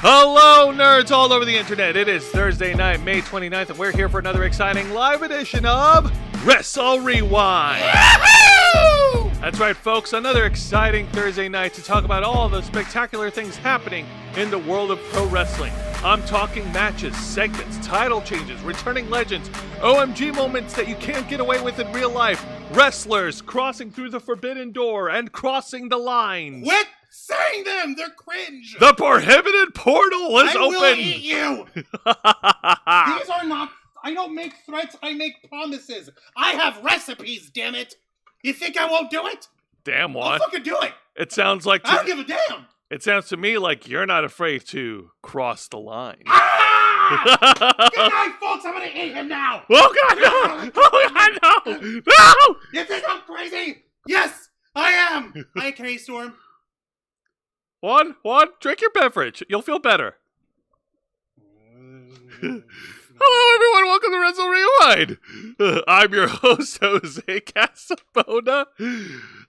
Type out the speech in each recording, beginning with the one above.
Hello, nerds all over the internet. It is Thursday night, May 29th, and we're here for another exciting live edition of Wrestle Rewind. Yahoo! That's right, folks. Another exciting Thursday night to talk about all the spectacular things happening in the world of pro wrestling. I'm talking matches, segments, title changes, returning legends, OMG moments that you can't get away with in real life, wrestlers crossing through the forbidden door and crossing the line. Quit saying them! They're cringe! The prohibited portal is open! I will eat you! These are not... I don't make threats, I make promises. I have recipes, damn it! You think I won't do it? Damn what? I'll fucking do it! It sounds like... I don't give a damn! It sounds to me like you're not afraid to cross the line. Ah! Good night, folks! I'm gonna eat him now! Oh God, no! Oh God, no! No! You think I'm crazy? Yes, I am! Hi, Carrie Storm. One, drink your beverage. You'll feel better. Hello, everyone. Welcome to Wrestle Rewind. I'm your host, Jose Casabona.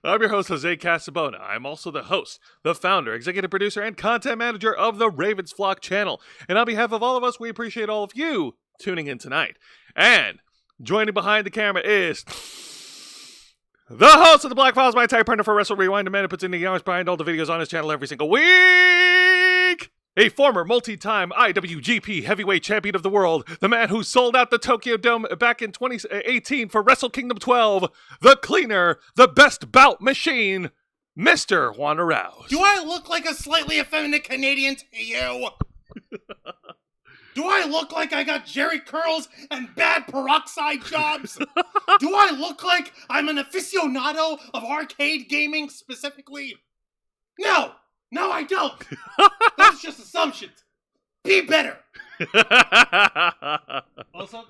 I'm your host, Jose Casabona. I'm also the host, the founder, executive producer, and content manager of the Ravens Flock channel. And on behalf of all of us, we appreciate all of you tuning in tonight. And joining behind the camera is the host of the Black Files, my typewriter for Wrestle Rewind, the man who puts in the hours behind all the videos on his channel every single week. A former multi-time IWGP heavyweight champion of the world, the man who sold out the Tokyo Dome back in 2018 for Wrestle Kingdom 12, the cleaner, the best bout machine, Mr. Juan Arouse. Do I look like a slightly effeminate Canadian to you? Do I look like I got Jerry curls and bad peroxide jobs? Do I look like I'm an aficionado of arcade gaming specifically? No! No, I don't! That's just assumptions. Be better! Also,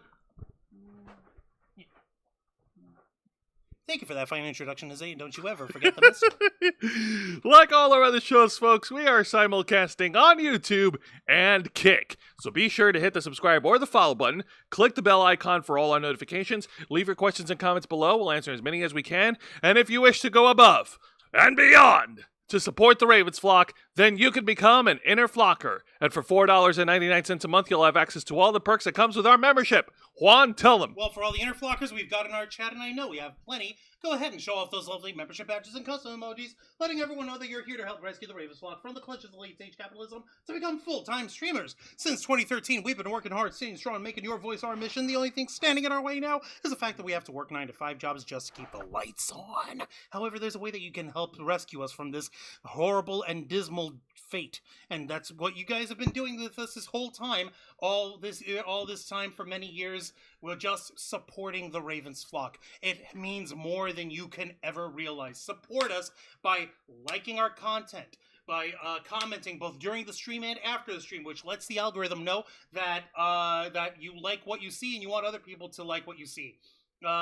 thank you for that fine introduction, Jose, and don't you ever forget the list. Like all our other shows, folks, we are simulcasting on YouTube and Kick. So be sure to hit the subscribe or the follow button, click the bell icon for all our notifications, leave your questions and comments below, we'll answer as many as we can, and if you wish to go above and beyond to support the Ravens Flock, then you can become an Inner Flocker. And for $4.99 a month, you'll have access to all the perks that comes with our membership. Juan, tell them. Well, for all the Inner Flockers we've got in our chat, and I know we have plenty, go ahead and show off those lovely membership badges and custom emojis, letting everyone know that you're here to help rescue the Ravens Flock from the clutches of late-stage capitalism to become full-time streamers. Since 2013, we've been working hard, staying strong, making your voice our mission. The only thing standing in our way now is the fact that we have to work 9 to 5 jobs just to keep the lights on. However, there's a way that you can help rescue us from this horrible and dismal fate, and that's what you guys have been doing with us this whole time, all this time for many years. We're just supporting the Ravens Flock. It means more than you can ever realize. Support us by liking our content, by commenting both during the stream and after the stream, which lets the algorithm know that that you like what you see and you want other people to like what you see.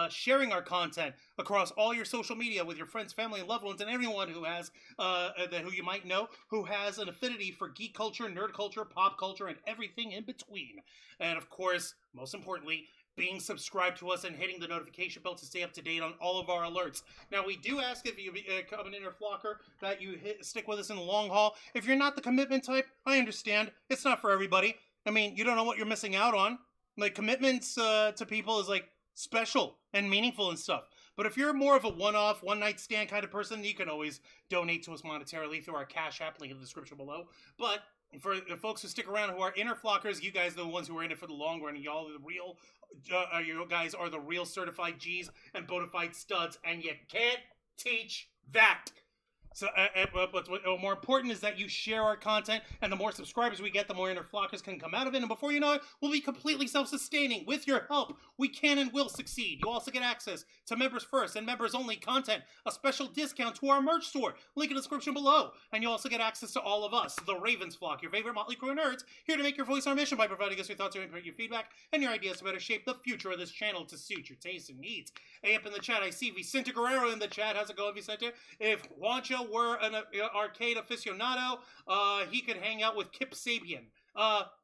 Sharing our content across all your social media with your friends, family, and loved ones, and everyone who has who you might know who has an affinity for geek culture, nerd culture, pop culture, and everything in between. And of course, most importantly, being subscribed to us and hitting the notification bell to stay up to date on all of our alerts. Now, we do ask if you become an Inner Flocker that you stick with us in the long haul. If you're not the commitment type, I understand. It's not for everybody. I mean, you don't know what you're missing out on. Like, commitments to people is like special and meaningful and stuff. But if you're more of a one-off, one-night stand kind of person, you can always donate to us monetarily through our Cash App link in the description below. But for the folks who stick around who are Inner Flockers, you guys are the ones who are in it for the long run. Y'all are the real, you guys are the real certified G's and bona fide studs, and you can't teach that. So, but what's more important is that you share our content, and the more subscribers we get, the more Inner Flockers can come out of it, and before you know it, we'll be completely self-sustaining. With your help, we can and will succeed. You also get access to Members First and Members-Only content, a special discount to our merch store, link in the description below, and you also get access to all of us, the Ravens Flock, your favorite motley crew of nerds, here to make your voice our mission by providing us your thoughts, your input, your feedback, and your ideas to better shape the future of this channel to suit your tastes and needs. Hey, up in the chat, I see Vicente Guerrero in the chat. How's it going, Vicente? If Juancho were an arcade aficionado, he could hang out with Kip Sabian.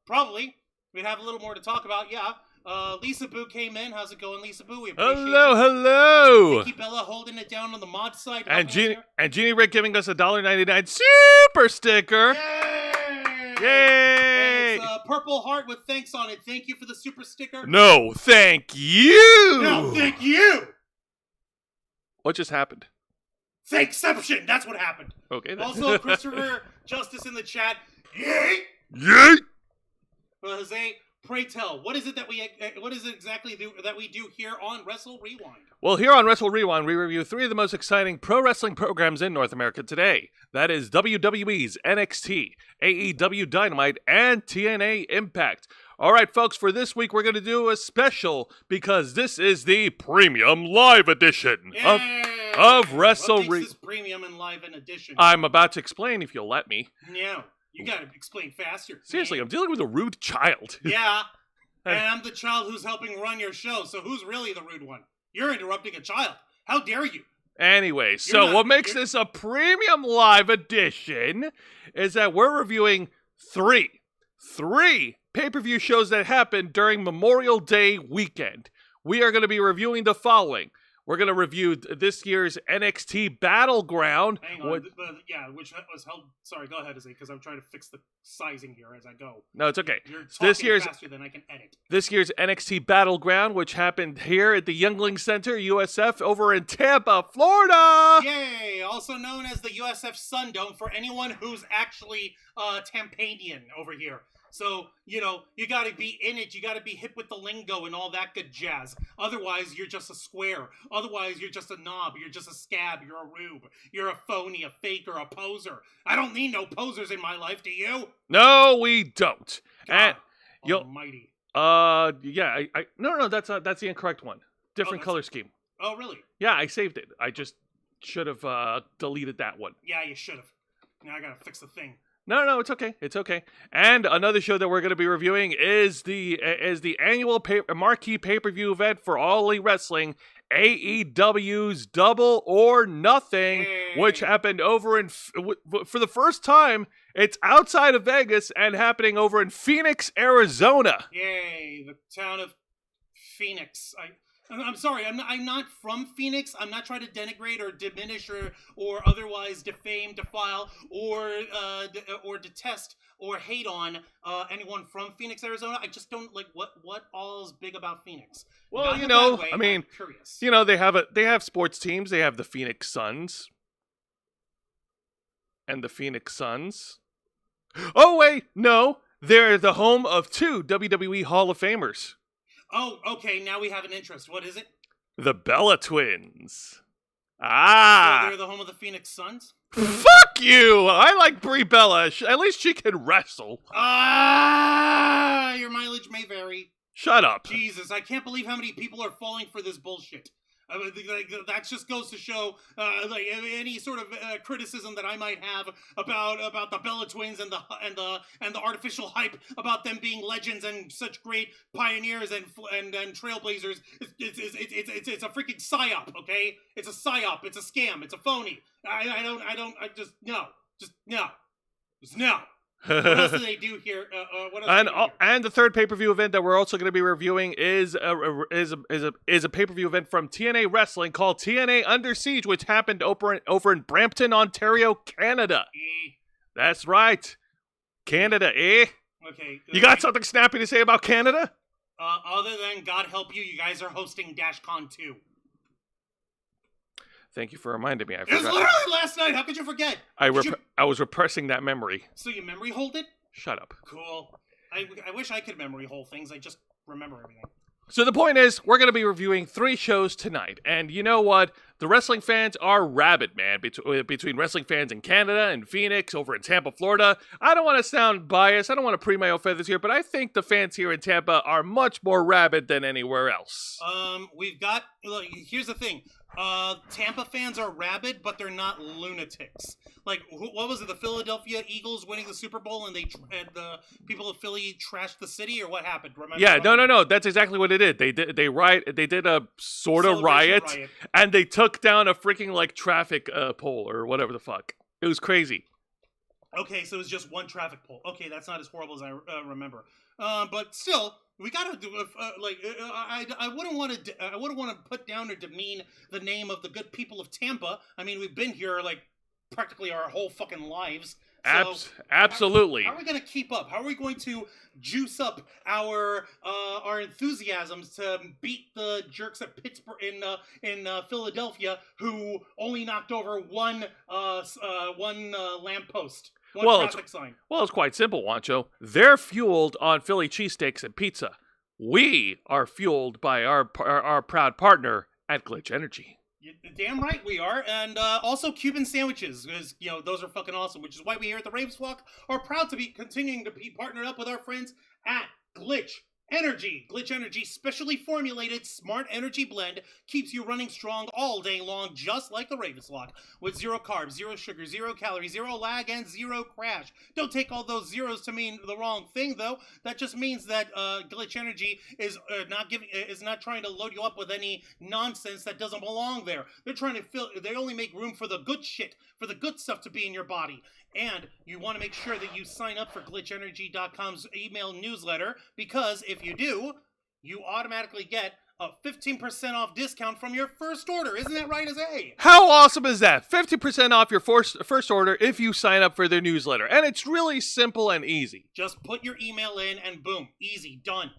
Probably. We'd have a little more to talk about, yeah. Lisa Boo came in. How's it going, Lisa Boo? We appreciate hello, it. hello. Vicky Bella holding it down on the mod side. And Jeannie Rick giving us a $1.99 super sticker. Yay! Yay! It's Purple Heart with thanks on it. Thank you for the super sticker. No, thank you. No, thank you. What just happened? Thankception. That's what happened. Okay. Then. Also, Christopher Justice in the chat. Yay! Yay! Well, Jose, pray tell, what is it exactly that we do here on Wrestle Rewind? Well, here on Wrestle Rewind, we review 3 of the most exciting pro wrestling programs in North America today. That is WWE's NXT, AEW Dynamite, and TNA Impact. All right, folks, for this week, we're going to do a special because this is the Premium Live Edition of Wrestle Rewind. This Premium and Live Edition. I'm about to explain if you'll let me. Yeah, you got to explain faster. Seriously, I'm dealing with a rude child. Yeah, and I'm the child who's helping run your show, so who's really the rude one? You're interrupting a child. How dare you? Anyway, so what makes this a Premium Live Edition is that we're reviewing three pay-per-view shows that happened during Memorial Day weekend. We are going to be reviewing the following. we're going to review this year's NXT Battleground. Hang on. Which was held. Sorry, go ahead, Izzy, because I'm trying to fix the sizing here as I go. No, it's okay. You're talking faster than I can edit. This year's NXT Battleground, which happened here at the Youngling Center, USF, over in Tampa, Florida. Yay! Also known as the USF Sundome for anyone who's actually Tampanian over here. So, you gotta be in it, you gotta be hip with the lingo and all that good jazz. Otherwise, you're just a square. Otherwise, you're just a knob, you're just a scab, you're a rube. You're a phony, a faker, a poser. I don't need no posers in my life, do you? No, we don't. God almighty. No, that's the incorrect one. Different color scheme. Oh, really? Yeah, I saved it. I just should have deleted that one. Yeah, you should have. Now I gotta fix the thing. No, it's okay. It's okay. And another show that we're going to be reviewing is the annual marquee pay-per-view event for All Elite Wrestling, AEW's Double or Nothing, which happened over for the first time. It's outside of Vegas and happening over in Phoenix, Arizona. Yay, the town of Phoenix. I'm sorry, I'm not from Phoenix. I'm not trying to denigrate or diminish or otherwise defame, defile, or detest or hate on anyone from Phoenix, Arizona. I just don't like what all's big about Phoenix. Well, I'm curious. They have sports teams. They have the Phoenix Suns. And the Phoenix Suns. Oh wait, no. They're the home of 2 WWE Hall of Famers. Oh, okay, now we have an interest. What is it? The Bella Twins. Ah! So they're the home of the Phoenix Suns? Fuck you! I like Brie Bella. At least she can wrestle. Your mileage may vary. Shut up. Jesus, I can't believe how many people are falling for this bullshit. That just goes to show, any sort of criticism that I might have about the Bella Twins and the artificial hype about them being legends and such great pioneers and trailblazers. It's a freaking psyop, okay? It's a psyop. It's a scam. It's a phony. No. What else do they do here? And the third pay-per-view event that we're also going to be reviewing is a pay-per-view event from TNA Wrestling called TNA Under Siege, which happened over in Brampton, Ontario, Canada. That's right, Canada. Okay. You got something snappy to say about Canada? Other than God help you, you guys are hosting DashCon 2. Thank you for reminding me. I forgot. It was literally last night. How could you forget? I was repressing that memory. So you memory hold it? Shut up. Cool. I wish I could memory hold things. I just remember everything. So the point is, we're going to be reviewing 3 shows tonight. And you know what? The wrestling fans are rabid, man. Between wrestling fans in Canada and Phoenix, over in Tampa, Florida. I don't want to sound biased. I don't want to preen my own feathers here, but I think the fans here in Tampa are much more rabid than anywhere else. Look, here's the thing. Tampa fans are rabid, but they're not lunatics. Like, what was it? The Philadelphia Eagles winning the Super Bowl, and the people of Philly trashed the city, or what happened? Remember? Yeah, no. That's exactly what it did. They did a sort of riot, and they took down a freaking traffic pole or whatever the fuck. It was crazy. Okay, so it was just one traffic pole. Okay, that's not as horrible as I remember. But still, we gotta do. I wouldn't want to put down or demean the name of the good people of Tampa. I mean, we've been here practically our whole fucking lives. So absolutely. How are we going to keep up? How are we going to juice up our enthusiasms to beat the jerks at Pittsburgh in Philadelphia who only knocked over one lamppost? Traffic sign. Well, it's quite simple, Wancho. They're fueled on Philly cheesesteaks and pizza. We are fueled by our proud partner at Glitch Energy. Damn right we are, and also Cuban sandwiches, because those are fucking awesome. Which is why we here at the Ravens Flock are proud to be continuing to be partnered up with our friends at Glitch Energy. Glitch Energy, specially formulated smart energy blend, keeps you running strong all day long, just like the Ravens Flock, with 0 carbs, 0 sugar, 0 calories, 0 lag, and 0 crash. Don't take all those zeros to mean the wrong thing, though. That just means that Glitch Energy is not trying to load you up with any nonsense that doesn't belong there. They're trying to they only make room for the good shit, for the good stuff to be in your body. And you want to make sure that you sign up for GlitchEnergy.com's email newsletter, because if you do, you automatically get a 15% off discount from your first order. Isn't that right, Isaiah? How awesome is that? 50% off your first order if you sign up for their newsletter. And it's really simple and easy. Just put your email in and boom, easy, done.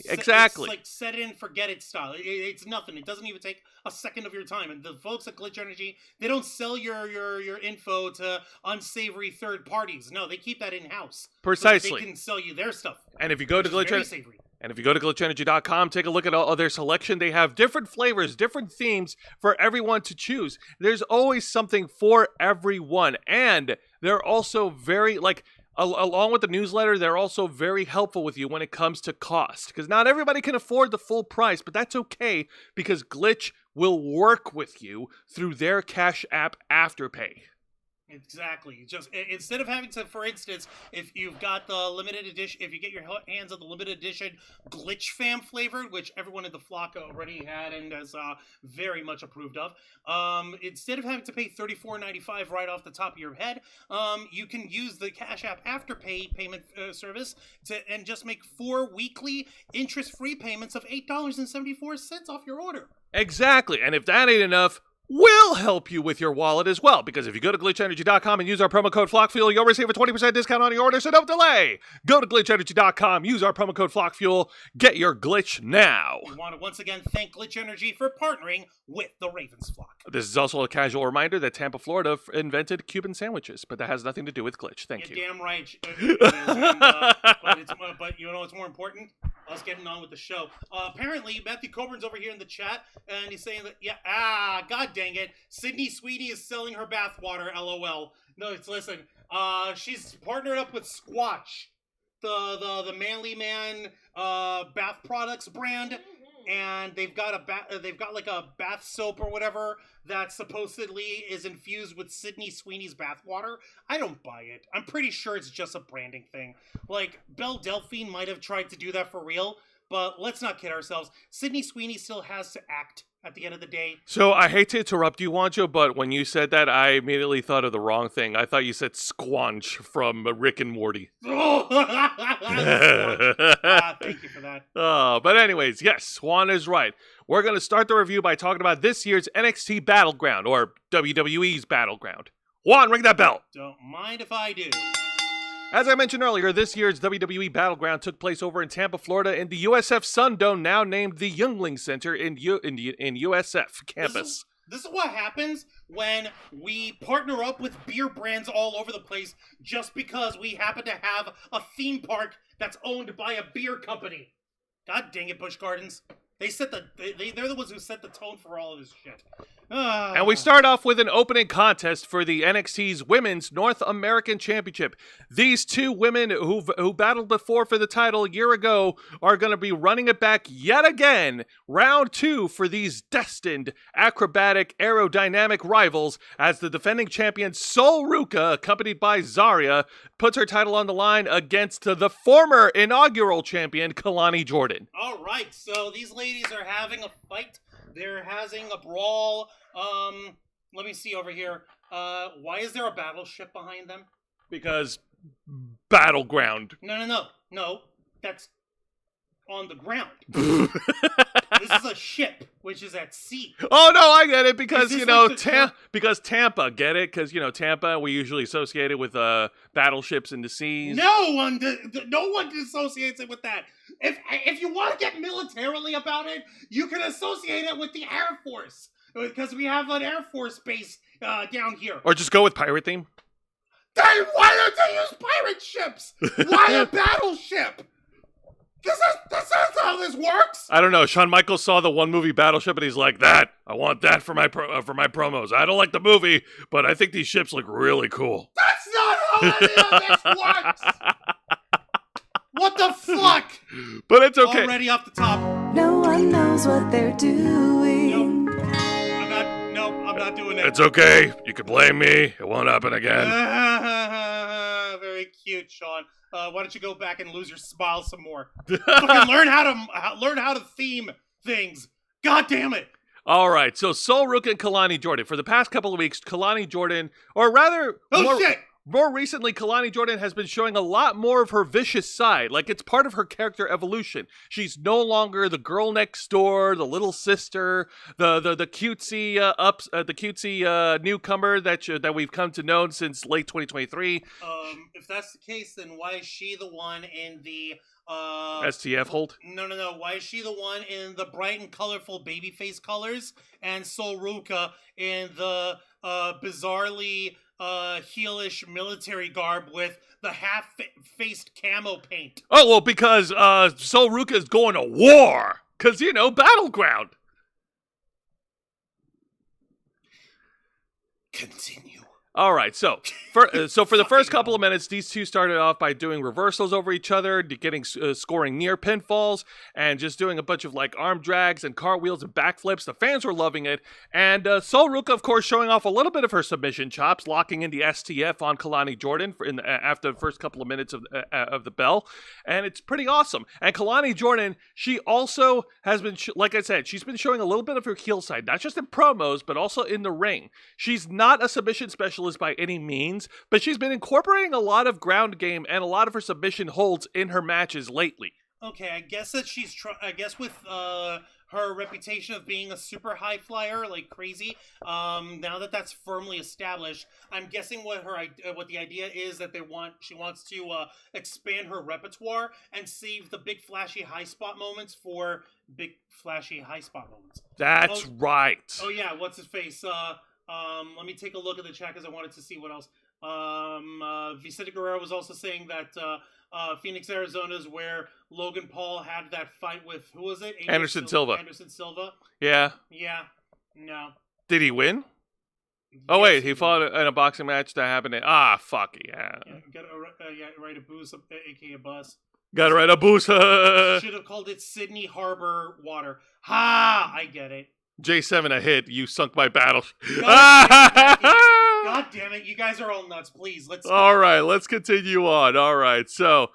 Exactly. It's like set it and forget it style. It's nothing. It doesn't even take a second of your time. And the folks at Glitch Energy, they don't sell your info to unsavory third parties. No, they keep that in-house. Precisely. So they can sell you their stuff. And if you go to glitchenergy.com, take a look at all their selection. They have different flavors, different themes for everyone to choose. There's always something for everyone. And they're also very, along with the newsletter, they're also very helpful with you when it comes to cost. Because not everybody can afford the full price, but that's okay because Glitch will work with you through their Cash App Afterpay. Exactly. Just instead of having to, for instance, if you've got the limited edition, if you get your hands on the limited edition Glitch Fam flavored, which everyone in the flock already had and has very much approved of, instead of having to pay $34.95 right off the top of your head, you can use the Cash App Afterpay payment service and just make 4 weekly interest-free payments of $8.74 off your order. Exactly. And if that ain't enough, we'll help you with your wallet as well, because if you go to glitchenergy.com and use our promo code FlockFuel, you'll receive a 20% discount on your order, so don't delay. Go to glitchenergy.com, use our promo code FlockFuel, get your glitch now. We want to once again thank Glitch Energy for partnering with the Ravens flock. This is also a casual reminder that Tampa, Florida invented Cuban sandwiches, but that has nothing to do with Glitch. Thank you. You're damn right. But you know what's more important? Us getting on with the show. Apparently, Matthew Coburn's over here in the chat, and he's saying that, god dang it, Sydney Sweeney is selling her bathwater, LOL. No, listen, she's partnered up with Squatch, the Manly Man bath products brand, and they've got a bath soap or whatever that supposedly is infused with Sydney Sweeney's bathwater. I don't buy it. I'm pretty sure it's just a branding thing. Like, Belle Delphine might have tried to do that for real, but let's not kid ourselves. Sydney Sweeney still has to act at the end of the day. So I hate to interrupt you, Wancho, but when you said that, I immediately thought of the wrong thing. I thought you said Squanch from Rick and Morty. Thank you for that. But anyways, yes, Swan is right. We're going to start the review by talking about this year's NXT Battleground, or WWE's Battleground. Juan, ring that bell. Don't mind if I do. As I mentioned earlier, this year's WWE Battleground took place over in Tampa, Florida, in the USF Sundome, now named the Youngling Center in USF campus. This is what happens when we partner up with beer brands all over the place just because we happen to have a theme park that's owned by a beer company. God dang it, Busch Gardens. They're the ones who set the tone for all of this shit. And we start off with an opening contest for the NXT's Women's North American Championship. These two women who battled before for the title a year ago are going to be running it back yet again, round 2 for these destined acrobatic aerodynamic rivals as the defending champion Sol Ruca, accompanied by Zarya, puts her title on the line against the former inaugural champion Kalani Jordan. All right, so these ladies are having a fight. They're having a brawl. Let me see over here. Why is there a battleship behind them? Because Battleground. No. That's on the ground. This is a ship, which is at sea. Oh, no, I get it. Because, because Tampa, get it? Because, Tampa, we usually associate it with battleships in the seas. No one associates it with that. If you want to get militarily about it, you can associate it with the Air Force. Because we have an Air Force base down here. Or just go with pirate theme. Then why don't they use pirate ships? Why a battleship? This is how this works. I don't know. Shawn Michaels saw the one movie Battleship, and he's like, "I want that for my promos. I don't like the movie, but I think these ships look really cool." That's not how any of this works. What the fuck? But it's okay. Already off the top. No one knows what they're doing. I'm not doing it. It's okay. You can blame me. It won't happen again. Very cute, Sean. Why don't you go back and lose your smile some more? Fucking learn how to theme things. God damn it. All right, so Sol Ruca and Kalani Jordan. For the past couple of weeks, Kalani Jordan, or rather... More recently, Kalani Jordan has been showing a lot more of her vicious side. Like, it's part of her character evolution. She's no longer the girl next door, the little sister, the cutesy newcomer that we've come to know since late 2023. If that's the case, then why is she the one in the STF hold? No. Why is she the one in the bright and colorful babyface colors, and Sol Ruka in the bizarrely heelish military garb with the half-faced camo paint? Oh, well, because Sol Ruka is going to war. Because, Battleground. Continue. All right, so for the first couple of minutes, these two started off by doing reversals over each other, scoring near pinfalls, and just doing a bunch of arm drags and cartwheels and backflips. The fans were loving it, and Sol Ruka, of course, showing off a little bit of her submission chops, locking in the STF on Kalani Jordan after the first couple of minutes of the bell, and it's pretty awesome. And Kalani Jordan, she also has been, like I said, she's been showing a little bit of her heel side, not just in promos, but also in the ring. She's not a submission specialist by any means, but she's been incorporating a lot of ground game and a lot of her submission holds in her matches lately. Okay, I guess that I guess with her reputation of being a super high flyer like crazy, now that that's firmly established, I'm guessing what the idea is that she wants to expand her repertoire and save the big flashy high spot moments for big flashy high spot moments. That's right. Oh yeah, what's his face? Let me take a look at the chat because I wanted to see what else. Vicente Guerrero was also saying that Phoenix, Arizona is where Logan Paul had that fight with, who was it? Anderson Silva. Anderson Silva. Yeah. Yeah. No. Did he win? Yes, Oh wait, he fought in a boxing match that happened. Fuck yeah. Ride a booze, aka a bus. Gotta ride a booze. Should have called it Sydney Harbor Water. Ha! I get it. J7 a hit. You sunk my battle. God damn it! You guys are all nuts. Please, let's. All right, let's continue on. All right, so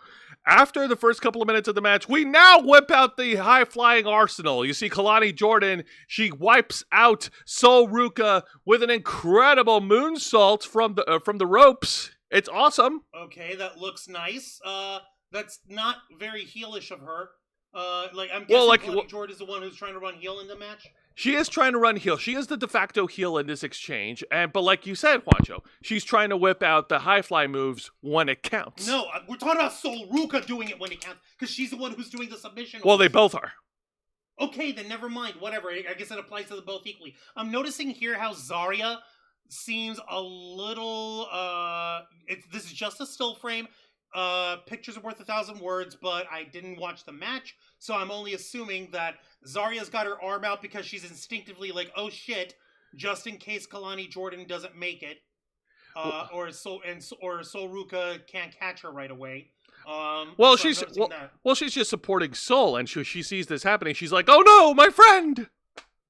after the first couple of minutes of the match, we now whip out the high-flying arsenal. You see Kalani Jordan, she wipes out Sol Ruka with an incredible moonsault from the ropes. It's awesome. Okay, that looks nice. That's not very heelish of her. I'm guessing Kalani Jordan is the one who's trying to run heel in the match. She is trying to run heel. She is the de facto heel in this exchange. But like you said, Juancho, she's trying to whip out the high fly moves when it counts. No, we're talking about Sol Ruka doing it when it counts, because she's the one who's doing the submission. Well, they both are. Okay, then never mind. Whatever. I guess it applies to them both equally. I'm noticing here how Zarya seems a little... this is just a still frame. Pictures are worth 1,000 words, but I didn't watch the match, so I'm only assuming that Zarya's got her arm out because she's instinctively like, oh shit, just in case Kalani Jordan doesn't make it, or Sol Ruka can't catch her right away. She's just supporting Sol, and she sees this happening. She's like, oh no, my friend!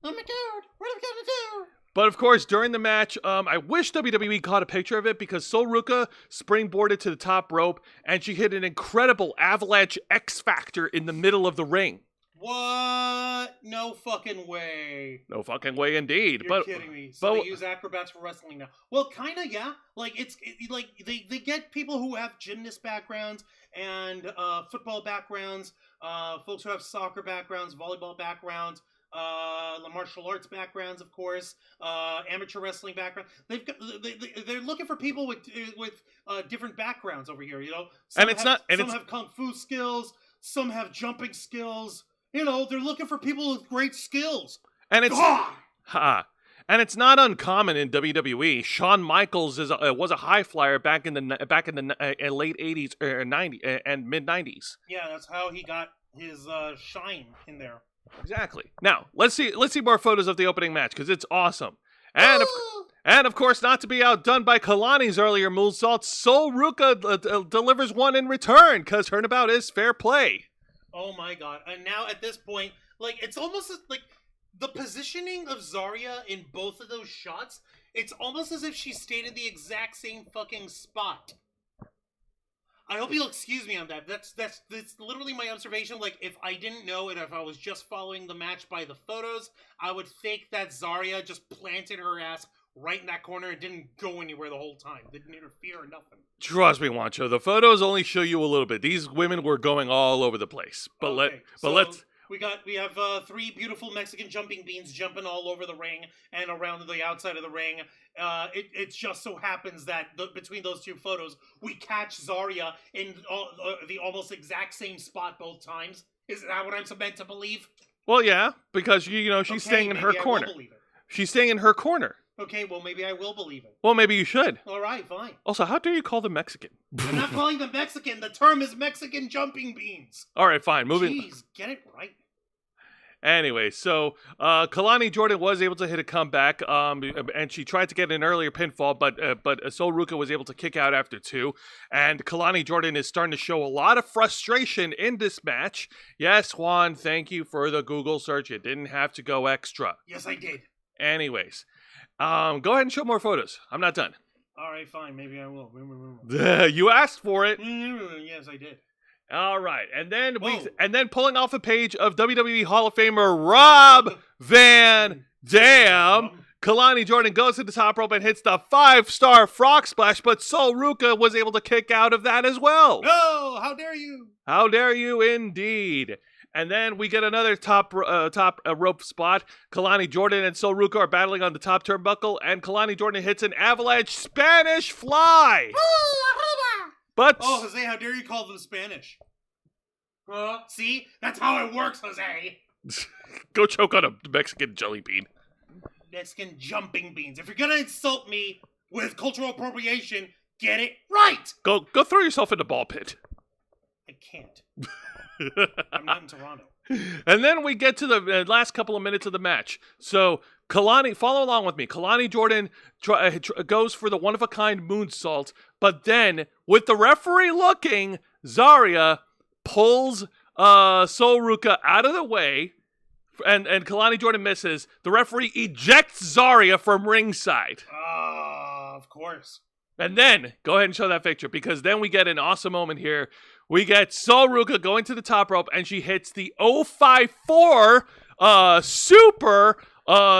Oh my god, what am I gonna do? But of course, during the match, I wish WWE caught a picture of it, because Sol Ruka springboarded to the top rope and she hit an incredible avalanche X Factor in the middle of the ring. What? No fucking way. No fucking way indeed. You're kidding me. So they use acrobats for wrestling now. Well, kinda, yeah. They get people who have gymnast backgrounds and football backgrounds, folks who have soccer backgrounds, volleyball backgrounds, martial arts backgrounds, of course, amateur wrestling background. They're looking for people with different backgrounds over here. Some have kung fu skills, some have jumping skills. They're looking for people with great skills. And it's not uncommon in WWE. Shawn Michaels was a high flyer back in the late 80s or 90s and mid 90s. Yeah, that's how he got his shine in there. Exactly. Now, let's see more photos of the opening match, because it's awesome. And of course, not to be outdone by Kalani's earlier moonsault, Sol Ruka delivers one in return, because turnabout is fair play. Oh my god. And now at this point, it's almost like the positioning of Zarya in both of those shots, it's almost as if she stayed in the exact same fucking spot. I hope you'll excuse me on that. That's literally my observation. If I didn't know it, if I was just following the match by the photos, I would think that Zarya just planted her ass right in that corner and didn't go anywhere the whole time. Didn't interfere or nothing. Trust me, Wancho. The photos only show you a little bit. These women were going all over the place. But let's. We have 3 beautiful Mexican jumping beans jumping all over the ring and around the outside of the ring. It just so happens that between those 2 photos, we catch Zarya in the almost exact same spot both times. Is that what I'm meant to believe? Well, yeah, because she's staying in her corner. She's staying in her corner. Okay, well, maybe I will believe it. Well, maybe you should. All right, fine. Also, how dare you call them Mexican? I'm not calling them Mexican. The term is Mexican jumping beans. All right, fine. Moving. Jeez, get it right. Anyway, so Kalani Jordan was able to hit a comeback, and she tried to get an earlier pinfall, but Sol Ruca was able to kick out after 2. And Kalani Jordan is starting to show a lot of frustration in this match. Yes, Juan, thank you for the Google search. You didn't have to go extra. Yes, I did. Anyways, go ahead and show more photos. I'm not done. All right, fine. Maybe I will. You asked for it. Yes, I did. All right, and then pulling off a page of WWE Hall of Famer Rob Van Dam, Kalani Jordan goes to the top rope and hits the 5-star frog splash, but Sol Ruca was able to kick out of that as well. No, how dare you? How dare you, indeed. And then we get another top rope spot. Kalani Jordan and Sol Ruca are battling on the top turnbuckle, and Kalani Jordan hits an avalanche Spanish fly. But Jose, how dare you call them Spanish? See? That's how it works, Jose. Go choke on a Mexican jelly bean. Mexican jumping beans. If you're gonna insult me with cultural appropriation, get it right. Go throw yourself in the ball pit. I can't. I'm not in Toronto. And then we get to the last couple of minutes of the match. So Kalani, follow along with me. Kalani Jordan goes for the one-of-a-kind moonsault, but then, with the referee looking, Zarya pulls Sol Ruca out of the way, and Kalani Jordan misses. The referee ejects Zarya from ringside. Of course. And then, go ahead and show that picture, because then we get an awesome moment here. We get Sol Ruca going to the top rope, and she hits the 054 Super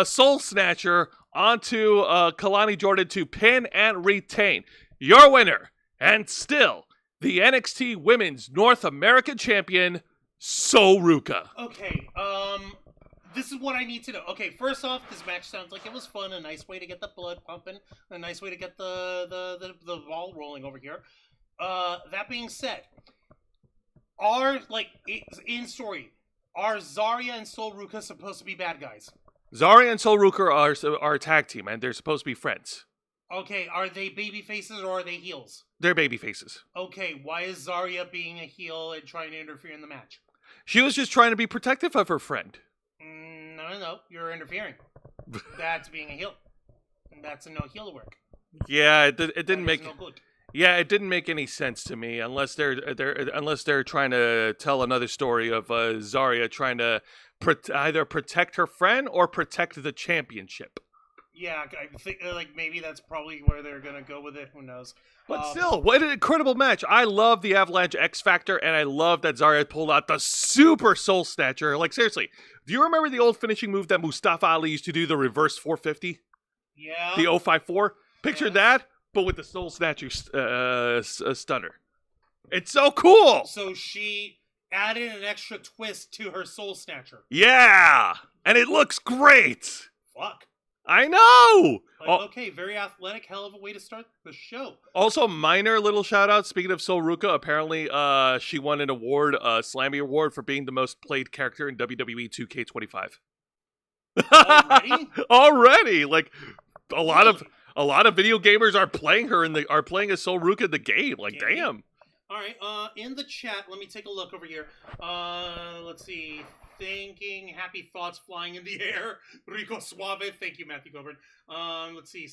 Soul Snatcher onto Kalani Jordan to pin and retain. Your winner, and still the NXT Women's North American Champion, Sol Ruca. Okay, this is what I need to know. Okay, first off, this match sounds like it was fun, a nice way to get the blood pumping, a nice way to get the ball rolling over here. That being said, in story, are Zarya and Sol Ruca supposed to be bad guys? Zarya and Sol Ruca are a tag team, and they're supposed to be friends. Okay, are they baby faces or are they heels? They're baby faces. Okay, why is Zarya being a heel and trying to interfere in the match? She was just trying to be protective of her friend. No, you're interfering. That's being a heel. And that's a no heel work. Yeah, it didn't make no good. Yeah, it didn't make any sense to me unless they're trying to tell another story of Zarya trying to either protect her friend or protect the championship. Yeah, I think maybe that's probably where they're gonna go with it. Who knows? But still, what an incredible match! I love the Avalanche X Factor, and I love that Zarya pulled out the Super Soul Snatcher. Like seriously, do you remember the old finishing move that Mustafa Ali used to do, the reverse 450? Yeah. The 054? Picture that, but with the Soul Snatcher stunner. It's so cool! So she added an extra twist to her Soul Snatcher. Yeah! And it looks great! Fuck. I know! Okay, very athletic, hell of a way to start the show. Also, minor little shout out, speaking of Sol Ruca, apparently she won an award, a Slammy Award, for being the most played character in WWE 2K25. Already? Already! Like, a lot of video gamers are playing her are playing as Sol Ruca in the game. Like, okay. Damn. Alright, in the chat, let me take a look over here. Let's see. Thinking, happy thoughts flying in the air. Rico Suave, thank you, Matthew Coburn. Let's see.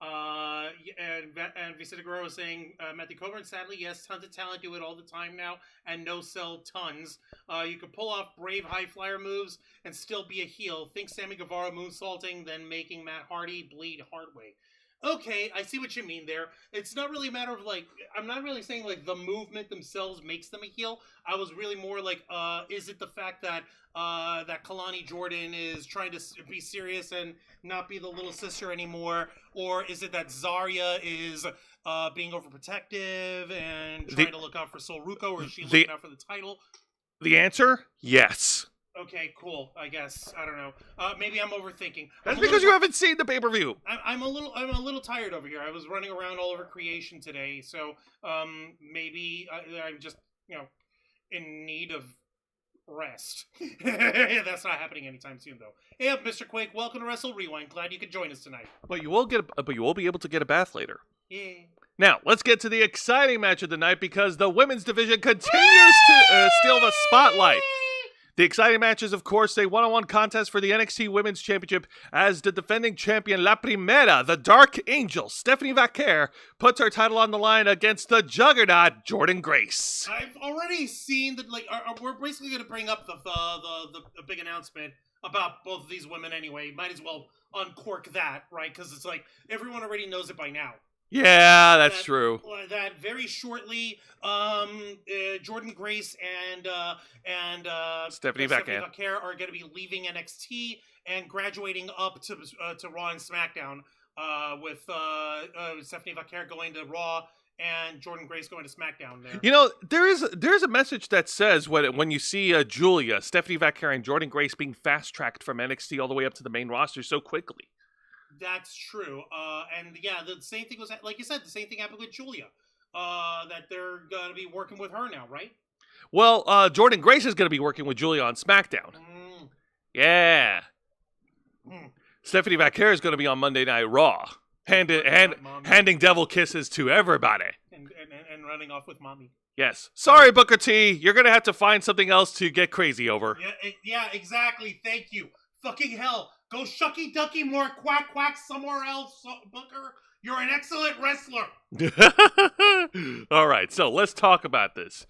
And Vicente Guerrero was saying, Matthew Coburn, sadly, yes, tons of talent do it all the time now, and no sell tons. You could pull off brave high flyer moves and still be a heel. Think Sammy Guevara moonsaulting, then making Matt Hardy bleed hard way. Okay, I see what you mean there. It's not really a matter of like, I'm not really saying like the movement themselves makes them a heel. I was really more like, is it the fact that that Kalani Jordan is trying to be serious and not be the little sister anymore, or is it that Zarya is being overprotective and trying to look out for Sol Ruco, or is she looking out for the title? The answer, yes. Okay, cool. I guess I don't know. Maybe I'm overthinking. That's because you haven't seen the pay-per-view. I'm a little tired over here. I was running around all over creation today, so maybe I'm just in need of rest. That's not happening anytime soon, though. Hey up, Mr. Quake. Welcome to Wrestle Rewind. Glad you could join us tonight. But you will be able to get a bath later. Yeah. Now, let's get to the exciting match of the night because the women's division continues to steal the spotlight. The exciting match is, of course, a one-on-one contest for the NXT Women's Championship as the defending champion La Primera, the Dark Angel, Stephanie Vaquer, puts her title on the line against the juggernaut, Jordynne Grace. I've already seen that, like, we're basically going to bring up the big announcement about both of these women anyway. Might as well uncork that, right? Because it's like, everyone already knows it by now. Yeah, that's true. That very shortly, Jordynne Grace and Stephanie Vaquer are going to be leaving NXT and graduating up to Raw and SmackDown, with Stephanie Vaquer going to Raw and Jordynne Grace going to SmackDown. There, there is a message that says when you see Julia, Stephanie Vaquer, and Jordynne Grace being fast tracked from NXT all the way up to the main roster so quickly. That's true. And yeah, the same thing was, like you said, the same thing happened with Julia. That they're going to be working with her now, right? Well, Jordynne Grace is going to be working with Julia on SmackDown. Yeah. Stephanie Vaquer is going to be on Monday Night Raw, handing devil kisses to everybody. And running off with mommy. Yes. Sorry, Booker T. You're going to have to find something else to get crazy over. Yeah, exactly. Thank you. Fucking hell. Go shucky ducky more quack quack somewhere else, Booker. You're an excellent wrestler. All right, so let's talk about this.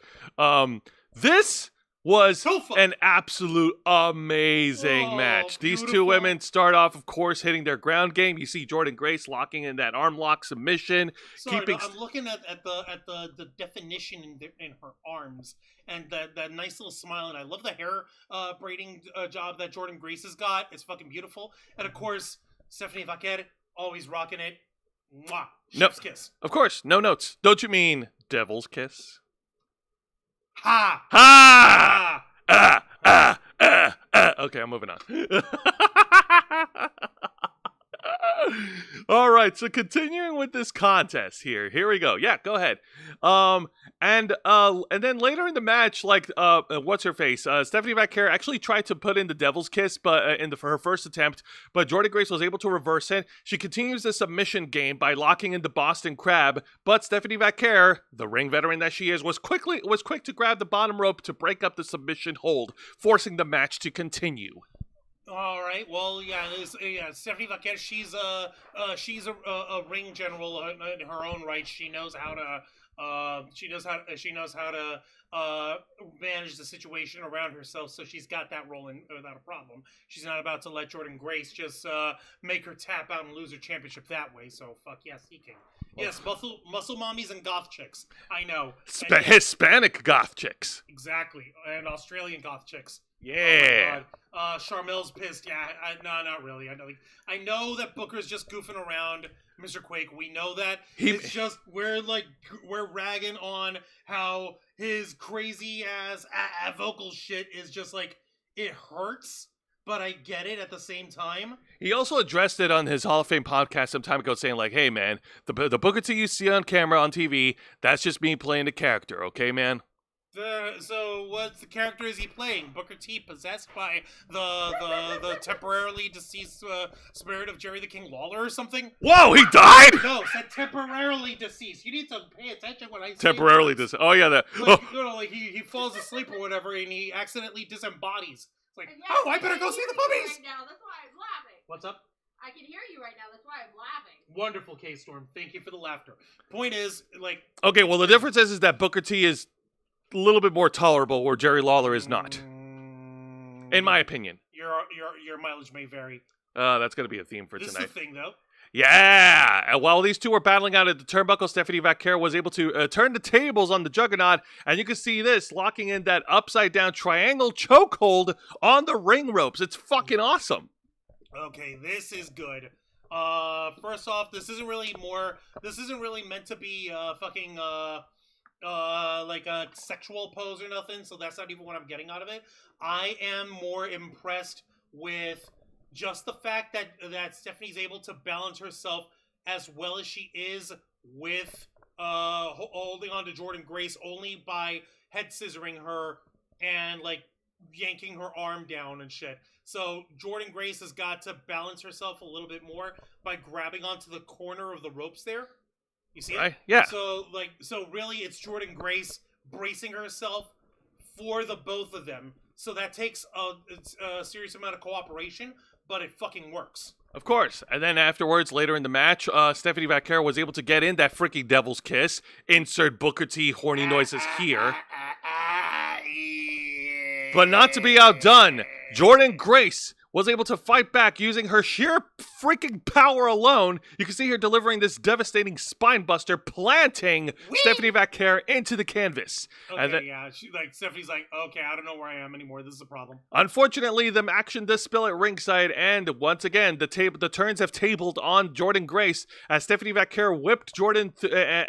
This was an absolute amazing match. These two women start off, of course, hitting their ground game. You see Jordynne Grace locking in that arm lock submission. Sorry, I'm looking at the definition in her arms and that nice little smile, and I love the hair braiding job that Jordynne Grace has got. It's fucking beautiful. And of course, Stephanie Vaquer, always rocking it. Mwah. Chef's kiss. Of course, no notes. Don't you mean devil's kiss? Ha! Ha! Okay, I'm moving on. All right, so continuing with this contest here we go. Yeah, go ahead. And then later in the match, like what's her face? Stephanie Vaquer actually tried to put in the devil's kiss, but for her first attempt, but Jordynne Grace was able to reverse it. She continues the submission game by locking in the Boston Crab, but Stephanie Vaquer, the ring veteran that she is, was quick to grab the bottom rope to break up the submission hold, forcing the match to continue. All right. Well, yeah. Stephanie Vaquer, she's a ring general in her own right. She knows how to. She knows how to manage the situation around herself. So she's got that rolling without a problem. She's not about to let Jordynne Grace just make her tap out and lose her championship that way. So fuck yes, he can. Yes, muscle mommies and goth chicks. I know. Hispanic goth chicks. Exactly, and Australian goth chicks. Yeah. Oh my God. Charmel's pissed. Yeah, no, not really. I know that Booker's just goofing around, Mr. Quake. We know that. It's just we're ragging on how his crazy ass vocal shit is just like it hurts. But I get it at the same time. He also addressed it on his Hall of Fame podcast some time ago, saying like, "Hey man, the Booker T you see on camera on TV, that's just me playing the character, okay, man." So what's the character is he playing? Booker T possessed by the temporarily deceased spirit of Jerry the King Lawler or something? Whoa, he died? No, said temporarily deceased. You need to pay attention when I say temporarily deceased. Oh yeah, that. Like he falls asleep or whatever, and he accidentally disembodies. It's like, I better go see the puppies. Right now, that's why I'm laughing. What's up? I can hear you right now. That's why I'm laughing. Wonderful, K-Storm. Thank you for the laughter. Point is, like. Okay, well the difference is that Booker T is a little bit more tolerable, where Jerry Lawler is not, in my opinion. Your mileage may vary. That's going to be a theme for this tonight. This is the thing, though. Yeah, and while these two were battling out at the turnbuckle, Stephanie Vaquer was able to turn the tables on the Juggernaut, and you can see this locking in that upside-down triangle chokehold on the ring ropes. It's fucking awesome. Okay, this is good. First off, this isn't really meant to be fucking like a sexual pose or nothing, so that's not even what I'm getting out of it. I am more impressed with just the fact that Stephanie's able to balance herself as well as she is with holding on to Jordynne Grace only by head scissoring her and like yanking her arm down and shit. So Jordynne Grace has got to balance herself a little bit more by grabbing onto the corner of the ropes there. You see it? Yeah. So really it's Jordynne Grace bracing herself for the both of them. So that takes a serious amount of cooperation, but it fucking works. Of course. And then afterwards, later in the match, Stephanie Vaquer was able to get in that freaking devil's kiss. Insert Booker T horny noises here. But not to be outdone, Jordynne Grace was able to fight back using her sheer freaking power alone. You can see her delivering this devastating spine buster, planting Stephanie Vaquer into the canvas. Okay, yeah. Stephanie's like, okay, I don't know where I am anymore. This is a problem. Unfortunately, the action does spill at ringside, and once again, the turns have tabled on Jordynne Grace as Stephanie Vaquer whipped Jordynne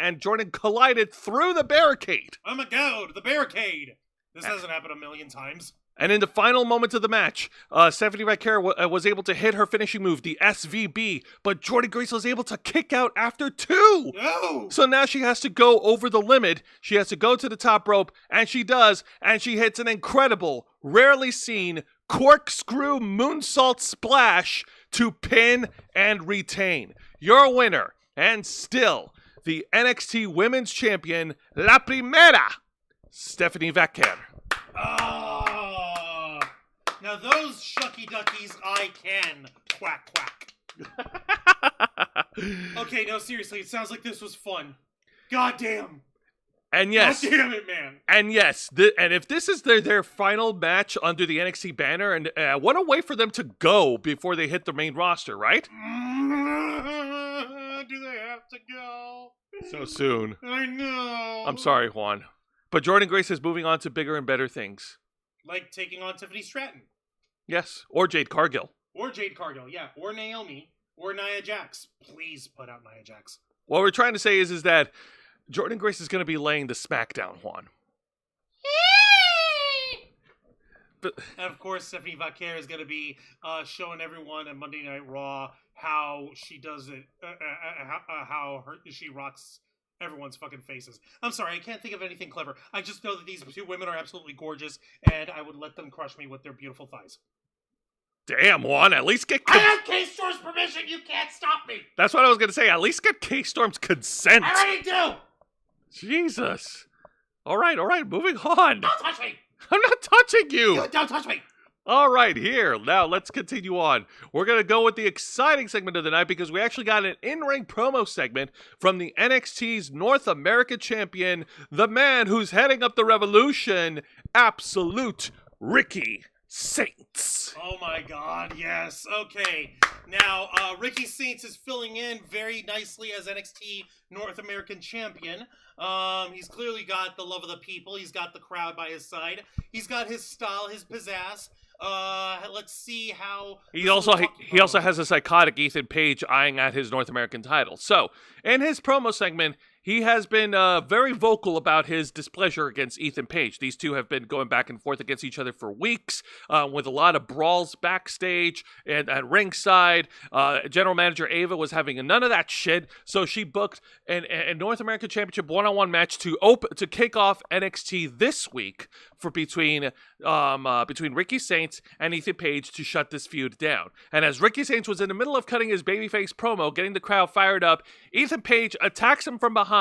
and Jordynne collided through the barricade. Oh my god, the barricade! This hasn't happened a million times. And in the final moments of the match, Stephanie Vaquer was able to hit her finishing move, the SVB, but Jordynne Grace was able to kick out after 2. No! So now she has to go over the limit. She has to go to the top rope, and she does, and she hits an incredible, rarely seen corkscrew moonsault splash to pin and retain. Your winner, and still the NXT Women's Champion, La Primera, Stephanie Vaquer. Oh, now those shucky duckies I can quack quack. Okay, no, seriously, it sounds like this was fun. God damn. And yes, God damn it, man. And yes, and if this is their final match under the NXT banner, and what a way for them to go before they hit the main roster, right? Do they have to go? So soon. I know. I'm sorry, Juan. But Jordynne Grace is moving on to bigger and better things. Like taking on Tiffany Stratton. Yes, or Jade Cargill. Or Jade Cargill, yeah. Or Naomi. Or Nia Jax. Please put out Nia Jax. What we're trying to say is that Jordynne Grace is going to be laying the smackdown, Juan. And of course, Stephanie Vaquer is going to be showing everyone on Monday Night Raw how she does it, she rocks everyone's fucking faces. I'm sorry, I can't think of anything clever. I just know that these two women are absolutely gorgeous, and I would let them crush me with their beautiful thighs. Damn, Juan, at least get... I have K-Storm's permission, you can't stop me! That's what I was going to say, at least get K-Storm's consent. I already do! Jesus. All right, moving on. Don't touch me! I'm not touching you! Don't touch me! All right, here. Now, let's continue on. We're going to go with the exciting segment of the night because we actually got an in-ring promo segment from the NXT's North America champion, the man who's heading up the revolution, Absolute Ricky Saints. Oh my god, yes. Okay. Now, Ricky Saints is filling in very nicely as NXT North American champion. He's clearly got the love of the people. He's got the crowd by his side. He's got his style, his pizzazz. Let's see how... He also has a psychotic Ethan Page eyeing at his North American title. So, in his promo segment, he has been very vocal about his displeasure against Ethan Page. These two have been going back and forth against each other for weeks, with a lot of brawls backstage and at ringside. General Manager Ava was having none of that shit, so she booked a North American Championship one-on-one match to kick off NXT this week between Ricky Saints and Ethan Page to shut this feud down. And as Ricky Saints was in the middle of cutting his babyface promo, getting the crowd fired up, Ethan Page attacks him from behind.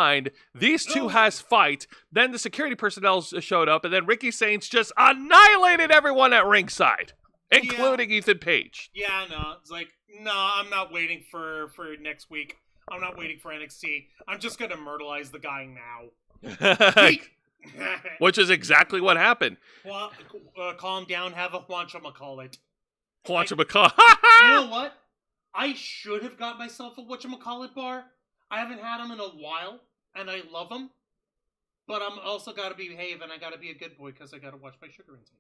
These two has fight. Then the security personnel showed up, and then Ricky Saints just annihilated everyone at ringside, including Ethan Page. Yeah, no. It's like, no, I'm not waiting for next week. I'm not waiting for NXT. I'm just going to myrtleize the guy now. Which is exactly what happened. Well, calm down, have a whatchamacallit. Whatchamacallit. You know what? I should have got myself a whatchamacallit bar. I haven't had them in a while, and I love them. But I'm also got to behave, and I got to be a good boy because I got to watch my sugar intake.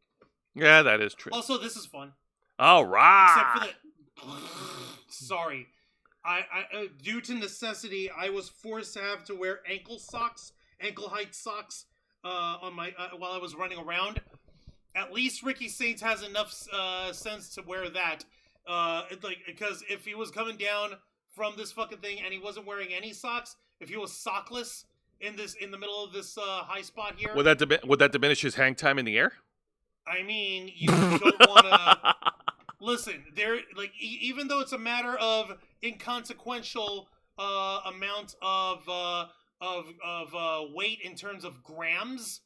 Yeah, that is true. Also, this is fun. All right. Except for the... Sorry. I due to necessity, I was forced to have to wear ankle height socks, on my while I was running around. At least Ricky Saints has enough sense to wear that. Because if he was coming down from this fucking thing and he wasn't wearing any socks, if he was sockless in the middle of this high spot here, would that diminish his hang time in the air? I mean, you don't want to listen. Even though it's a matter of inconsequential amount of weight in terms of grams,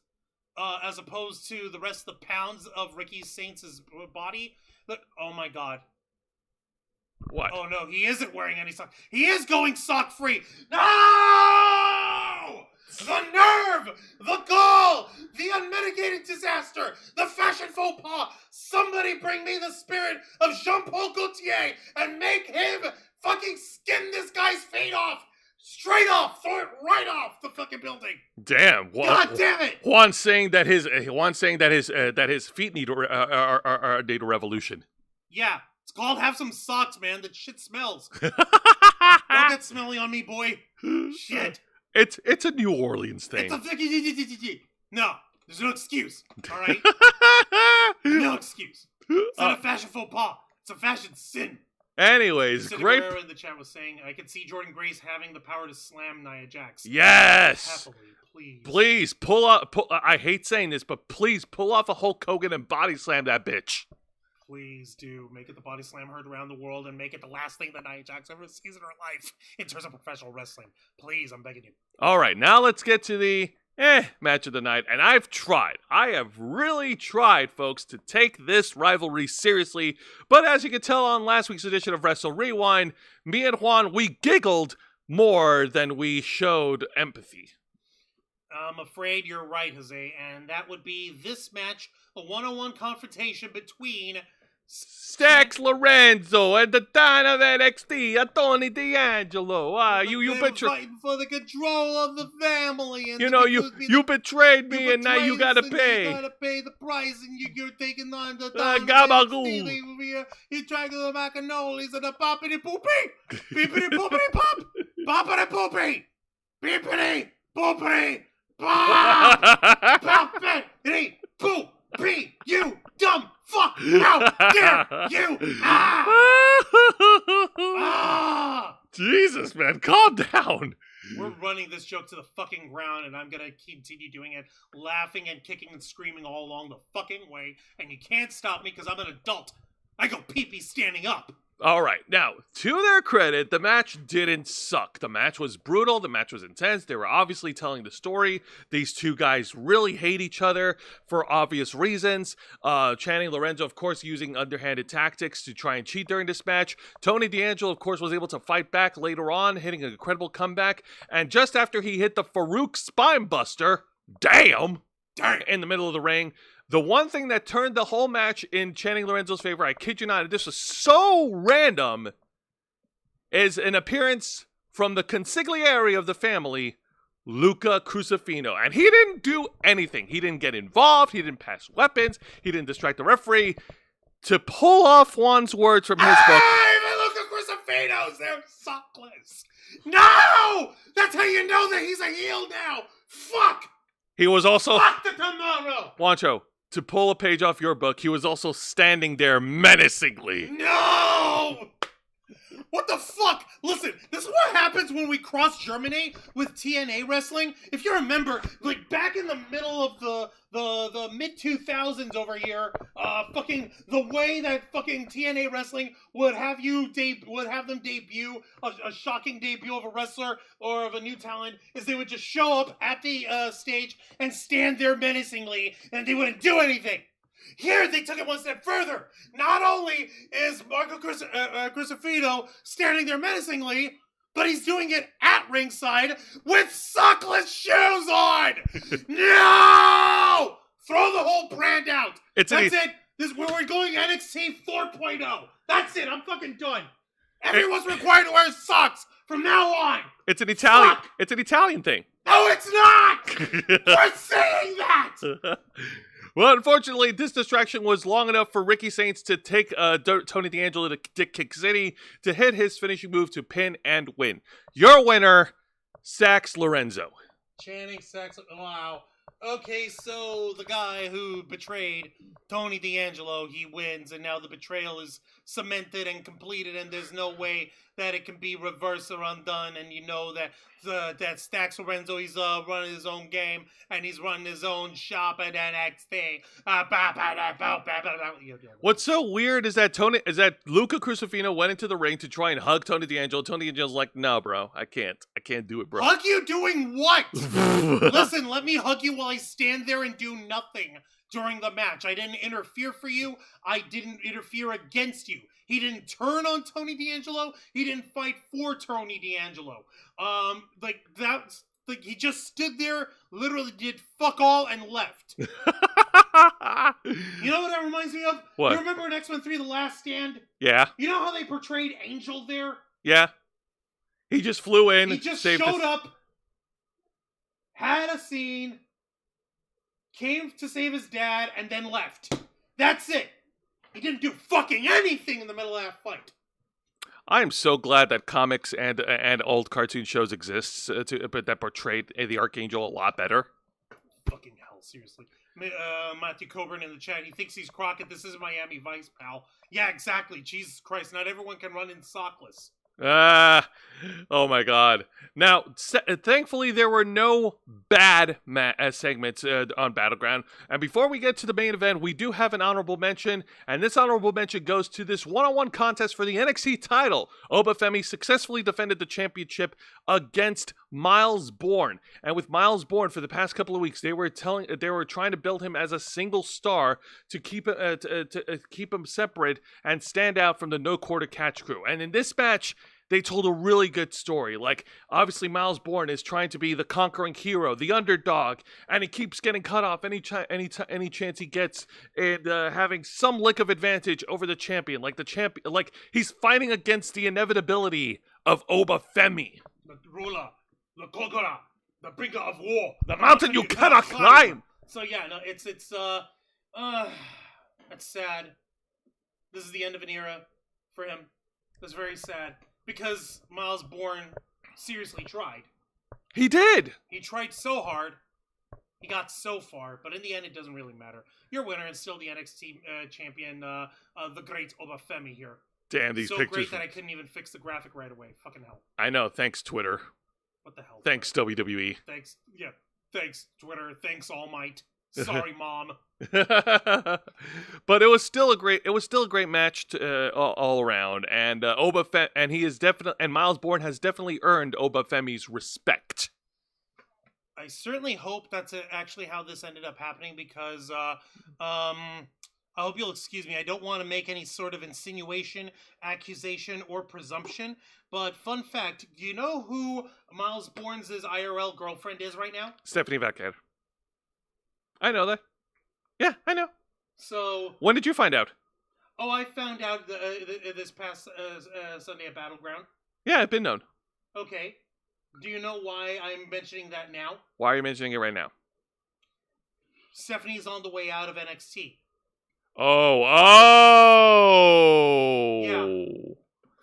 as opposed to the rest of the pounds of Ricky Saints' body. Look, oh my god. What? Oh no, he isn't wearing any socks. He is going sock free. No! The nerve! The gall! The unmitigated disaster! The fashion faux pas! Somebody bring me the spirit of Jean-Paul Gaultier and make him fucking skin this guy's feet off! Straight off! Throw it right off the fucking building! Damn! God damn it! Juan's saying that his feet need a revolution. Yeah, it's called have some socks, man. That shit smells. Don't get smelly on me, boy. Shit. It's a New Orleans thing. No, there's no excuse. All right, no excuse. It's not a fashion faux pas. It's a fashion sin. Anyways, great. Guerrero in the chat was saying, I could see Jordan Grace having the power to slam Nia Jax. Yes. Happily, please. Please pull up. I hate saying this, but please pull off a Hulk Hogan and body slam that bitch. Please do. Make it the body slam heard around the world and make it the last thing that Nia Jax ever sees in her life in terms of professional wrestling. Please, I'm begging you. All right, now let's get to the match of the night. And I have really tried, folks, to take this rivalry seriously. But as you can tell on last week's edition of Wrestle Rewind, me and Juan, we giggled more than we showed empathy. I'm afraid you're right, Jose, and that would be this match, a one-on-one confrontation between Stax Lorenzo and the Don of NXT, Tony D'Angelo. You betrayed. Fighting for the control of the family, and you betrayed me, and now you gotta pay. You gotta pay the price, and you're taking on the Gabagoo. You're trying to the macaronis and the poppity poopy, beepity poopity pop, poppity poopy, beepity poopity pop, poppity poopy. You dumb fuck! How dare you! Jesus, man, calm down. We're running this joke to the fucking ground, and I'm gonna continue doing it, laughing and kicking and screaming all along the fucking way, and you can't stop me because I'm an adult. I go pee-pee standing up. All right, now, to their credit, the match didn't suck. The match was brutal. The match was intense. They were obviously telling the story. These two guys really hate each other for obvious reasons. Channing Lorenzo, of course, using underhanded tactics to try and cheat during this match. Tony D'Angelo, of course, was able to fight back later on, hitting an incredible comeback. And just after he hit the Farouk Spinebuster, damn, in the middle of the ring, the one thing that turned the whole match in Channing Lorenzo's favor, I kid you not, and this was so random, is an appearance from the consigliere of the family, Luca Crucifino. And he didn't do anything. He didn't get involved. He didn't pass weapons. He didn't distract the referee. To pull off Juan's words from his book. Even Luca Crucifino's there sockless. No! That's how you know that he's a heel now. Fuck! He was also... Fuck the tomorrow! Juancho, to pull a page off your book, he was also standing there menacingly. No! What the fuck? Listen, this is what happens when we cross-germinate with TNA wrestling. If you remember, like back in the middle of the mid-2000s over here, fucking the way that fucking TNA wrestling would have them debut a shocking debut of a wrestler or of a new talent is they would just show up at the stage and stand there menacingly and they wouldn't do anything. Here, they took it one step further. Not only is Marco Crucifino standing there menacingly, but he's doing it at ringside with sockless shoes on! No! Throw the whole brand out. That's it. We're going NXT 4.0. That's it. I'm fucking done. Everyone's required to wear socks from now on. It's an Italian. Fuck! It's an Italian thing. No, it's not. You're saying that. Well, unfortunately, this distraction was long enough for Ricky Saints to take Tony D'Angelo to Dick Kick City to hit his finishing move to pin and win. Your winner, Sax Lorenzo. Channing Sax. Wow. Okay, so the guy who betrayed Tony D'Angelo, he wins, and now the betrayal is cemented and completed, and there's no way that it can be reversed or undone. And you know that that Stax Lorenzo, he's running his own game, and he's running his own shop at NXT. What's so weird is that Luca Crucifino went into the ring to try and hug Tony D'Angelo. Tony D'Angelo's like, "No, bro, I can't do it, bro." Hug you doing what? Listen, let me hug you while I stand there and do nothing during the match. I didn't interfere for you. I didn't interfere against you. He didn't turn on Tony D'Angelo. He didn't fight for Tony D'Angelo. He just stood there, literally did fuck all and left. You know what that reminds me of? What? You remember in X-Men 3, The Last Stand? Yeah. You know how they portrayed Angel there? Yeah. He just flew in. He just showed up, had a scene, came to save his dad, and then left. That's it. He didn't do fucking anything in the middle of that fight. I am so glad that comics and old cartoon shows exist but that portrayed the Archangel a lot better. Fucking hell, seriously. Matthew Coburn in the chat, he thinks he's Crockett. This is Miami Vice, pal. Yeah, exactly. Jesus Christ, not everyone can run in sockless. Oh my God. Now, thankfully, there were no bad segments on Battleground. And before we get to the main event, we do have an honorable mention. And this honorable mention goes to this one-on-one contest for the NXT title. Obafemi successfully defended the championship against Miles Bourne. And with Miles Bourne, for the past couple of weeks, they were trying to build him as a single star to keep him separate and stand out from the No Quarter Catch crew. And in this match, they told a really good story. Like, obviously, Miles Bourne is trying to be the conquering hero, the underdog, and he keeps getting cut off any chance he gets, and having some lick of advantage over the champion. Like he's fighting against the inevitability of Obafemi. The ruler, the conqueror, the bringer of war, the mountain you cannot climb. So yeah, no, it's that's sad. This is the end of an era for him. That's very sad. Because Miles Bourne seriously tried. He did! He tried so hard. He got so far. But in the end, it doesn't really matter. Your winner is still the NXT champion, the great Obafemi here. Damn, these so pictures. So great that I couldn't even fix the graphic right away. Fucking hell. I know. Thanks, Twitter. What the hell? Thanks, WWE. Thanks. Yeah. Thanks, Twitter. Thanks, All Might. Sorry, Mom. But it was still a great match all around, and Miles Bourne has definitely earned Obafemi's respect. I certainly hope that's actually how this ended up happening, because I hope you'll excuse me. I don't want to make any sort of insinuation, accusation, or presumption. But fun fact, do you know who Miles Bourne's IRL girlfriend is right now? Stephanie Vaquer. I know that. Yeah, I know. So when did you find out? Oh, I found out this past Sunday at Battleground. Yeah, it's been known. Okay. Do you know why I'm mentioning that now? Why are you mentioning it right now? Stephanie's on the way out of NXT. Oh. Yeah.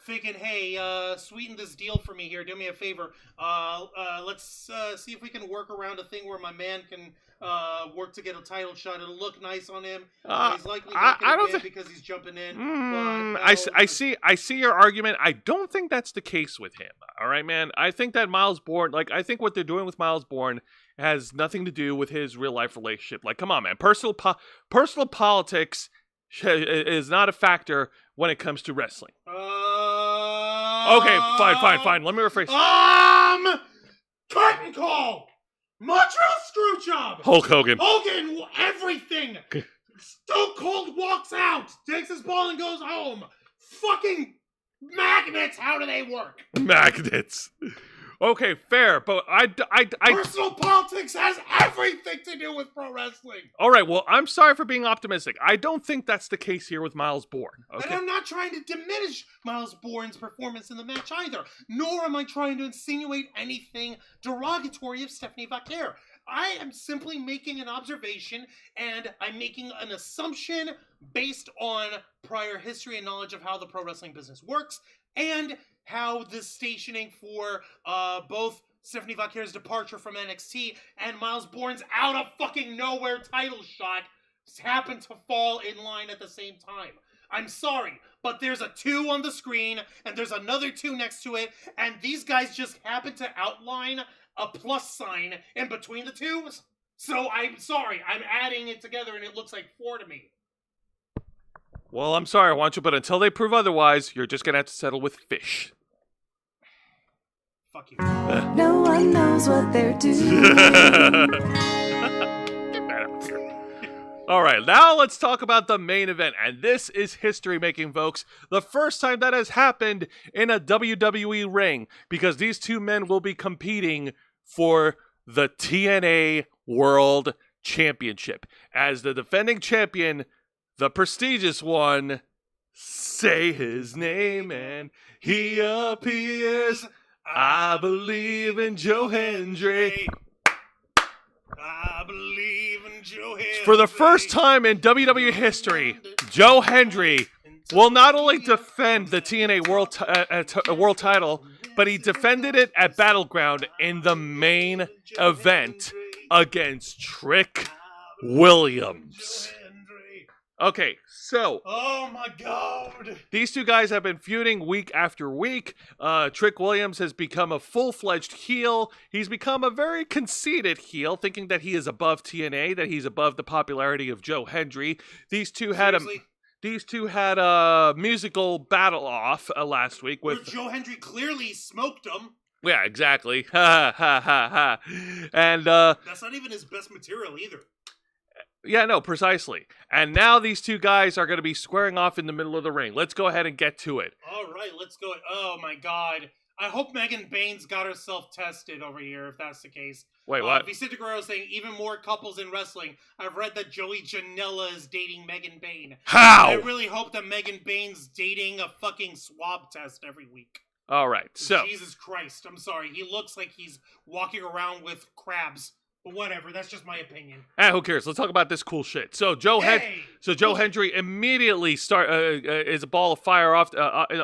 Thinking, hey, sweeten this deal for me here. Do me a favor. Let's see if we can work around a thing where my man can work to get a title shot. It'll look nice on him. He's likely not going to win because he's jumping in. I see your argument. I don't think that's the case with him. All right, man. I think that Miles Bourne, I think what they're doing with Miles Bourne has nothing to do with his real life relationship. Like, come on, man. Personal politics is not a factor when it comes to wrestling. Okay, fine. Let me rephrase. Curtain call! Montreal Screwjob! Hulk Hogan, everything! Stone Cold walks out, takes his ball and goes home. Fucking magnets, how do they work? Magnets. Okay, fair, but I Personal politics has everything to do with pro wrestling. All right, well, I'm sorry for being optimistic. I don't think that's the case here with Miles Bourne. Okay. And I'm not trying to diminish Miles Bourne's performance in the match either, nor am I trying to insinuate anything derogatory of Stephanie Vaquer. I am simply making an observation, and I'm making an assumption based on prior history and knowledge of how the pro wrestling business works, and how the stationing for both Stephanie Vaquer's departure from NXT and Miles Bourne's out of fucking nowhere title shot happened to fall in line at the same time. I'm sorry, but there's a 2 on the screen, and there's another 2 next to it, and these guys just happen to outline a plus sign in between the 2s. So I'm sorry, I'm adding it together, and it looks like 4 to me. Well, I'm sorry, I want you, but until they prove otherwise, you're just gonna have to settle with fish. Fuck you. No one knows what they're doing. Get that out here. All right, now let's talk about the main event, and this is history-making, folks. The first time that has happened in a WWE ring, because these two men will be competing for the TNA World Championship. As the defending champion, the prestigious one, say his name and he appears. I believe in Joe Hendry. I believe in Joe Hendry. For the first time in WWE history, Joe Hendry will not only defend the TNA World title, but he defended it at Battleground in the main event against Trick Williams. Okay, so Oh my god! these two guys have been feuding week after week. Trick Williams has become a full-fledged heel. He's become a very conceited heel, thinking that he is above TNA, that he's above the popularity of Joe Hendry. These two had a musical battle off last week Where with Joe Hendry clearly smoked him. yeah, exactly. Ha ha ha ha. And That's not even his best material either. yeah, no, precisely. And now these two guys are going to be squaring off in the middle of the ring. Let's go ahead and get to it. All right, let's go. Oh my god. I hope Megan Baines got herself tested over here, if that's the case. Wait, what? Vicente Guerrero saying even more couples in wrestling. I've read that Joey Janela is dating Megan Bain. How? I really hope that Megan Bain's dating a fucking swab test every week. All right, so Jesus Christ, I'm sorry. He looks like he's walking around with crabs. But whatever, that's just my opinion. who cares? Let's talk about this cool shit. So Joe Hendry immediately is a ball of fire off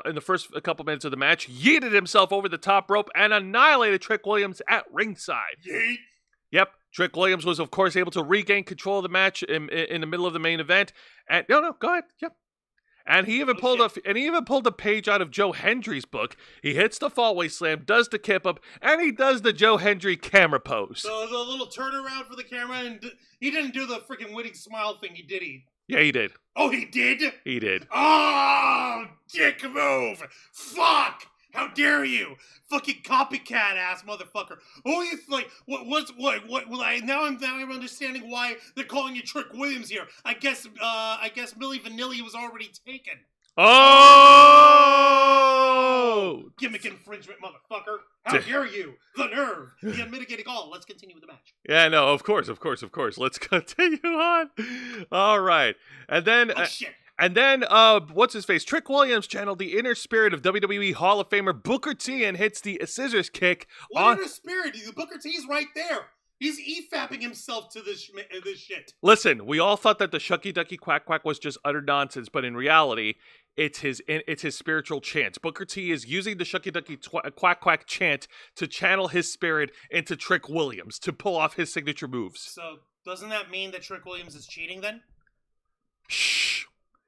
in the first couple minutes of the match, yeeted himself over the top rope and annihilated Trick Williams at ringside. Yeet. Yep, Trick Williams was of course able to regain control of the match in the middle of the main event. And no, go ahead. Yep. And he even pulled a page out of Joe Hendry's book. He hits the fallaway slam, does the kip up, and he does the Joe Hendry camera pose. So the little turnaround for the camera, and he didn't do the freaking winning smile thing, did he? Yeah, he did. Oh, he did? He did. Oh, dick move! Fuck! How dare you! Fucking copycat ass motherfucker! Oh, you like what? Now I'm understanding why they're calling you Trick Williams here. I guess Milli Vanilli was already taken. Oh! Gimmick infringement, motherfucker! How dare you? The nerve! The unmitigated gall. Let's continue with the match. Yeah, no, of course. Let's continue on. All right, and then. Oh shit! And then, what's his face? Trick Williams channeled the inner spirit of WWE Hall of Famer Booker T and hits the scissors kick. What inner spirit? Booker T's right there. He's e-fapping himself to this shit. Listen, we all thought that the Shucky Ducky Quack Quack was just utter nonsense, but in reality, it's his spiritual chant. Booker T is using the Shucky Ducky Quack Quack chant to channel his spirit into Trick Williams to pull off his signature moves. So, doesn't that mean that Trick Williams is cheating then? Shh.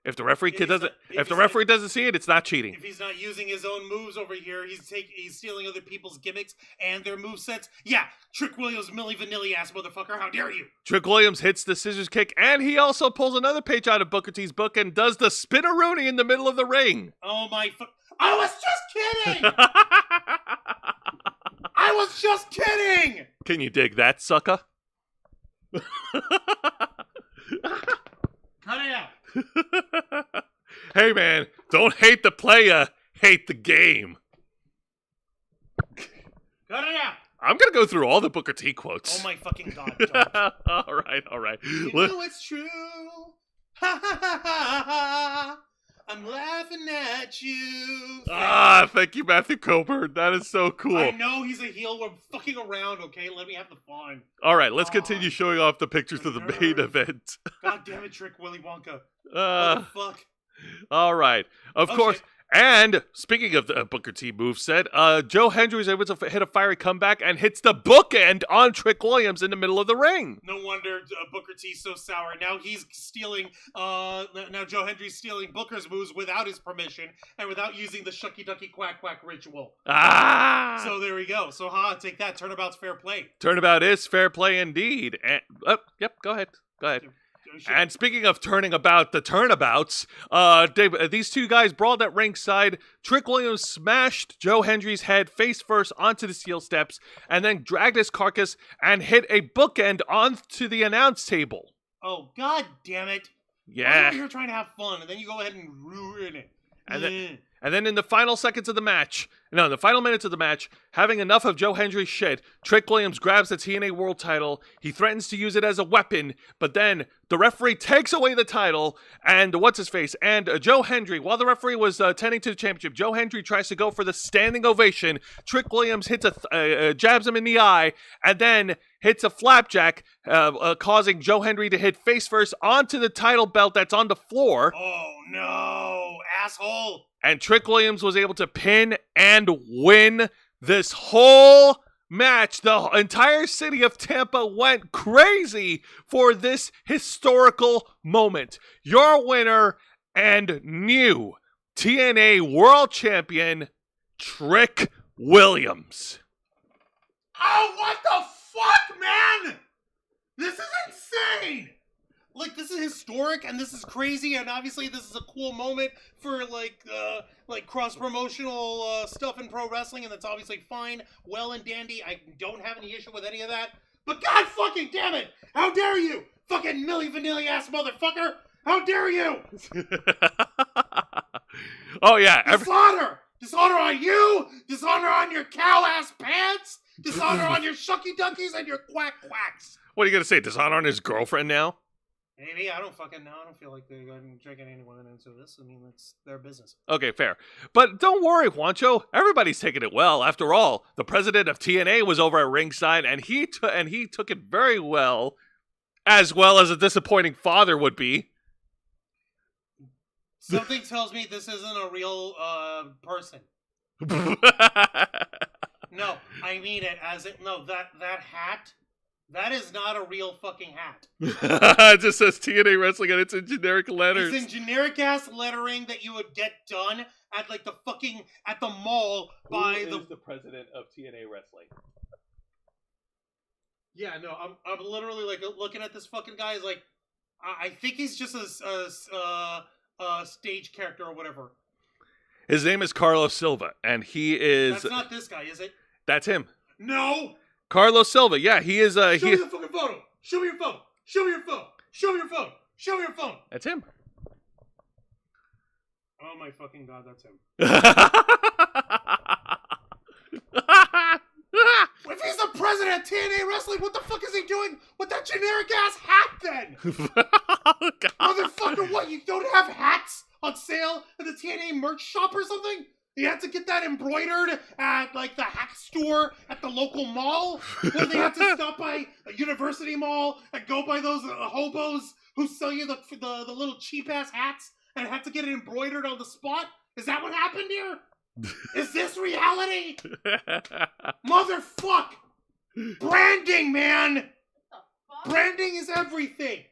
If the referee doesn't see it, it's not cheating. If he's not using his own moves over here, he's stealing other people's gimmicks and their movesets. Yeah, Trick Williams, Milli Vanilli ass motherfucker, how dare you? Trick Williams hits the scissors kick, and he also pulls another page out of Booker T's book and does the spin-a-rooney in the middle of the ring. Oh my I was just kidding! I was just kidding! Can you dig that, sucker? Cut it out. Hey man, don't hate the player, hate the game. Cut it I'm going to go through all the Booker T quotes. Oh my fucking god, don't. All right. You know it's true. Ha ha ha ha ha. I'm laughing at you. Thank you, Matthew Coburn. That is so cool. I know he's a heel. We're fucking around, okay? Let me have the fun. All right, let's continue showing off the pictures of the main event. God damn it, Trick Willy Wonka. What the fuck? All right. Of course. Shit. And speaking of the Booker T moveset, Joe Hendry is able to hit a fiery comeback and hits the bookend on Trick Williams in the middle of the ring. No wonder Booker T's so sour. Now he's stealing, now Joe Hendry's stealing Booker's moves without his permission and without using the shucky ducky quack quack ritual. So there we go. So take that. Turnabout's fair play. Turnabout is fair play indeed. And, yep, go ahead. And speaking of turning about the turnabouts, these two guys brawled at ringside. Trick Williams smashed Joe Hendry's head face first onto the steel steps and then dragged his carcass and hit a bookend onto the announce table. Oh, god damn it. Yeah. You're trying to have fun, and then you go ahead and ruin it. And then in the final minutes of the match, having enough of Joe Hendry's shit, Trick Williams grabs the TNA World title. He threatens to use it as a weapon, but then the referee takes away the title, and And Joe Hendry, while the referee was tending to the championship, Joe Hendry tries to go for the standing ovation. Trick Williams hits jabs him in the eye, and then hits a flapjack, causing Joe Hendry to hit face first onto the title belt that's on the floor. Oh no, asshole. And Trick Williams was able to pin and win this whole match. The entire city of Tampa went crazy for this historical moment. Your winner and new TNA World Champion, Trick Williams. Oh, what the fuck, man? This is insane. Like, this is historic, and this is crazy, and obviously this is a cool moment for, like cross-promotional stuff in pro wrestling, and that's obviously fine, well and dandy. I don't have any issue with any of that. But god fucking damn it! How dare you! Fucking Milli Vanilli-ass motherfucker! How dare you! Oh, yeah. Dishonor! Dishonor on you! Dishonor on your cow-ass pants! Dishonor on your shucky duckies and your quack quacks! What are you going to say? Dishonor on his girlfriend now? Maybe. I don't fucking know. I don't feel like they're dragging anyone into this. I mean, it's their business. Okay, fair. But don't worry, Juancho. Everybody's taking it well. After all, the president of TNA was over at ringside, and he took it very well as a disappointing father would be. Something tells me this isn't a real person. No, I mean it as it. No, that hat. That is not a real fucking hat. It just says TNA Wrestling and it's in generic letters. It's in generic ass lettering that you would get done at like at the mall by the president of TNA Wrestling. Yeah, no, I'm literally like looking at this fucking guy. Is like, I think he's just a stage character or whatever. His name is Carlos Silva, and he is. That's not this guy, is it? That's him. No. Carlos Silva, yeah, he is. Show me the fucking photo. Show me your phone. Show me your phone. Show me your phone. Show me your phone. That's him. Oh my fucking god, that's him. If he's the president of TNA Wrestling, what the fuck is he doing with that generic ass hat then? Oh, God. Motherfucker, what? You don't have hats on sale at the TNA merch shop or something? You have to get that embroidered at, like, the hat store at the local mall? Where they have to stop by a university mall and go by those hobos who sell you the little cheap-ass hats and have to get it embroidered on the spot? Is that what happened here? Is this reality? Motherfuck! Branding, man! Branding is everything!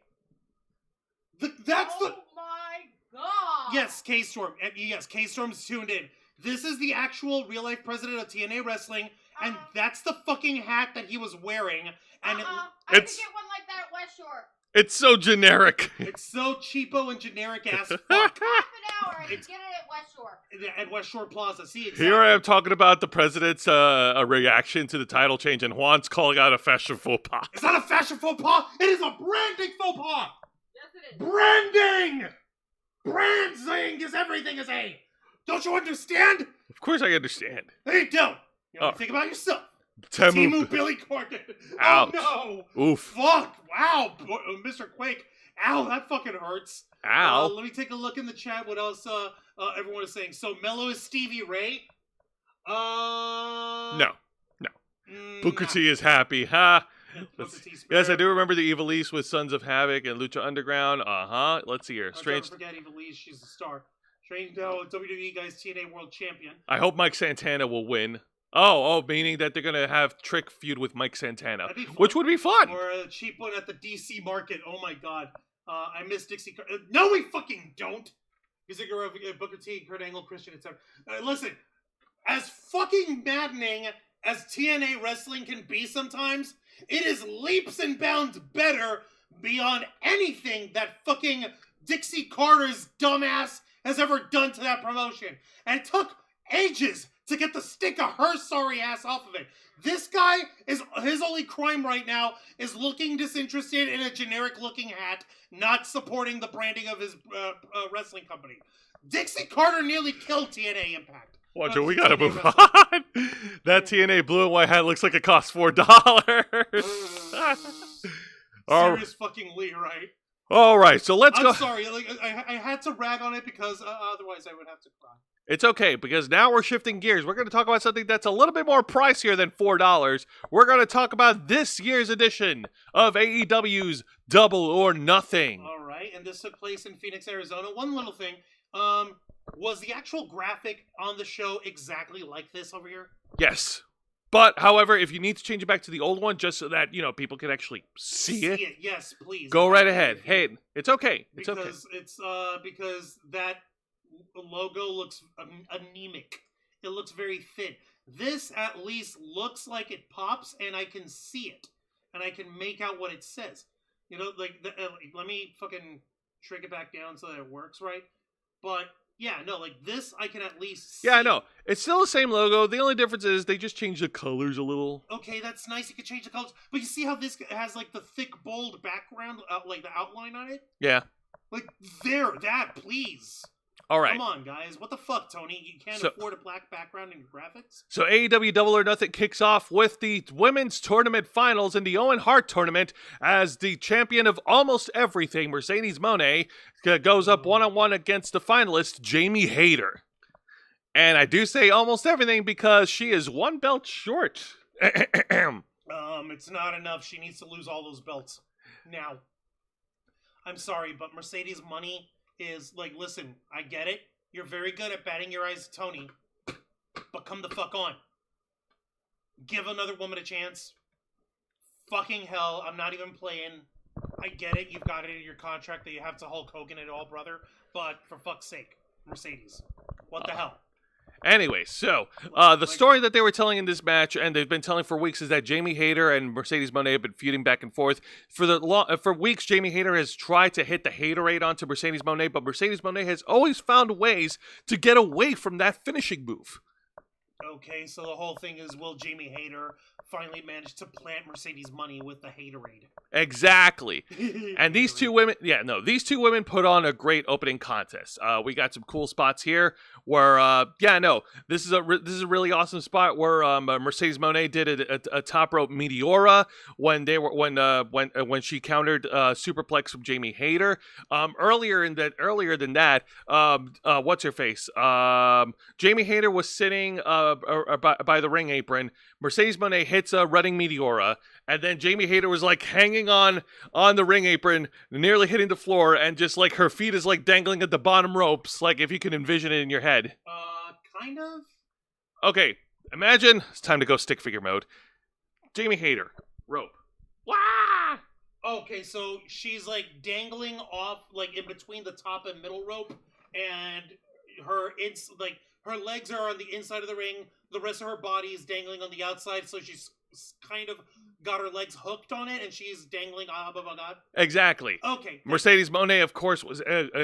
Oh my god! Yes, K-Storm. Yes, K-Storm's tuned in. This is the actual real-life president of TNA Wrestling, and that's the fucking hat that he was wearing. And I could get one like that at West Shore. It's so generic. It's so cheapo and generic ass fuck. Half an hour, I could get it at West Shore. At West Shore Plaza. See, exactly. Here I am talking about the president's reaction to the title change, and Juan's calling out a fashion faux pas. It's not a fashion faux pas. It is a branding faux pas. Yes, it is. Branding! Branding is everything, is a. Don't you understand? Of course I understand. No, you don't. You only think about yourself. Timu Billy Corgan. Ouch. Oh no. Oof. Fuck. Wow. Mr. Quake. Ow, that fucking hurts. Ow. Let me take a look in the chat. What else everyone is saying. So Mello is Stevie Ray? No. Booker T is happy. Ha. Yes, I do remember the Evil East with Sons of Havoc and Lucha Underground. Let's see here. Strange. Don't forget Evil East. She's a star. Strange WWE guys TNA World Champion. I hope Mike Santana will win. Oh, meaning that they're gonna have Trick feud with Mike Santana, which would be fun. Or a cheap one at the DC market. Oh my god. I miss Dixie. No, we fucking don't. Booker T, Kurt Angle, Christian, etc. Listen, as fucking maddening as TNA wrestling can be sometimes, it is leaps and bounds better beyond anything that fucking Dixie Carter's dumbass has ever done to that promotion. And it took ages to get the stick of her sorry ass off of it. This guy his only crime right now is looking disinterested in a generic looking hat, not supporting the branding of his wrestling company. Dixie Carter nearly killed TNA Impact. Watch it, we gotta move on. That TNA blue and white hat looks like it costs $4. Serious fucking Lee, right? All right, so let's go. I'm sorry, I had to rag on it because otherwise I would have to cry. It's okay, because now we're shifting gears. We're going to talk about something that's a little bit more pricier than $4. We're going to talk about this year's edition of AEW's Double or Nothing. All right, and this took place in Phoenix, Arizona. One little thing, was the actual graphic on the show exactly like this over here? Yes. But, however, if you need to change it back to the old one just so that, people can actually see it. Yes, please. Go right ahead. Hey, it's okay. It's okay. Because that logo looks anemic. It looks very thin. This at least looks like it pops and I can see it. And I can make out what it says. Let me fucking shrink it back down so that it works right. But yeah, no, like this I can at least see. Yeah, I know. It's still the same logo. The only difference is they just changed the colors a little. Okay, that's nice. You can change the colors. But you see how this has like the thick, bold background, like the outline on it? Yeah. Like please. All right. Come on, guys. What the fuck, Tony? You can't afford a black background in your graphics? So AEW Double or Nothing kicks off with the women's tournament finals in the Owen Hart tournament as the champion of almost everything, Mercedes Moné, goes up one-on-one against the finalist, Jamie Hayter. And I do say almost everything because she is one belt short. It's not enough. She needs to lose all those belts. Now, I'm sorry, but Mercedes money is like, listen, I get it. You're very good at batting your eyes at Tony, but come the fuck on. Give another woman a chance. Fucking hell, I'm not even playing. I get it. You've got it in your contract that you have to Hulk Hogan it all, brother. But for fuck's sake, Mercedes, what the hell? Anyway, so the story that they were telling in this match, and they've been telling for weeks, is that Jamie Hayter and Mercedes Moné have been feuding back and forth. For weeks, Jamie Hayter has tried to hit the Haterade onto Mercedes Moné, but Mercedes Moné has always found ways to get away from that finishing move. Okay, so the whole thing is, will Jamie Hayter finally manage to plant Mercedes money with the Haterade? Exactly. And these two women, put on a great opening contest. We got some cool spots here where, this is a really awesome spot where Mercedes Moné did a top rope Meteora when she countered superplex from Jamie Hayter. Earlier than that, what's her face? Jamie Hayter was sitting by the ring apron. Mercedes Moné hits a running Meteora, and then Jamie Hayter was like hanging on the ring apron, nearly hitting the floor, and just like her feet is like dangling at the bottom ropes, like if you can envision it in your head. Kind of. Okay, imagine it's time to go stick figure mode. Jamie Hayter, rope. Wah! Okay, so she's like dangling off, like in between the top and middle rope, and her legs are on the inside of the ring. The rest of her body is dangling on the outside, so she's kind of got her legs hooked on it, and she's dangling above on God. Exactly. Okay. Mercedes Moné, of course, was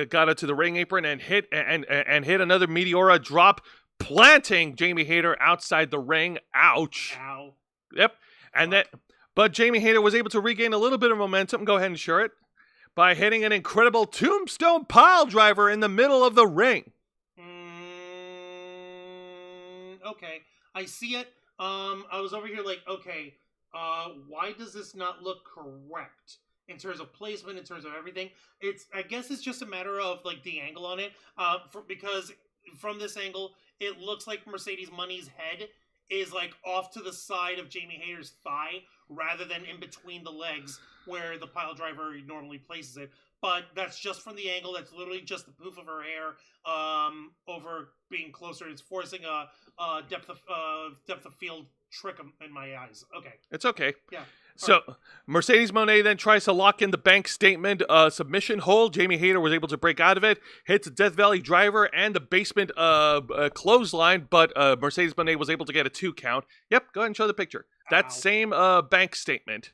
got it to the ring apron and hit another Meteora drop, planting Jamie Hayter outside the ring. Ouch. Ow. Yep. But Jamie Hayter was able to regain a little bit of momentum. Go ahead and share it by hitting an incredible tombstone pile driver in the middle of the ring. Okay, I see it. I was over here like, okay, why does this not look correct in terms of placement, in terms of everything? I guess it's just a matter of like the angle on it. Because from this angle, it looks like Mercedes Money's head is like off to the side of Jamie Hayter's thigh rather than in between the legs where the pile driver normally places it. But that's just from the angle. That's literally just the poof of her hair over being closer. It's forcing a depth of field trick in my eyes. Okay. It's okay. Yeah. So Mercedes Moné then tries to lock in the bank statement submission hold. Jamie Hayter was able to break out of it, hits the Death Valley driver and the basement clothesline, but Mercedes Moné was able to get a 2 count. Yep, go ahead and show the picture. That same bank statement.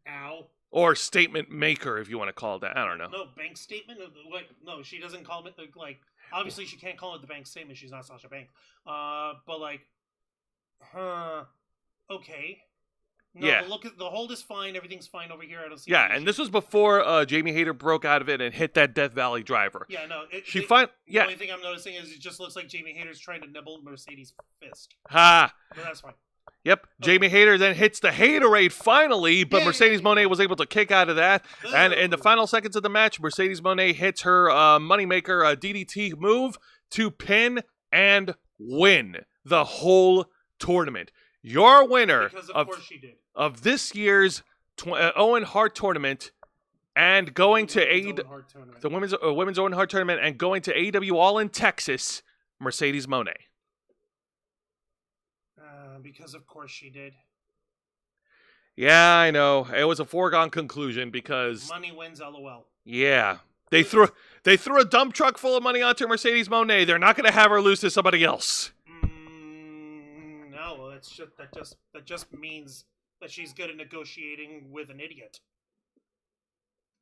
Ow. Or statement maker, if you want to call it that. I don't know. No, bank statement? Like, no, she doesn't call it, like, obviously she can't call it the bank statement. She's not Sasha Banks. But, like, okay. No, yeah. The hold is fine. Everything's fine over here. I don't see. Yeah, and this was before Jamie Hayter broke out of it and hit that Death Valley driver. Yeah, no. The only thing I'm noticing is it just looks like Jamie Hayter's trying to nibble Mercedes' fist. Ha! But that's fine. Yep, okay. Jamie Hayter then hits the Haterade finally, but Mercedes Moné was able to kick out of that. And in the final seconds of the match, Mercedes Moné hits her moneymaker DDT move to pin and win the whole tournament. Your winner because of course she did. Of this year's Owen Hart tournament and going to the women's Owen Hart tournament and going to AEW All in Texas, Mercedes Moné. Because of course she did. Yeah, I know. It was a foregone conclusion because money wins, LOL. Yeah. They threw a dump truck full of money onto Mercedes Moné. They're not going to have her lose to somebody else. No, that just means that she's good at negotiating with an idiot.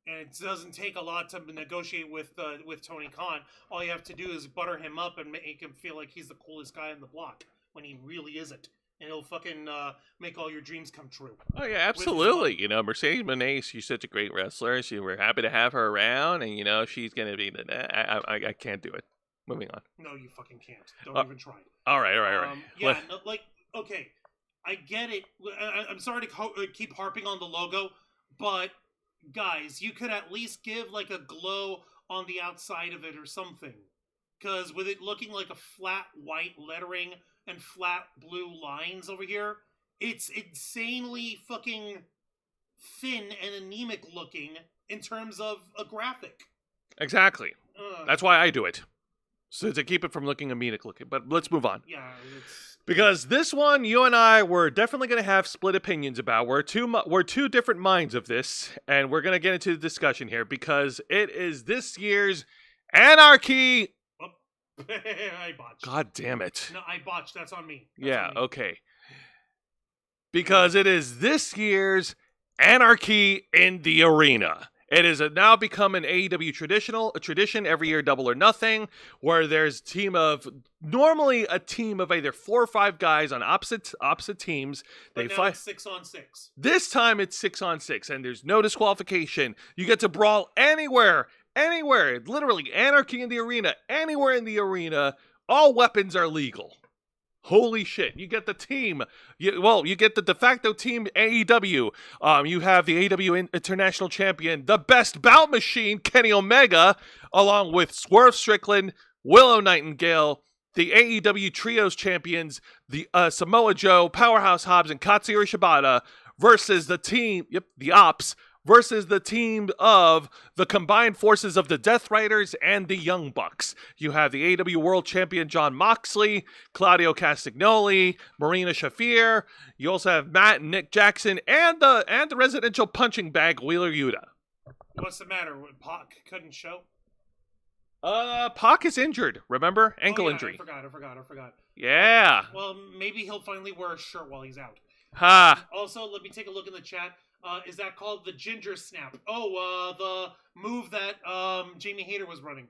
And it doesn't take a lot to negotiate with Tony Khan. All you have to do is butter him up and make him feel like he's the coolest guy on the block when he really isn't. And he'll fucking make all your dreams come true. Oh, yeah, absolutely. You know, Mercedes Moné, she's such a great wrestler. We're happy to have her around. And, you know, she's going to be I can't do it. Moving on. No, you fucking can't. Don't even try. All right. Yeah, no, like, okay. I get it. I'm sorry to keep harping on the logo. But, guys, you could at least give, like, a glow on the outside of it or something. Because with it looking like a flat white lettering and flat blue lines over here, it's insanely fucking thin and anemic looking in terms of a graphic. Exactly. That's why I do it. So to keep it from looking anemic looking. But let's move on. Yeah, because this one, you and I were definitely going to have split opinions about. We're two different minds of this, and we're going to get into the discussion here because it is this year's Anarchy. I botched. God damn it. No, I botched. That's on me. Okay. Because it is this year's Anarchy in the Arena. It has now become an AEW tradition every year, Double or Nothing, where there's normally a team of either 4 or 5 guys on opposite teams. They fight 6-on-6. This time it's 6-on-6, and there's no disqualification. You get to brawl anywhere, literally Anarchy in the Arena, anywhere in the arena. All weapons are legal. Holy shit. You get the team. You get the de facto team AEW. You have the AEW International Champion, the best bout machine, Kenny Omega, along with Swerve Strickland, Willow Nightingale, the AEW Trios Champions, the Samoa Joe, Powerhouse Hobbs, and Katsuyori Shibata versus the team, the Ops, versus the team of the combined forces of the Death Riders and the Young Bucks. You have the AEW World Champion Jon Moxley, Claudio Castagnoli, Marina Shafir. You also have Matt and Nick Jackson and the residential punching bag Wheeler Yuta. What's the matter? Pac couldn't show? Pac is injured, remember? Ankle injury. I forgot. Yeah. Well, maybe he'll finally wear a shirt while he's out. Ha. Also, let me take a look in the chat. Is that called the Ginger Snap? Oh, the move that Jamie Hayter was running.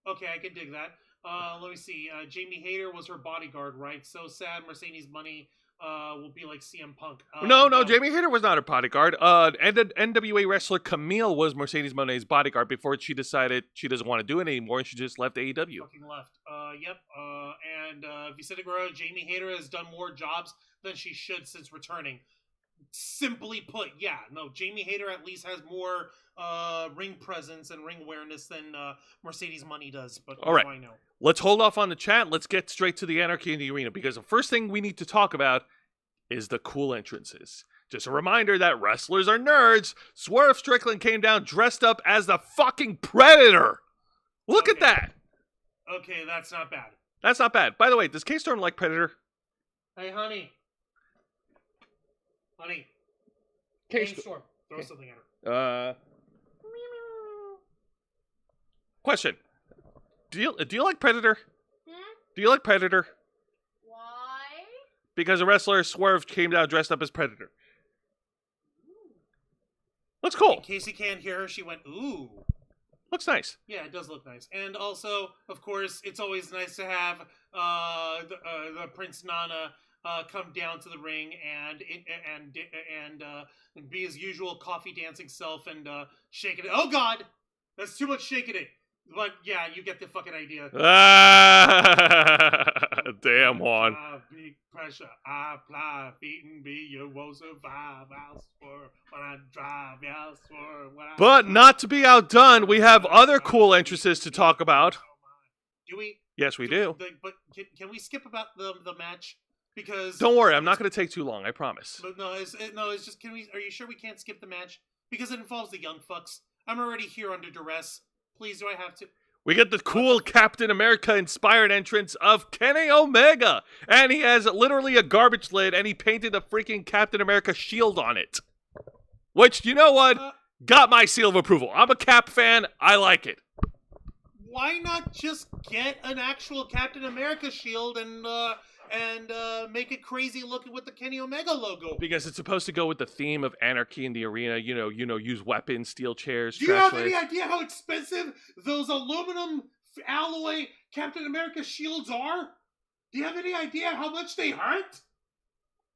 Okay, I can dig that. Let me see. Jamie Hayter was her bodyguard, right? So sad. Mercedes Money will be like CM Punk. No, Jamie Hayter was not her bodyguard. And the NWA wrestler Camille was Mercedes Monet's bodyguard before she decided she doesn't want to do it anymore, and she just left AEW. Fucking left. Yep. And Vicente Guerrero, Jamie Hayter has done more jobs than she should since returning. Simply put, yeah. No, Jamie Hayter at least has more ring presence and ring awareness than Mercedes Money does. But all right. I know. Let's hold off on the chat. Let's get straight to the Anarchy in the Arena, because the first thing we need to talk about is the cool entrances. Just a reminder that wrestlers are nerds. Swerve Strickland came down dressed up as the fucking Predator. Look at that. Okay, that's not bad. That's not bad. By the way, does K-Storm like Predator? Hey, honey. K-Storm. Throw something at her. Question. Do you like Predator? Hmm? Do you like Predator? Why? Because a wrestler Swerve came down dressed up as Predator. Looks cool. In case you can't hear her, she went, ooh. Looks nice. Yeah, it does look nice. And also, of course, it's always nice to have the Prince Nana come down to the ring and be his usual coffee dancing self and shaking it. Oh God, that's too much shaking it. But yeah, you get the fucking idea. Damn, Juan. Big pressure, I apply, beaten me, you won't survive. I'll swerve when I drive, I'll swerve when I But not to be outdone, we have other cool entrances to talk about. Do we? Yes, we do. But can we skip about the match? Because Don't worry, I'm not going to take too long, I promise. But it's just, are you sure we can't skip the match? Because it involves the young fucks. I'm already here under duress. Please, do I have to? We get the cool Captain America-inspired entrance of Kenny Omega. And he has literally a garbage lid, and he painted a freaking Captain America shield on it. Which, you know what? Got my seal of approval. I'm a Cap fan. I like it. Why not just get an actual Captain America shield and make it crazy looking with the Kenny Omega logo? Because it's supposed to go with the theme of Anarchy in the Arena. You know, use weapons, steel chairs, Do you trash have any lids. idea how expensive those aluminum alloy Captain America shields are? Do you have any idea how much they hurt?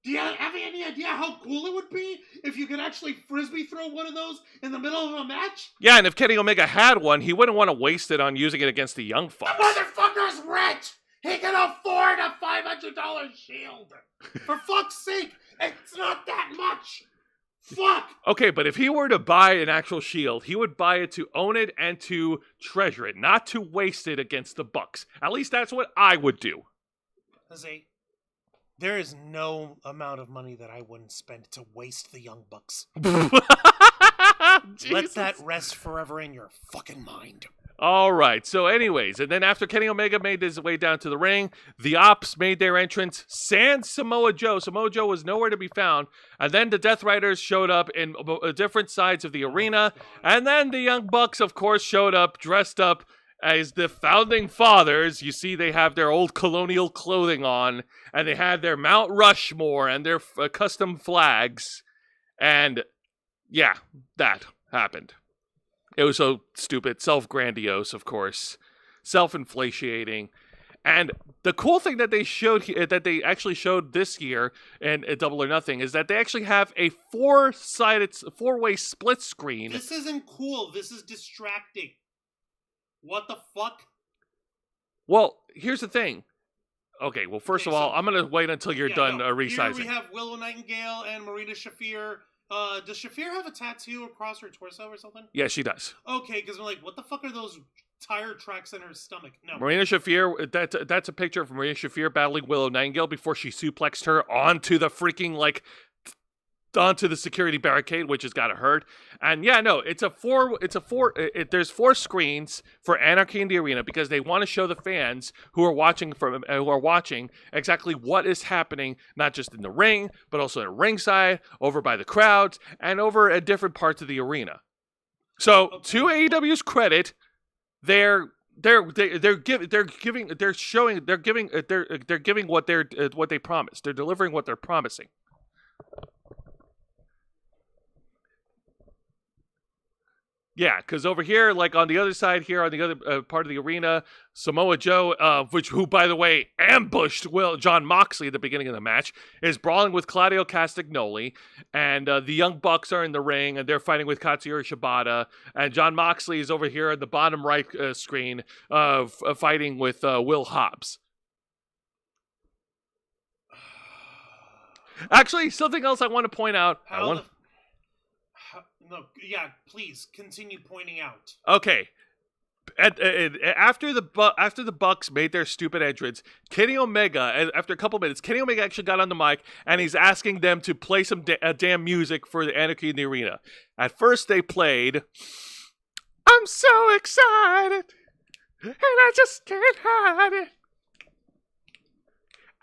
Do you have any idea how cool it would be if you could actually frisbee throw one of those in the middle of a match? Yeah, and if Kenny Omega had one, he wouldn't want to waste it on using it against the young The fucks. motherfucker's rich! He can afford a $500 shield! For fuck's sake, it's not that much! Fuck! Okay, but if he were to buy an actual shield, he would buy it to own it and to treasure it, not to waste it against the Bucks. At least that's what I would do. Jose, there is no amount of money that I wouldn't spend to waste the Young Bucks. Let that rest forever in your fucking mind. All right, so anyways, and then after Kenny Omega made his way down to the ring, the Ops made their entrance, sans Samoa Joe. Samoa Joe was nowhere to be found, and then the Death Riders showed up in different sides of the arena, and then the Young Bucks, of course, showed up, dressed up as the Founding Fathers. You see they have their old colonial clothing on, and they had their Mount Rushmore and their custom flags, and yeah, that happened. It was so stupid, self-grandiose, of course, self-inflatiating, and the cool thing that they showed that they actually showed this year in Double or Nothing is that they actually have a four-way split screen. This isn't cool. This is distracting. What the fuck? Well, here's the thing. Okay, well, first of all, I'm gonna wait until you're done resizing. Here we have Willow Nightingale and Marina Shafir. Does Shafir have a tattoo across her torso or something? Yeah, she does. Okay, because I'm like, what the fuck are those tire tracks in her stomach? No. Marina Shafir, that's a picture of Marina Shafir battling Willow Nightingale before she suplexed her onto the freaking, onto the security barricade, which has got to hurt. And yeah, no, there's four screens for Anarchy in the Arena because they want to show the fans who are watching exactly what is happening, not just in the ring, but also in ringside, over by the crowds, and over at different parts of the arena. So to AEW's credit, they're giving what they promised. They're delivering what they're promising. Yeah, because over here, like on the other side here, on the other part of the arena, Samoa Joe, who, by the way, ambushed John Moxley at the beginning of the match, is brawling with Claudio Castagnoli, and the Young Bucks are in the ring, and they're fighting with Katsuyori Shibata, and John Moxley is over here at the bottom right screen, fighting with Will Hobbs. Actually, something else I want to point out. No, yeah, please continue pointing out. Okay. After the Bucks made their stupid entrance, Kenny Omega, after a couple minutes, Kenny Omega actually got on the mic and he's asking them to play some damn music for the Anarchy in the Arena. At first they played, "I'm so excited and I just can't hide it.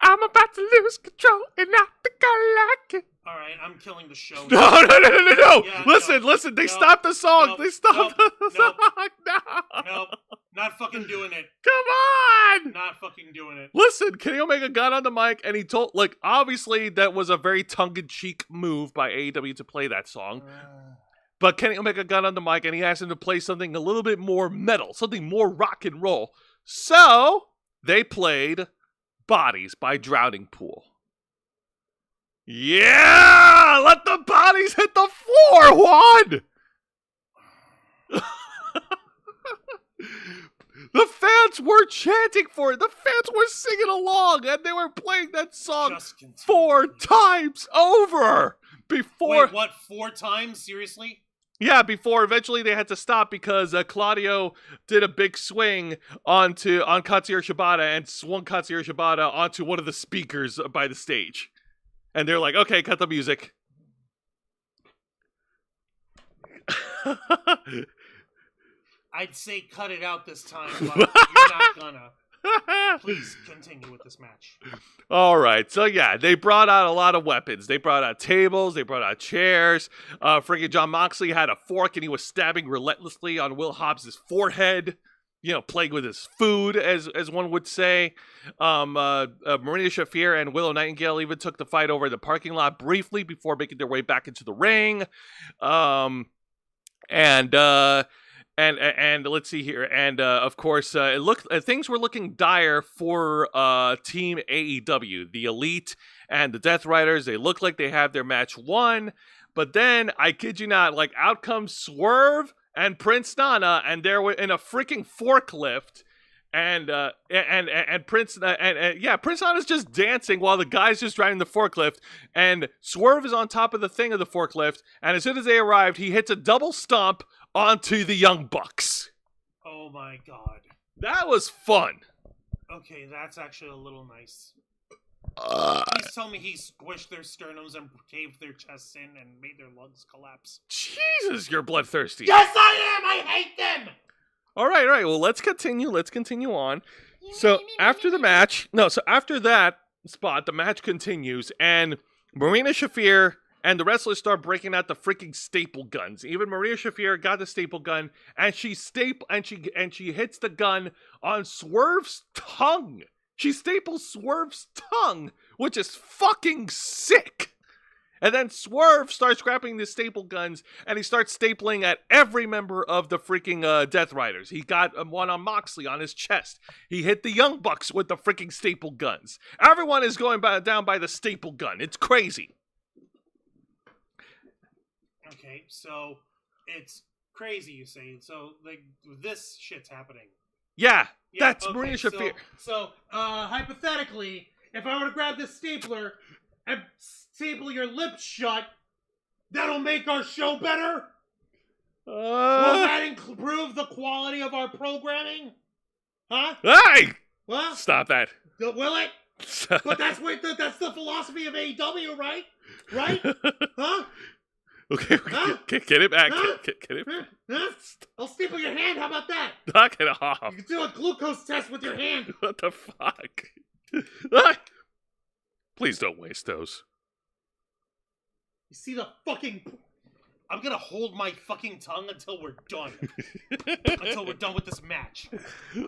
I'm about to lose control and I think I like it." All right, I'm killing the show. No. Yeah, Listen. They stopped the song. They stopped the song. Nope. Not fucking doing it. Come on. Not fucking doing it. Listen, Kenny Omega got on the mic and he told, like, obviously that was a very tongue-in-cheek move by AEW to play that song. But Kenny Omega got on the mic and he asked him to play something a little bit more metal, something more rock and roll. So they played Bodies by Drowning Pool. Yeah! Let the bodies hit the floor, Juan! The fans were chanting for it. The fans were singing along, and they were playing that song 4 times over before. Wait, what? 4 times? Seriously? Yeah, before eventually they had to stop because Claudio did a big swing on Katsuyori Shibata and swung Katsuyori Shibata onto one of the speakers by the stage. And they're like, okay, cut the music. I'd say cut it out this time, but you're not gonna. Please continue with this match. All right, so yeah, they brought out a lot of weapons. They brought out tables, they brought out chairs. Freaking John Moxley had a fork and he was stabbing relentlessly on Will Hobbs' forehead. You know, playing with his food, as one would say. Marina Shafir and Willow Nightingale even took the fight over in the parking lot briefly before making their way back into the ring. And let's see here. And of course, things were looking dire for Team AEW, the Elite and the Death Riders. They looked like they had their match won, but then I kid you not, like out comes Swerve and Prince Nana, and they were in a freaking forklift, and Prince Nana's just dancing while the guy's just driving the forklift, and Swerve is on top of the thing of the forklift, and as soon as they arrived, he hits a double stomp onto the Young Bucks. Oh my god. That was fun. Okay, that's actually a little nice. Please tell me he squished their sternums and caved their chests in and made their lungs collapse. Jesus, you're bloodthirsty. Yes, I am! I hate them! All right. Well, let's continue on. So after that spot, the match continues, and Marina Shafir and the wrestlers start breaking out the freaking staple guns. Even Marina Shafir got the staple gun, and she hits the gun on Swerve's tongue. She staples Swerve's tongue, which is fucking sick. And then Swerve starts grabbing the staple guns, and he starts stapling at every member of the freaking Death Riders. He got one on Moxley on his chest. He hit the Young Bucks with the freaking staple guns. Everyone is going down by the staple gun. It's crazy. Okay, so it's crazy, you say. So, like, this shit's happening. Yeah, that's okay, Marina Shafir. So, hypothetically, if I were to grab this stapler and staple your lips shut, that'll make our show better? Will that improve the quality of our programming? Huh? Hey! What? Stop that. Will it? But that's the philosophy of AEW, right? Right? Huh? Okay, huh? Get it back. Huh? Get it back. Huh? I'll staple your hand. How about that? Knock it off. You can do a glucose test with your hand. What the fuck? Please don't waste those. You see the fucking... I'm gonna hold my fucking tongue until we're done. Until we're done with this match.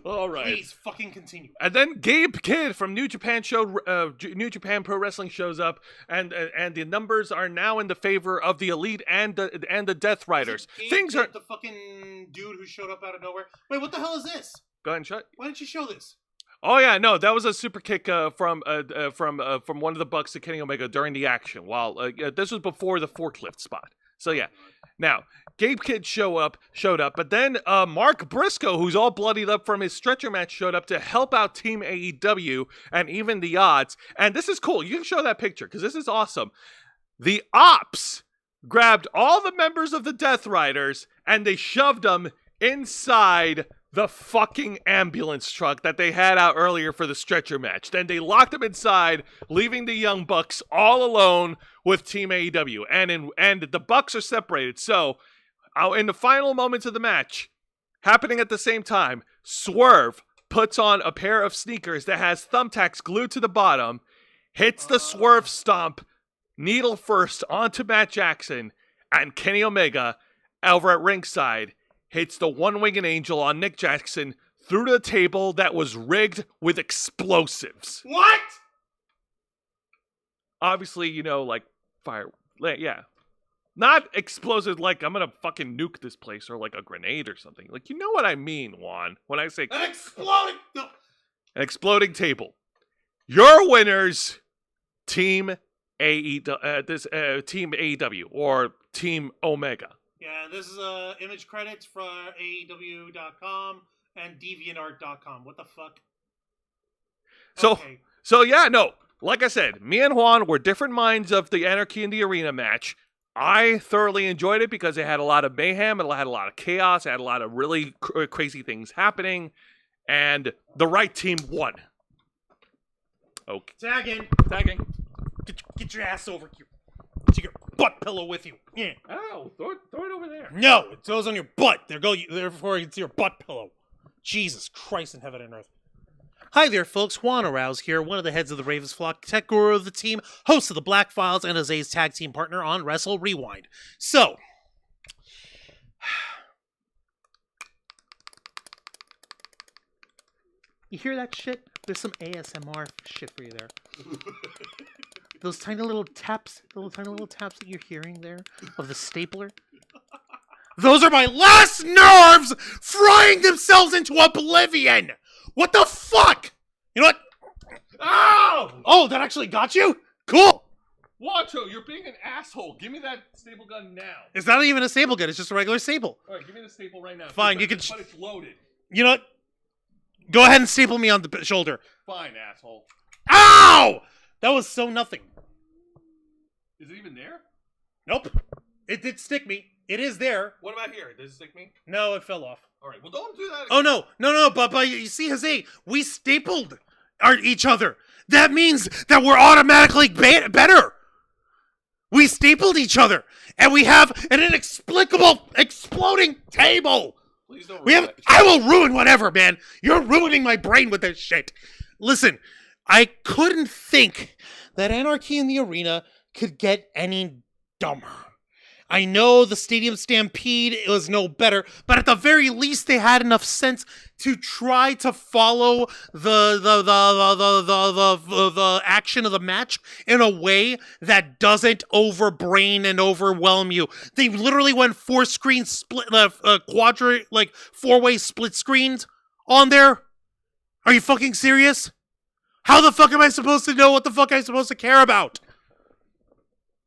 All right. Please fucking continue. And then Gabe Kidd from New Japan New Japan Pro Wrestling shows up, and the numbers are now in the favor of the Elite and the Death Riders. Things are the fucking dude who showed up out of nowhere. Wait, what the hell is this? Go ahead and shut. Why didn't you show this? Oh yeah, no, that was a super kick from one of the Bucks to Kenny Omega during the action. While this was before the forklift spot. So yeah, now Gabe Kidd showed up, but then Mark Briscoe, who's all bloodied up from his stretcher match, showed up to help out Team AEW and even the odds. And this is cool. You can show that picture because this is awesome. The Ops grabbed all the members of the Death Riders and they shoved them inside the fucking ambulance truck that they had out earlier for the stretcher match. Then they locked them inside, leaving the Young Bucks all alone with Team AEW. And the Bucks are separated. So, in the final moments of the match, happening at the same time, Swerve puts on a pair of sneakers that has thumbtacks glued to the bottom, hits the Swerve stomp, needle first onto Matt Jackson, and Kenny Omega over at ringside hits the one-winged angel on Nick Jackson through the table that was rigged with explosives. What? Obviously, like fire. Yeah. Not explosives like I'm going to fucking nuke this place or like a grenade or something. Like, you know what I mean, Juan, when I say An exploding... No. An exploding table. Your winners, Team Team AEW or Team Omega. Yeah, this is image credits from AEW.com and DeviantArt.com. What the fuck? Okay. So yeah, no. Like I said, me and Juan were different minds of the Anarchy in the Arena match. I thoroughly enjoyed it because it had a lot of mayhem, it had a lot of chaos, it had a lot of really crazy things happening, and the right team won. Okay. Tagging. Get your ass over here. Take your butt pillow with you. Yeah. Oh, throw it over there. No, it goes on your butt. Therefore, it's your butt pillow. Jesus Christ in heaven and earth. Hi there, folks. Juan Arouse here, one of the heads of the Ravens Flock, tech guru of the team, host of the Black Files, and Jose's tag team partner on Wrestle Rewind. So, you hear that shit? There's some ASMR shit for you there. Those tiny little taps that you're hearing there of the stapler. Those are my last nerves frying themselves into oblivion. What the fuck? You know what? Ow! Oh, that actually got you? Cool. Wancho, you're being an asshole. Give me that staple gun now. It's not even a staple gun. It's just a regular staple. All right, give me the staple right now. Fine, you can. But it's loaded. You know what? Go ahead and staple me on the shoulder. Fine, asshole. Ow! That was so nothing. Is it even there? Nope. It did stick me. It is there. What about here? Does it stick me? No, it fell off. All right, well, don't do that again. Oh, no, but you see, Jose, we stapled each other. That means that we're automatically better. We stapled each other, and we have an inexplicable exploding table. Please don't ruin it. I will ruin whatever, man. You're ruining my brain with this shit. Listen, I couldn't think that Anarchy in the Arena could get any dumber. I know the Stadium Stampede was no better, but at the very least they had enough sense to try to follow the action of the match in a way that doesn't overbrain and overwhelm you. They literally went four-way split screens on there. Are you fucking serious? How the fuck am I supposed to know what the fuck I'm supposed to care about?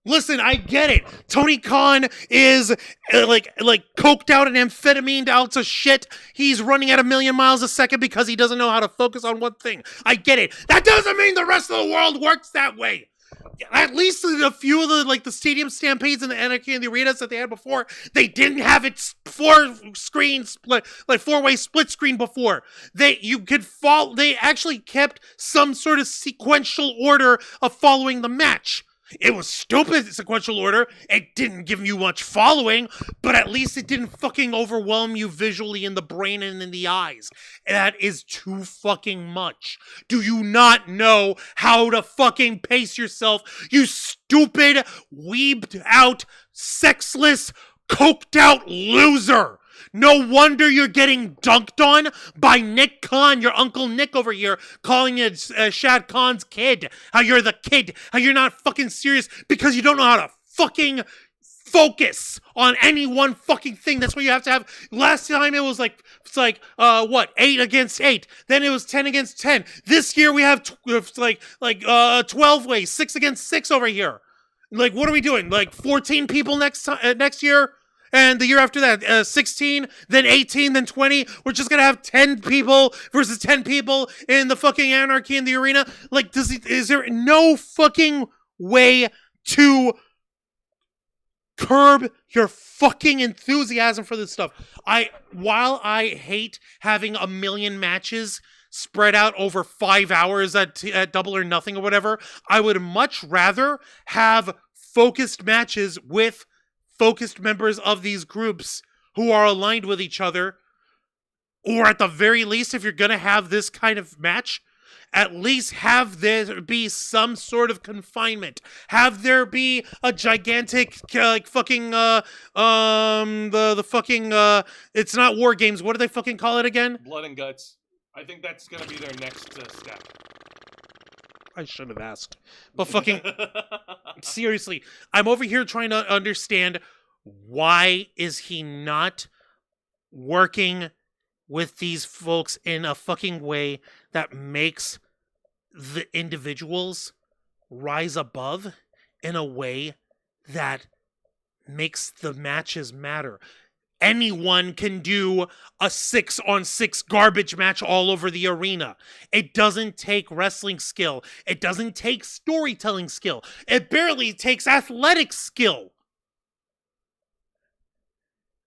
Listen, I get it. Tony Khan is like coked out and amphetamine out to shit. He's running at 1,000,000 miles a second because he doesn't know how to focus on one thing. I get it. That doesn't mean the rest of the world works that way. At least a few of the Stadium Stampedes and the Anarchy in the Arenas that they had before, they didn't have it four-way split screen before. They actually kept some sort of sequential order of following the match. It was stupid sequential order. It didn't give you much following, but at least it didn't fucking overwhelm you visually in the brain and in the eyes. That is too fucking much. Do you not know how to fucking pace yourself, you stupid, weebed out sexless, coked out loser. No wonder you're getting dunked on by Nick Khan, your Uncle Nick over here, calling it Shad Khan's kid. How you're the kid. How you're not fucking serious because you don't know how to fucking focus on any one fucking thing. That's what you have to have. Last time it was like, 8 against 8. Then it was 10 against 10. This year we have 12 ways, 6 against 6 over here. Like, what are we doing? Like 14 people next year? And the year after that, 16, then 18, then 20. We're just going to have 10 people versus 10 people in the fucking Anarchy in the Arena. Like, is there no fucking way to curb your fucking enthusiasm for this stuff? While I hate having a million matches spread out over 5 hours at Double or Nothing or whatever, I would much rather have focused matches with focused members of these groups who are aligned with each other, or at the very least, if you're going to have this kind of match, at least have there be some sort of confinement. Have there be a gigantic, it's not War Games, what do they fucking call it again? Blood and Guts. I think that's going to be their next step. I should have asked. But fucking, seriously, I'm over here trying to understand why is he not working with these folks in a fucking way that makes the individuals rise above in a way that makes the matches matter. Anyone can do a 6-on-6 garbage match all over the arena. It doesn't take wrestling skill. It doesn't take storytelling skill. It barely takes athletic skill.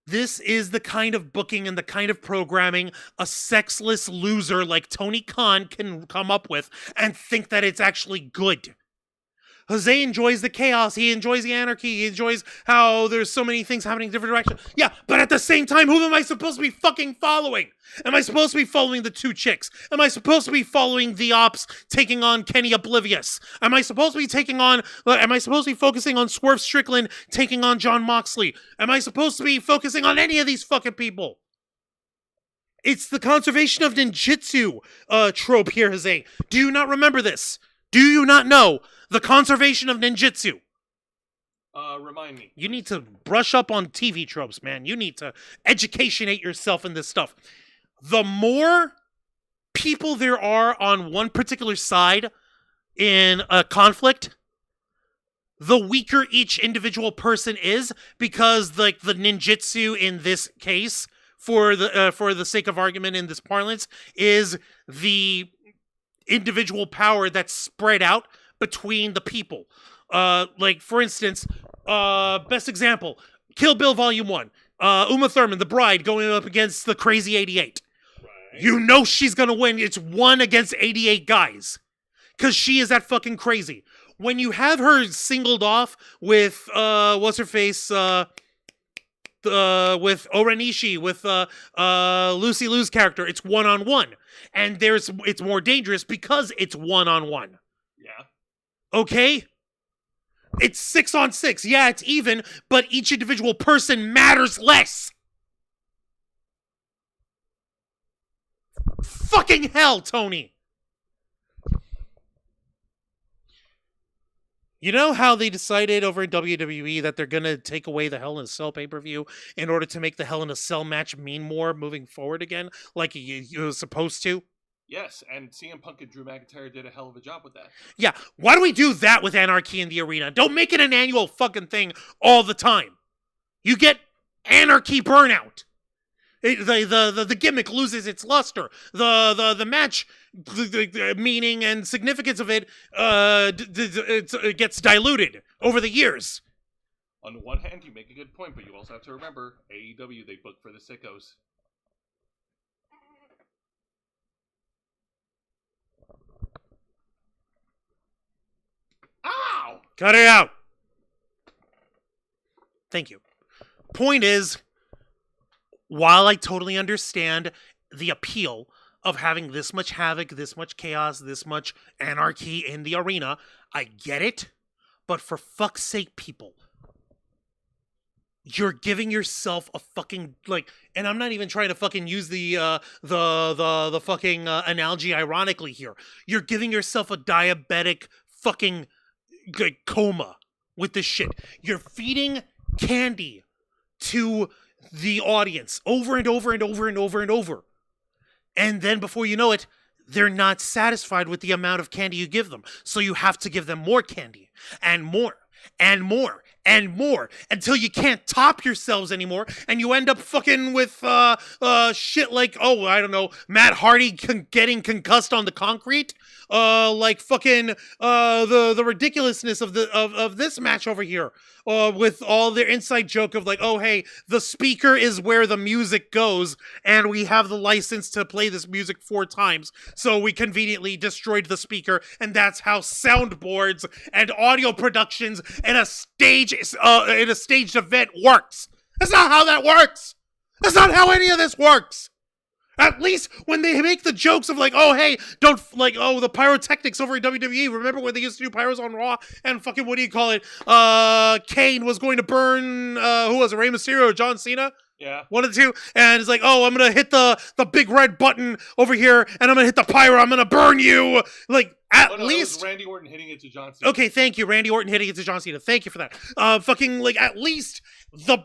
This is the kind of booking and the kind of programming a sexless loser like Tony Khan can come up with and think that it's actually good. Jose enjoys the chaos. He enjoys the anarchy. He enjoys how there's so many things happening in different directions. Yeah, but at the same time, who am I supposed to be fucking following? Am I supposed to be following the 2 chicks? Am I supposed to be following the Ops taking on Kenny Oblivious? Am I supposed to be focusing on Swerve Strickland taking on John Moxley? Am I supposed to be focusing on any of these fucking people? It's the conservation of ninjutsu trope here, Jose. Do you not remember this? Do you not know the conservation of ninjutsu? Remind me. You need to brush up on TV tropes, man. You need to educationate yourself in this stuff. The more people there are on one particular side in a conflict, the weaker each individual person is, because like the ninjutsu in this case, for the sake of argument in this parlance, is the individual power that's spread out between the people. Like, for instance, best example, Kill Bill Volume 1. Uma Thurman, the bride, going up against the Crazy 88. Right. You know she's gonna win. It's 1 against 88 guys. Because she is that fucking crazy. When you have her singled off with, what's-her-face, with Oren Ishii, with Lucy Liu's character, it's 1-on-1. And it's more dangerous because it's 1-on-1. Yeah. Okay? It's 6-on-6. Yeah, it's even, but each individual person matters less. Fucking hell, Tony. You know how they decided over in WWE that they're going to take away the Hell in a Cell pay-per-view in order to make the Hell in a Cell match mean more moving forward again, like it was supposed to? Yes, and CM Punk and Drew McIntyre did a hell of a job with that. Yeah, why do we do that with Anarchy in the Arena? Don't make it an annual fucking thing all the time. You get Anarchy burnout. The gimmick loses its luster. The match, the meaning and significance of it, it gets diluted over the years. On the one hand, you make a good point, but you also have to remember, AEW, they book for the sickos. Ow! Cut it out. Thank you. Point is, while I totally understand the appeal of having this much havoc, this much chaos, this much anarchy in the arena, I get it. But for fuck's sake, people, you're giving yourself a fucking like, and I'm not even trying to fucking use the fucking analogy ironically here. You're giving yourself a diabetic fucking like coma with this shit. You're feeding candy to the audience over and over and over and over and over. And then before you know it, they're not satisfied with the amount of candy you give them. So you have to give them more candy and more and more and more until you can't top yourselves anymore. And you end up fucking with shit like, oh, I don't know, Matt Hardy getting concussed on the concrete. Like fucking the ridiculousness of this match over here. With all their inside joke of like, oh, hey, the speaker is where the music goes, and we have the license to play this music 4 times, so we conveniently destroyed the speaker, and that's how soundboards and audio productions in a staged event works. That's not how that works. That's not how any of this works. At least when they make the jokes of like, oh, hey, don't, like, oh, the pyrotechnics over at WWE. Remember when they used to do pyros on Raw? And fucking, what do you call it? Kane was going to burn, who was it, Rey Mysterio or John Cena? Yeah. One of the two. And it's like, oh, I'm going to hit the big red button over here, and I'm going to hit the pyro. I'm going to burn you. Like, at least. It was Randy Orton hitting it to John Cena. Okay, thank you. Randy Orton hitting it to John Cena. Thank you for that. Fucking, like, at least the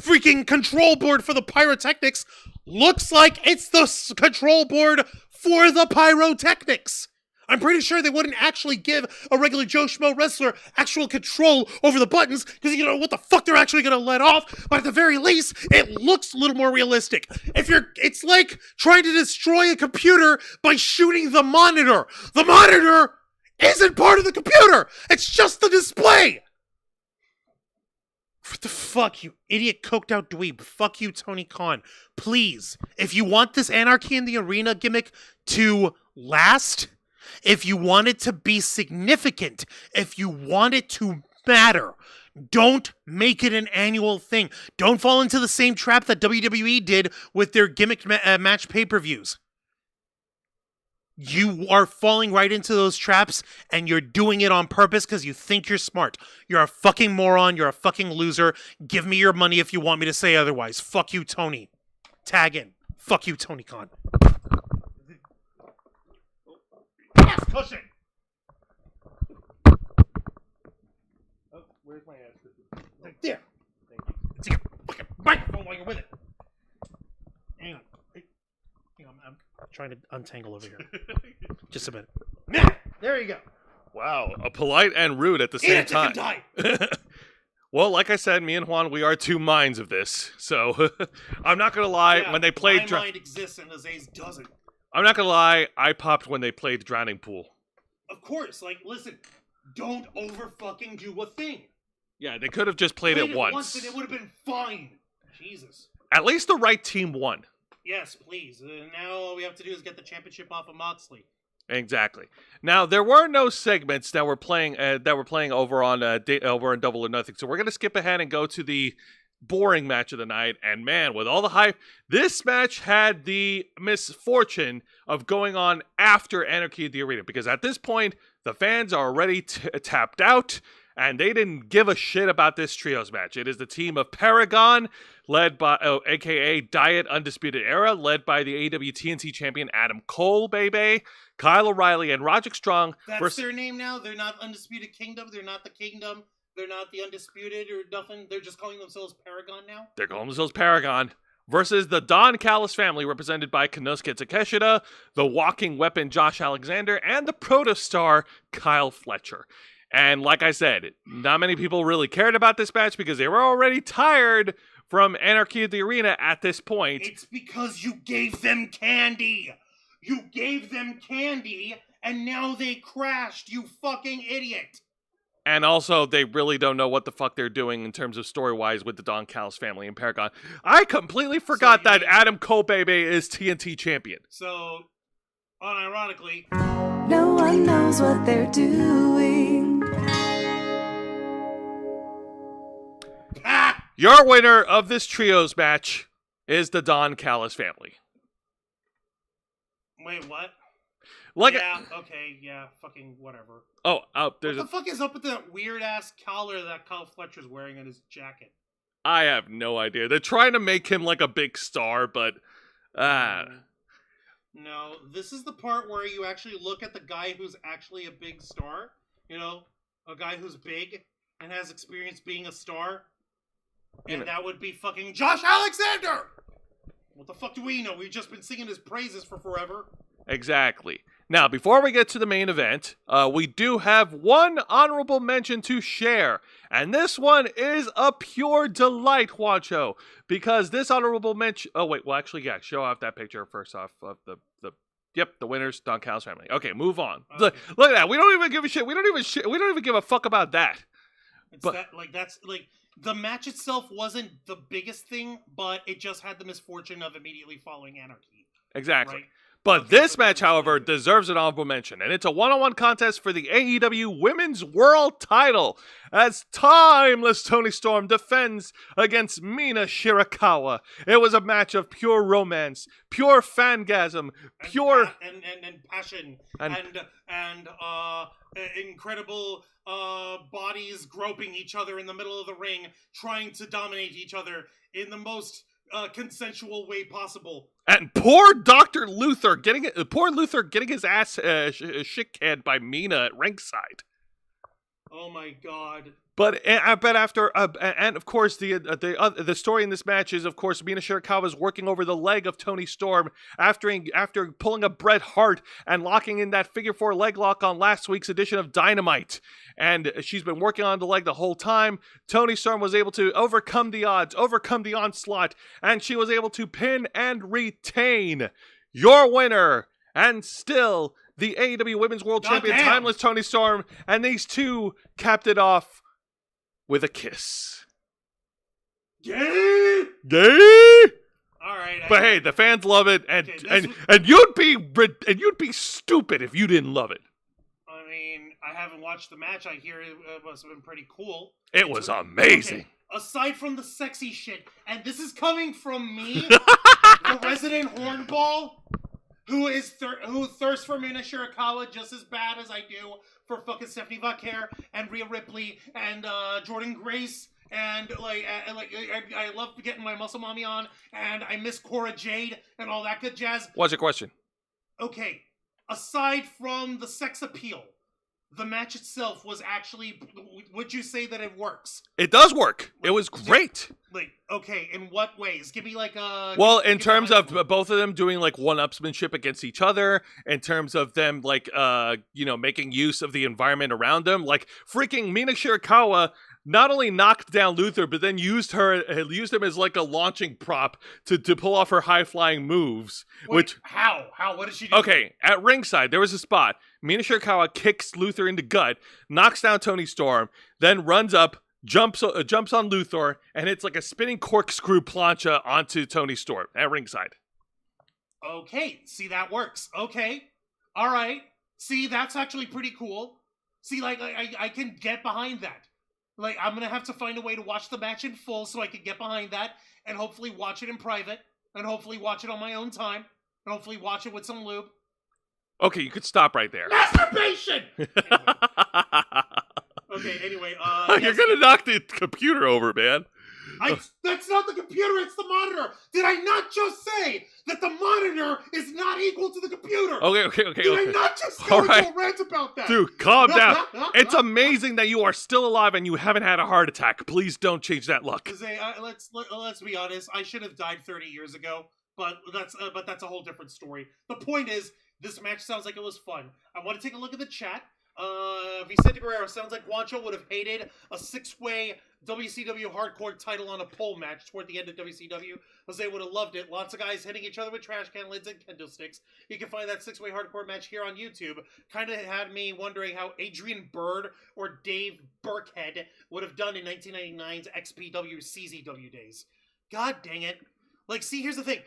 freaking control board for the pyrotechnics looks like it's the control board for the pyrotechnics. I'm pretty sure they wouldn't actually give a regular Joe Schmo wrestler actual control over the buttons because you know what the fuck they're actually going to let off, but at the very least, it looks a little more realistic. It's like trying to destroy a computer by shooting the monitor. The monitor isn't part of the computer. It's just the display. What the fuck, you idiot coked out dweeb. Fuck you, Tony Khan. Please, if you want this Anarchy in the Arena gimmick to last, if you want it to be significant, if you want it to matter, don't make it an annual thing. Don't fall into the same trap that WWE did with their gimmick match pay-per-views. You are falling right into those traps, and you're doing it on purpose because you think you're smart. You're a fucking moron. You're a fucking loser. Give me your money if you want me to say otherwise. Fuck you, Tony. Tag in. Fuck you, Tony Khan. Yes, cushion! Oh, where's my ass? Right there. Thank you. It's your fucking microphone while you're with it. Hang on. I'm trying to untangle over here. Just a minute. There you go. Wow, polite and rude at the same time. Well, like I said, me and Juan, we are two minds of this. So I'm not gonna lie. When they played, my mind exists and Aziz doesn't. I'm not gonna lie. I popped when they played Drowning Pool. Of course, like, listen, don't over fucking do a thing. Yeah, they could have just played it once. And it would have been fine. Jesus. At least the right team won. Yes, please. Now all we have to do is get the championship off of Moxley. Exactly. Now there were no segments that were playing over on Double or Nothing, so we're gonna skip ahead and go to the boring match of the night. And man, with all the hype, this match had the misfortune of going on after Anarchy at the Arena, because at this point the fans are already tapped out. And they didn't give a shit about this trios match. It is the team of Paragon, led by, aka Diet Undisputed Era, led by the AEW TNT champion Adam Cole, baby, Kyle O'Reilly, and Roderick Strong. That's their name now? They're not Undisputed Kingdom? They're not the Kingdom? They're not the Undisputed or nothing? They're just calling themselves Paragon now? They're calling themselves Paragon. Versus the Don Callis family, represented by Konosuke Takeshita, the Walking Weapon Josh Alexander, and the Protostar Kyle Fletcher. And like I said, not many people really cared about this match because they were already tired from Anarchy at the Arena at this point. It's because you gave them candy! You gave them candy, and now they crashed, you fucking idiot! And also, they really don't know what the fuck they're doing in terms of story-wise with the Don Callis family and Paragon. I completely forgot that Adam Cole, baby, is TNT champion. So, unironically, no one knows what they're doing. Your winner of this trios match is the Don Callis family. Wait, what? Fucking whatever. There's what the fuck is up with that weird-ass collar that Kyle Fletcher's wearing on his jacket? I have no idea. They're trying to make him like a big star, but No, this is the part where you actually look at the guy who's actually a big star. You know, a guy who's big and has experience being a star. And that would be fucking Josh Alexander! What the fuck do we know? We've just been singing his praises for forever. Exactly. Now, before we get to the main event, we do have one honorable mention to share. And this one is a pure delight, Juancho. Because this honorable mention... Oh, wait. Well, actually, yeah. Show off that picture first off of the winners, Don Callis family. Okay, move on. Okay. Look at that. We don't even give a shit. We don't even give a fuck about that. That's the match itself wasn't the biggest thing, but it just had the misfortune of immediately following Anarchy. Exactly. Right? But this match, however, deserves an honorable mention, and it's a one-on-one contest for the AEW Women's World Title, as timeless Toni Storm defends against Mina Shirakawa. It was a match of pure romance, pure fangasm, pure and passion, and incredible bodies groping each other in the middle of the ring, trying to dominate each other in the most consensual way possible. And poor Dr. Luther getting his ass shit canned by Mina at ringside. Oh my god. But after and of course the story in this match is, of course, Mina Shirakawa is working over the leg of Toni Storm after pulling a Bret Hart and locking in that figure 4 leg lock on last week's edition of Dynamite. And she's been working on the leg the whole time. Toni Storm was able to overcome the odds, overcome the onslaught, and she was able to pin and retain your winner and still the AEW Women's World Champion, timeless Toni Storm, and these two capped it off with a kiss. Gay? All right. But hey, the fans love it, and you'd be stupid if you didn't love it. I mean, I haven't watched the match. I hear it must have been pretty cool. It was amazing. Okay. Aside from the sexy shit, and this is coming from me, the resident hornball, who thirsts for Mina Shirakawa just as bad as I do for fucking Stephanie Vaquer and Rhea Ripley and Jordan Grace, and I love getting my muscle mommy on, and I miss Cora Jade and all that good jazz. What's your question? Okay, aside from the sex appeal, the match itself was actually, would you say that it works? It does work. It was great. Okay, in what ways? Give me like a... Well, in terms of both of them doing like one-upsmanship against each other, in terms of them like, making use of the environment around them, like freaking Mina Shirakawa not only knocked down Luther, but then used him as like a launching prop to pull off her high-flying moves. How? What did she do? Okay, at ringside, there was a spot. Mina Shirakawa kicks Luther in the gut, knocks down Toni Storm, then runs up, jumps on Luther, and it's like a spinning corkscrew plancha onto Toni Storm at ringside. Okay, see, that works. Okay, all right. See, that's actually pretty cool. See, like, I can get behind that. Like, I'm gonna have to find a way to watch the match in full so I can get behind that, and hopefully watch it in private, and hopefully watch it on my own time, and hopefully watch it with some lube. Okay, you could stop right there. Masturbation! Anyway, You're gonna knock the computer over, man. That's not the computer, it's the monitor! Did I not just say that the monitor is not equal to the computer? Okay. Did I not just go into a rant about that? Dude, calm down. It's amazing that you are still alive and you haven't had a heart attack. Please don't change that luck. Let's be honest, I should have died 30 years ago, but that's a whole different story. The point is, this match sounds like it was fun. I want to take a look at the chat. Vicente Guerrero sounds like Juancho would have hated a 6-way WCW hardcore title on a pole match toward the end of WCW. Jose would have loved it. Lots of guys hitting each other with trash can lids and kendo sticks. You can find that 6-way hardcore match here on YouTube. Kind of had me wondering how Adrian Byrd or Dave Burkhead would have done in 1999's XPW CZW days. God dang it. Like, see, here's the thing.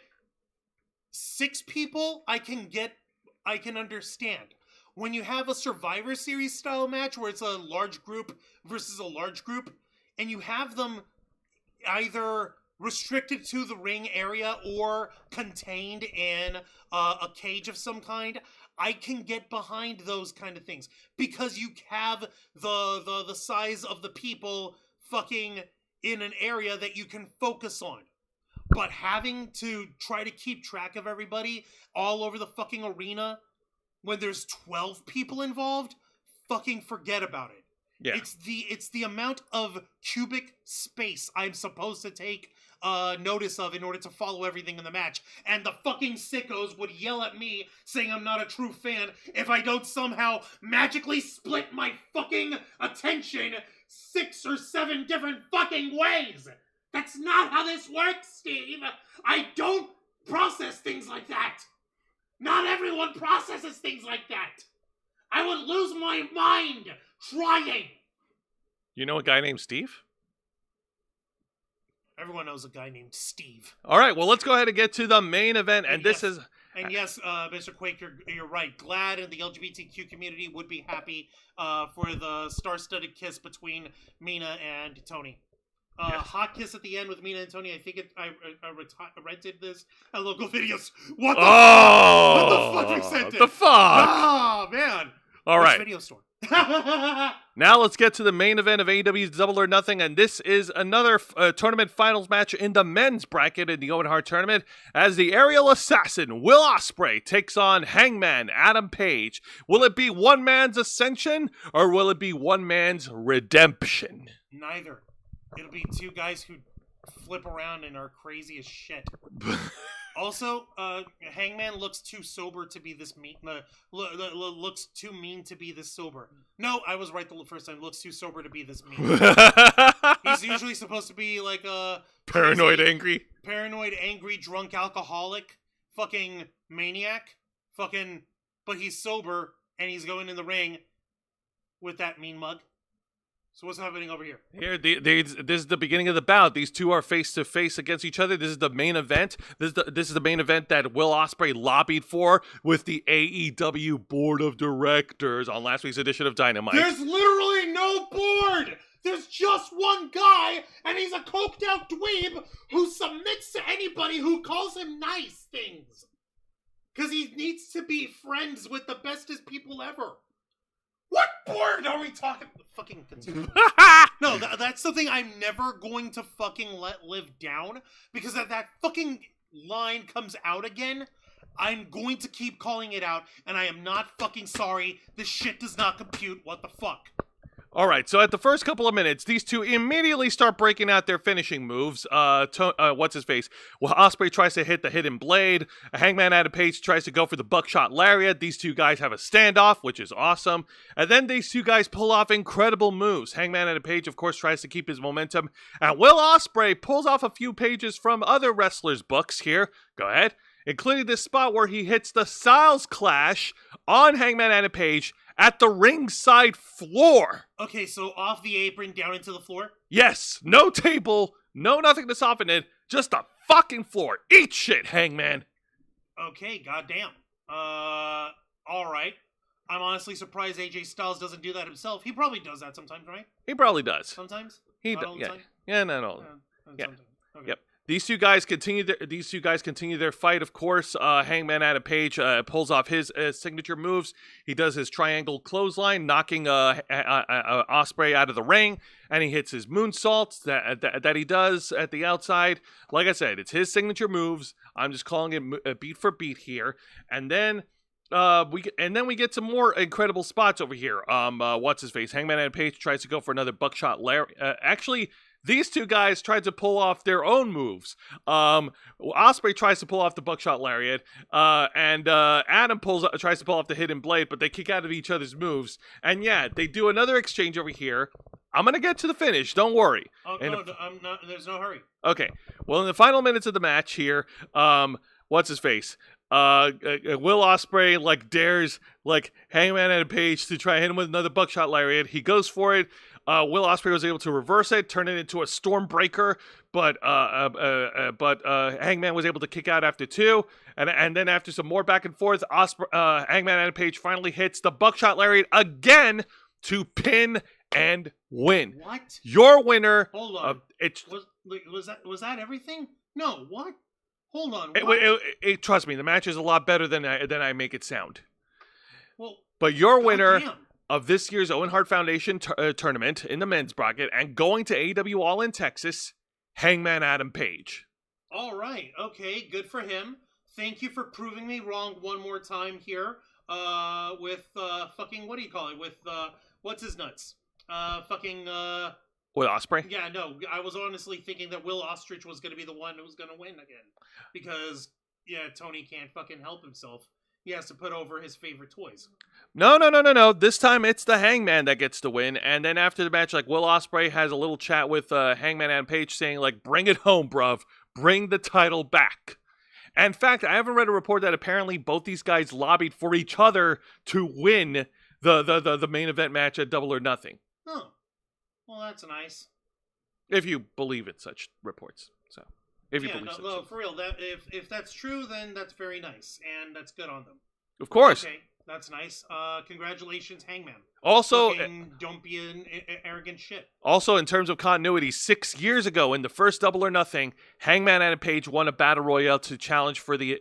6 people, I can understand. When you have a Survivor Series style match where it's a large group versus a large group, and you have them either restricted to the ring area or contained in a cage of some kind, I can get behind those kind of things. Because you have the size of the people fucking in an area that you can focus on. But having to try to keep track of everybody all over the fucking arena when there's 12 people involved, fucking forget about it. Yeah. It's the amount of cubic space I'm supposed to take notice of in order to follow everything in the match. And the fucking sickos would yell at me saying I'm not a true fan if I don't somehow magically split my fucking attention 6 or 7 different fucking ways. That's not how this works, Steve. I don't process things like that. Not everyone processes things like that. I would lose my mind trying. You know a guy named Steve? Everyone knows a guy named Steve. All right, well, let's go ahead and get to the main event. And this is... And yes, Mr. Quake, you're right. Glad and the LGBTQ community would be happy for the star-studded kiss between Mina and Tony. Yes. Hot kiss at the end with Mina and Tony. I think I rented this at local videos. What the fuck? What the fuck? I sent it. The fuck? Oh, man. All right. Video store. Now let's get to the main event of AEW's Double or Nothing, and this is another tournament finals match in the men's bracket in the Owen Hart tournament as the aerial assassin Will Ospreay takes on Hangman Adam Page. Will it be one man's ascension or will it be one man's redemption? Neither. It'll be 2 guys who flip around and are crazy as shit. Also, Hangman looks too sober to be this mean. Looks too mean to be this sober. No, I was right the first time. Looks too sober to be this mean. He's usually supposed to be like a Paranoid, crazy, angry, drunk alcoholic, fucking maniac, but he's sober and he's going in the ring with that mean mug. So what's happening over here? This is the beginning of the bout. These two are face to face against each other. This is the main event. This is the main event that Will Ospreay lobbied for with the AEW Board of Directors on last week's edition of Dynamite. There's literally no board. There's just one guy, and he's a coked out dweeb who submits to anybody who calls him nice things. Because he needs to be friends with the bestest people ever. What board are we talking? Fucking continue. No, that's something I'm never going to fucking let live down. Because if that fucking line comes out again, I'm going to keep calling it out. And I am not fucking sorry. This shit does not compute. What the fuck? All right, so at the first couple of minutes, these two immediately start breaking out their finishing moves. What's his face? Well, Ospreay tries to hit the hidden blade. Hangman Adam Page tries to go for the buckshot lariat. These two guys have a standoff, which is awesome. And then these two guys pull off incredible moves. Hangman Adam Page, of course, tries to keep his momentum. And Will Ospreay pulls off a few pages from other wrestlers' books here. Go ahead. Including this spot where he hits the Styles Clash on Hangman Adam Page at the ringside floor. Okay, so off the apron, down into the floor? Yes, no table, no nothing to soften it, just the fucking floor. Eat shit, Hangman. Okay, goddamn. Alright. I'm honestly surprised AJ Styles doesn't do that himself. He probably does that sometimes, right? He probably does. Sometimes? He Not does. all the Yeah. time? Yeah, no. Yeah. Sometimes. Okay. Yep. These two guys continue their fight. Of course, Hangman Adam Page pulls off his signature moves. He does his triangle clothesline, knocking Ospreay out of the ring, and he hits his moonsaults that he does at the outside. Like I said, it's his signature moves. I'm just calling it beat for beat here, and then. We get some more incredible spots over here. What's his face? Hangman Adam Page tries to go for another buckshot lariat. Actually, these two guys tried to pull off their own moves. Ospreay tries to pull off the buckshot lariat, and Adam tries to pull off the hidden blade, but they kick out of each other's moves. And yeah, they do another exchange over here. I'm gonna get to the finish. Don't worry. Oh, no, I'm not. There's no hurry. Okay. Well, in the final minutes of the match here, what's his face? Will Ospreay dares Hangman Adam Page to try and hit him with another buckshot lariat. He goes for it. Will Ospreay was able to reverse it, turn it into a Stormbreaker, but Hangman was able to kick out after 2, and then after some more back and forth, Hangman Adam Page finally hits the buckshot lariat again to pin and win. What? Your winner. Hold on. Was that everything? No. What? Hold on. Trust me, the match is a lot better than I make it sound. Well, but your winner. damn. of this year's Owen Hart Foundation tournament in the men's bracket and going to AEW All In Texas, Hangman Adam Page. All right. Okay. Good for him. Thank you for proving me wrong one more time here. With fucking, what do you call it? With what's his nuts? Will Ospreay? Yeah, no, I was honestly thinking that Will Ostrich was going to be the one who was going to win again. Because, yeah, Tony can't fucking help himself. He has to put over his favorite toys. No. This time it's the Hangman that gets the win. And then after the match, like, Will Ospreay has a little chat with Hangman and Page saying, like, bring it home, bruv. Bring the title back. And in fact, I haven't read a report that apparently both these guys lobbied for each other to win the main event match at Double or Nothing. Oh. Well, that's nice. If you believe in such reports. So, if you believe no, for real. That if that's true, then that's very nice, and that's good on them. Of course. Okay, that's nice. Congratulations, Hangman. Also, don't be an arrogant shit. Also, in terms of continuity, 6 years ago in the first Double or Nothing, Hangman Adam Page won a battle royale to challenge for the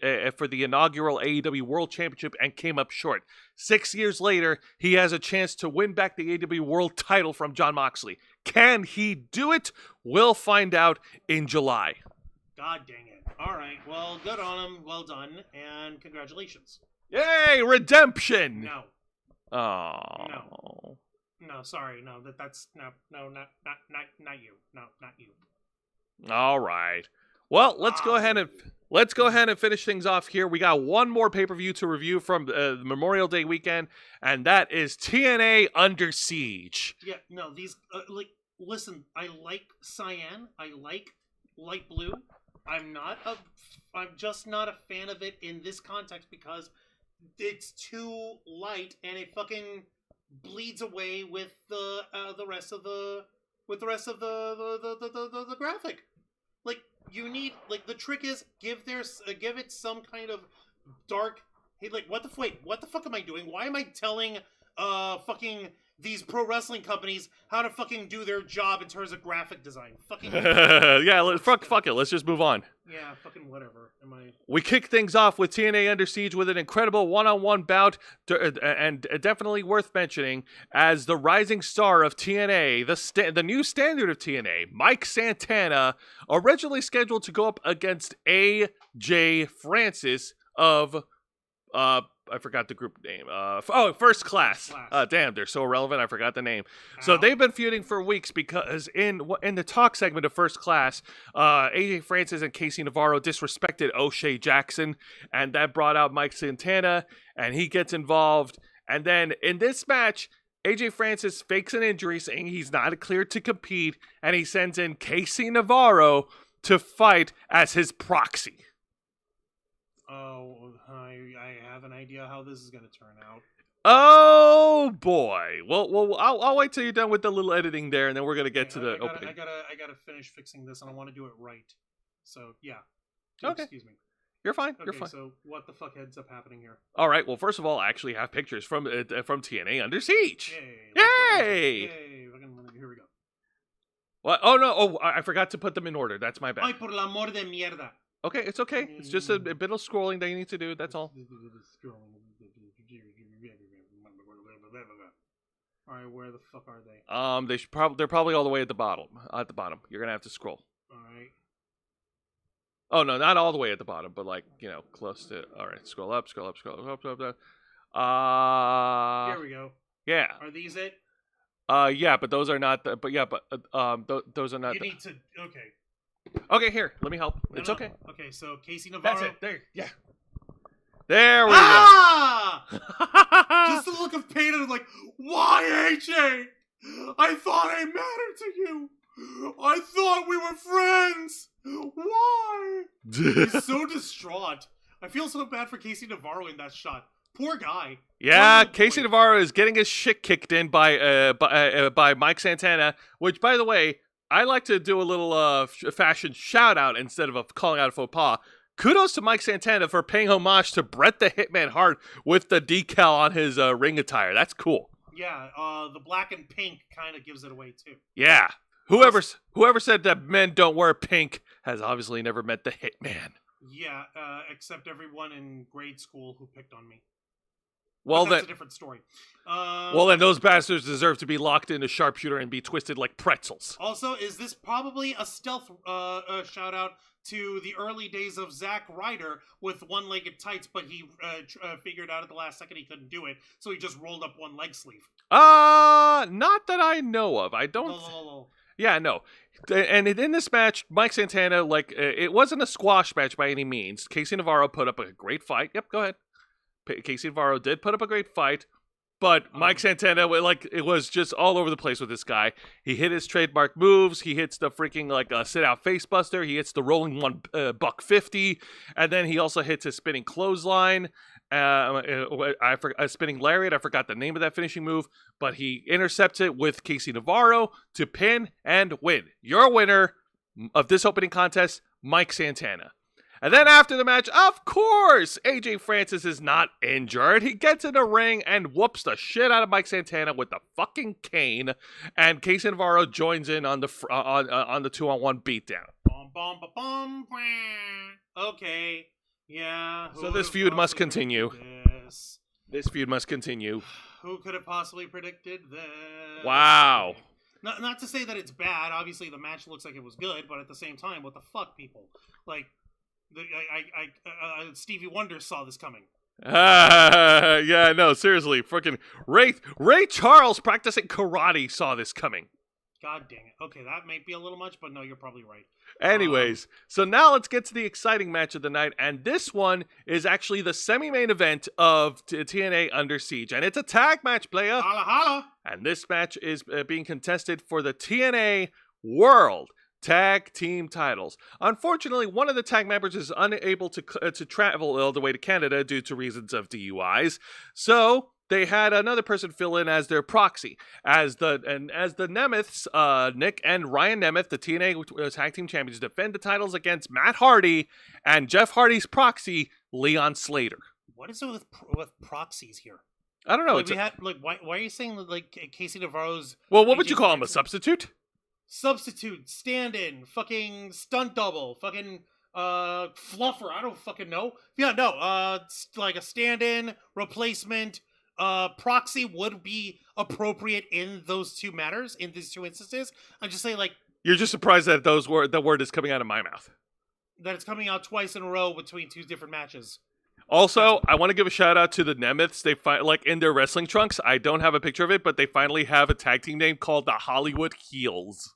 inaugural AEW World Championship and came up short. 6 years later, he has a chance to win back the AEW World title from Jon Moxley. Can he do it? We'll find out in July. God dang it. All right. Well, good on him. Well done. And congratulations. Yay, redemption! No. Oh. No, sorry. No, that's not you. No, not you. All right. Well, let's go ahead and finish things off here. We got one more pay-per-view to review from the Memorial Day weekend, and that is TNA Under Siege. Yeah, no, these listen, I like cyan, I like light blue. I'm just not a fan of it in this context because it's too light and it fucking bleeds away with the rest of the graphic. Like, you need, like, the trick is give it some kind of dark. Hey, like, what the fuck am I doing? Why am I telling fucking these pro wrestling companies how to fucking do their job in terms of graphic design? Fucking yeah, fuck it. Let's just move on. Yeah, fucking whatever. We kick things off with TNA Under Siege with an incredible one-on-one bout, and definitely worth mentioning as the rising star of TNA, the new standard of TNA, Mike Santana, originally scheduled to go up against AJ Francis of I forgot the group name. First Class. Damn, they're so irrelevant. I forgot the name. Ow. So they've been feuding for weeks because in the talk segment of First Class, AJ Francis and Casey Navarro disrespected O'Shea Jackson, and that brought out Mike Santana, and he gets involved. And then in this match, AJ Francis fakes an injury, saying he's not cleared to compete, and he sends in Casey Navarro to fight as his proxy. Oh, I have an idea how this is going to turn out. Oh boy! Well, I'll wait till you're done with the little editing there, and then we're gonna get to the opening. I gotta finish fixing this, and I want to do it right. So yeah. Okay. Excuse me. You're fine. Okay, You're fine. So what the fuck ends up happening here? All right. Well, first of all, I actually have pictures from TNA Under Siege. Yay! Yay! Here we go. What? Oh no! Oh, I forgot to put them in order. That's my bad. Ay, por el amor de mierda. Okay, it's okay. It's just a bit of scrolling that you need to do. That's all. All right, where the fuck are they? They're probably all the way at the bottom. At the bottom, you're gonna have to scroll. All right. Oh no, not all the way at the bottom, but like close to. All right, scroll up. Here we go. Yeah. Are these it? Yeah, but those are not. Those are not. You need to. Okay. Okay, here. Let me help. It's okay. Okay, so Casey Navarro. That's it. There. Yeah. There we go. Ah! Just the look of pain, and I'm like, why, AJ? I thought I mattered to you. I thought we were friends. Why? He's so distraught. I feel so bad for Casey Navarro in that shot. Poor guy. Yeah, Casey Navarro is getting his shit kicked in by Mike Santana, which, by the way, I like to do a little fashion shout out instead of calling out a faux pas. Kudos to Mike Santana for paying homage to Bret the Hitman Hart with the decal on his ring attire. That's cool. Yeah, the black and pink kind of gives it away too. Yeah. Whoever said that men don't wear pink has obviously never met the Hitman. Yeah, except everyone in grade school who picked on me. Well, But that's then, a different story. those bastards deserve to be locked in a sharpshooter and be twisted like pretzels. Also, is this probably a stealth shout out to the early days of Zack Ryder with one-legged tights, but he figured out at the last second he couldn't do it, so he just rolled up one leg sleeve. Not that I know of. I don't. Yeah, no. And in this match, Mike Santana, it wasn't a squash match by any means. Casey Navarro put up a great fight. Yep, go ahead. Casey Navarro did put up a great fight, but Mike Santana, it was just all over the place with this guy. He hit his trademark moves. He hits the freaking sit-out facebuster. He hits the rolling one $150, and then he also hits his spinning clothesline. I forgot a spinning lariat. I forgot the name of that finishing move, but he intercepts it with Casey Navarro to pin and win. Your winner of this opening contest, Mike Santana. And then after the match, of course, AJ Francis is not injured. He gets in the ring and whoops the shit out of Mike Santana with the fucking cane, and Casey Navarro joins in on the 2-on-1 beatdown. Okay. Yeah. So this feud must continue. This feud must continue. Who could have possibly predicted this? Wow. Not to say that it's bad. Obviously, the match looks like it was good, but at the same time, what the fuck, people? Stevie Wonder saw this coming. Yeah, no, seriously. Freaking Ray Charles practicing karate saw this coming. God dang it. Okay, that might be a little much, but no, you're probably right. Anyways, so now let's get to the exciting match of the night, and this one is actually the semi-main event of TNA Under Siege, and it's a tag match, player. Holla, holla. And this match is being contested for the TNA World Tag Team titles. Unfortunately, one of the tag members is unable to travel all the way to Canada due to reasons of DUIs, so they had another person fill in as their proxy. As the Nemeths, Nick and Ryan Nemeth, the TNA Tag Team Champions, defend the titles against Matt Hardy and Jeff Hardy's proxy, Leon Slater. What is it with proxies here? I don't know. Why are you saying Casey Navarro's? Well, what would you call him? A substitute? Substitute, stand-in, fucking stunt double, fucking fluffer. I don't fucking know. Yeah, no. Like a stand-in replacement. Proxy would be appropriate in those two matters, in these two instances. I'm just saying, you're just surprised that the word is coming out of my mouth. That it's coming out twice in a row between two different matches. Also, I want to give a shout out to the Nemeths. They in their wrestling trunks. I don't have a picture of it, but they finally have a tag team name called the Hollywood Heels.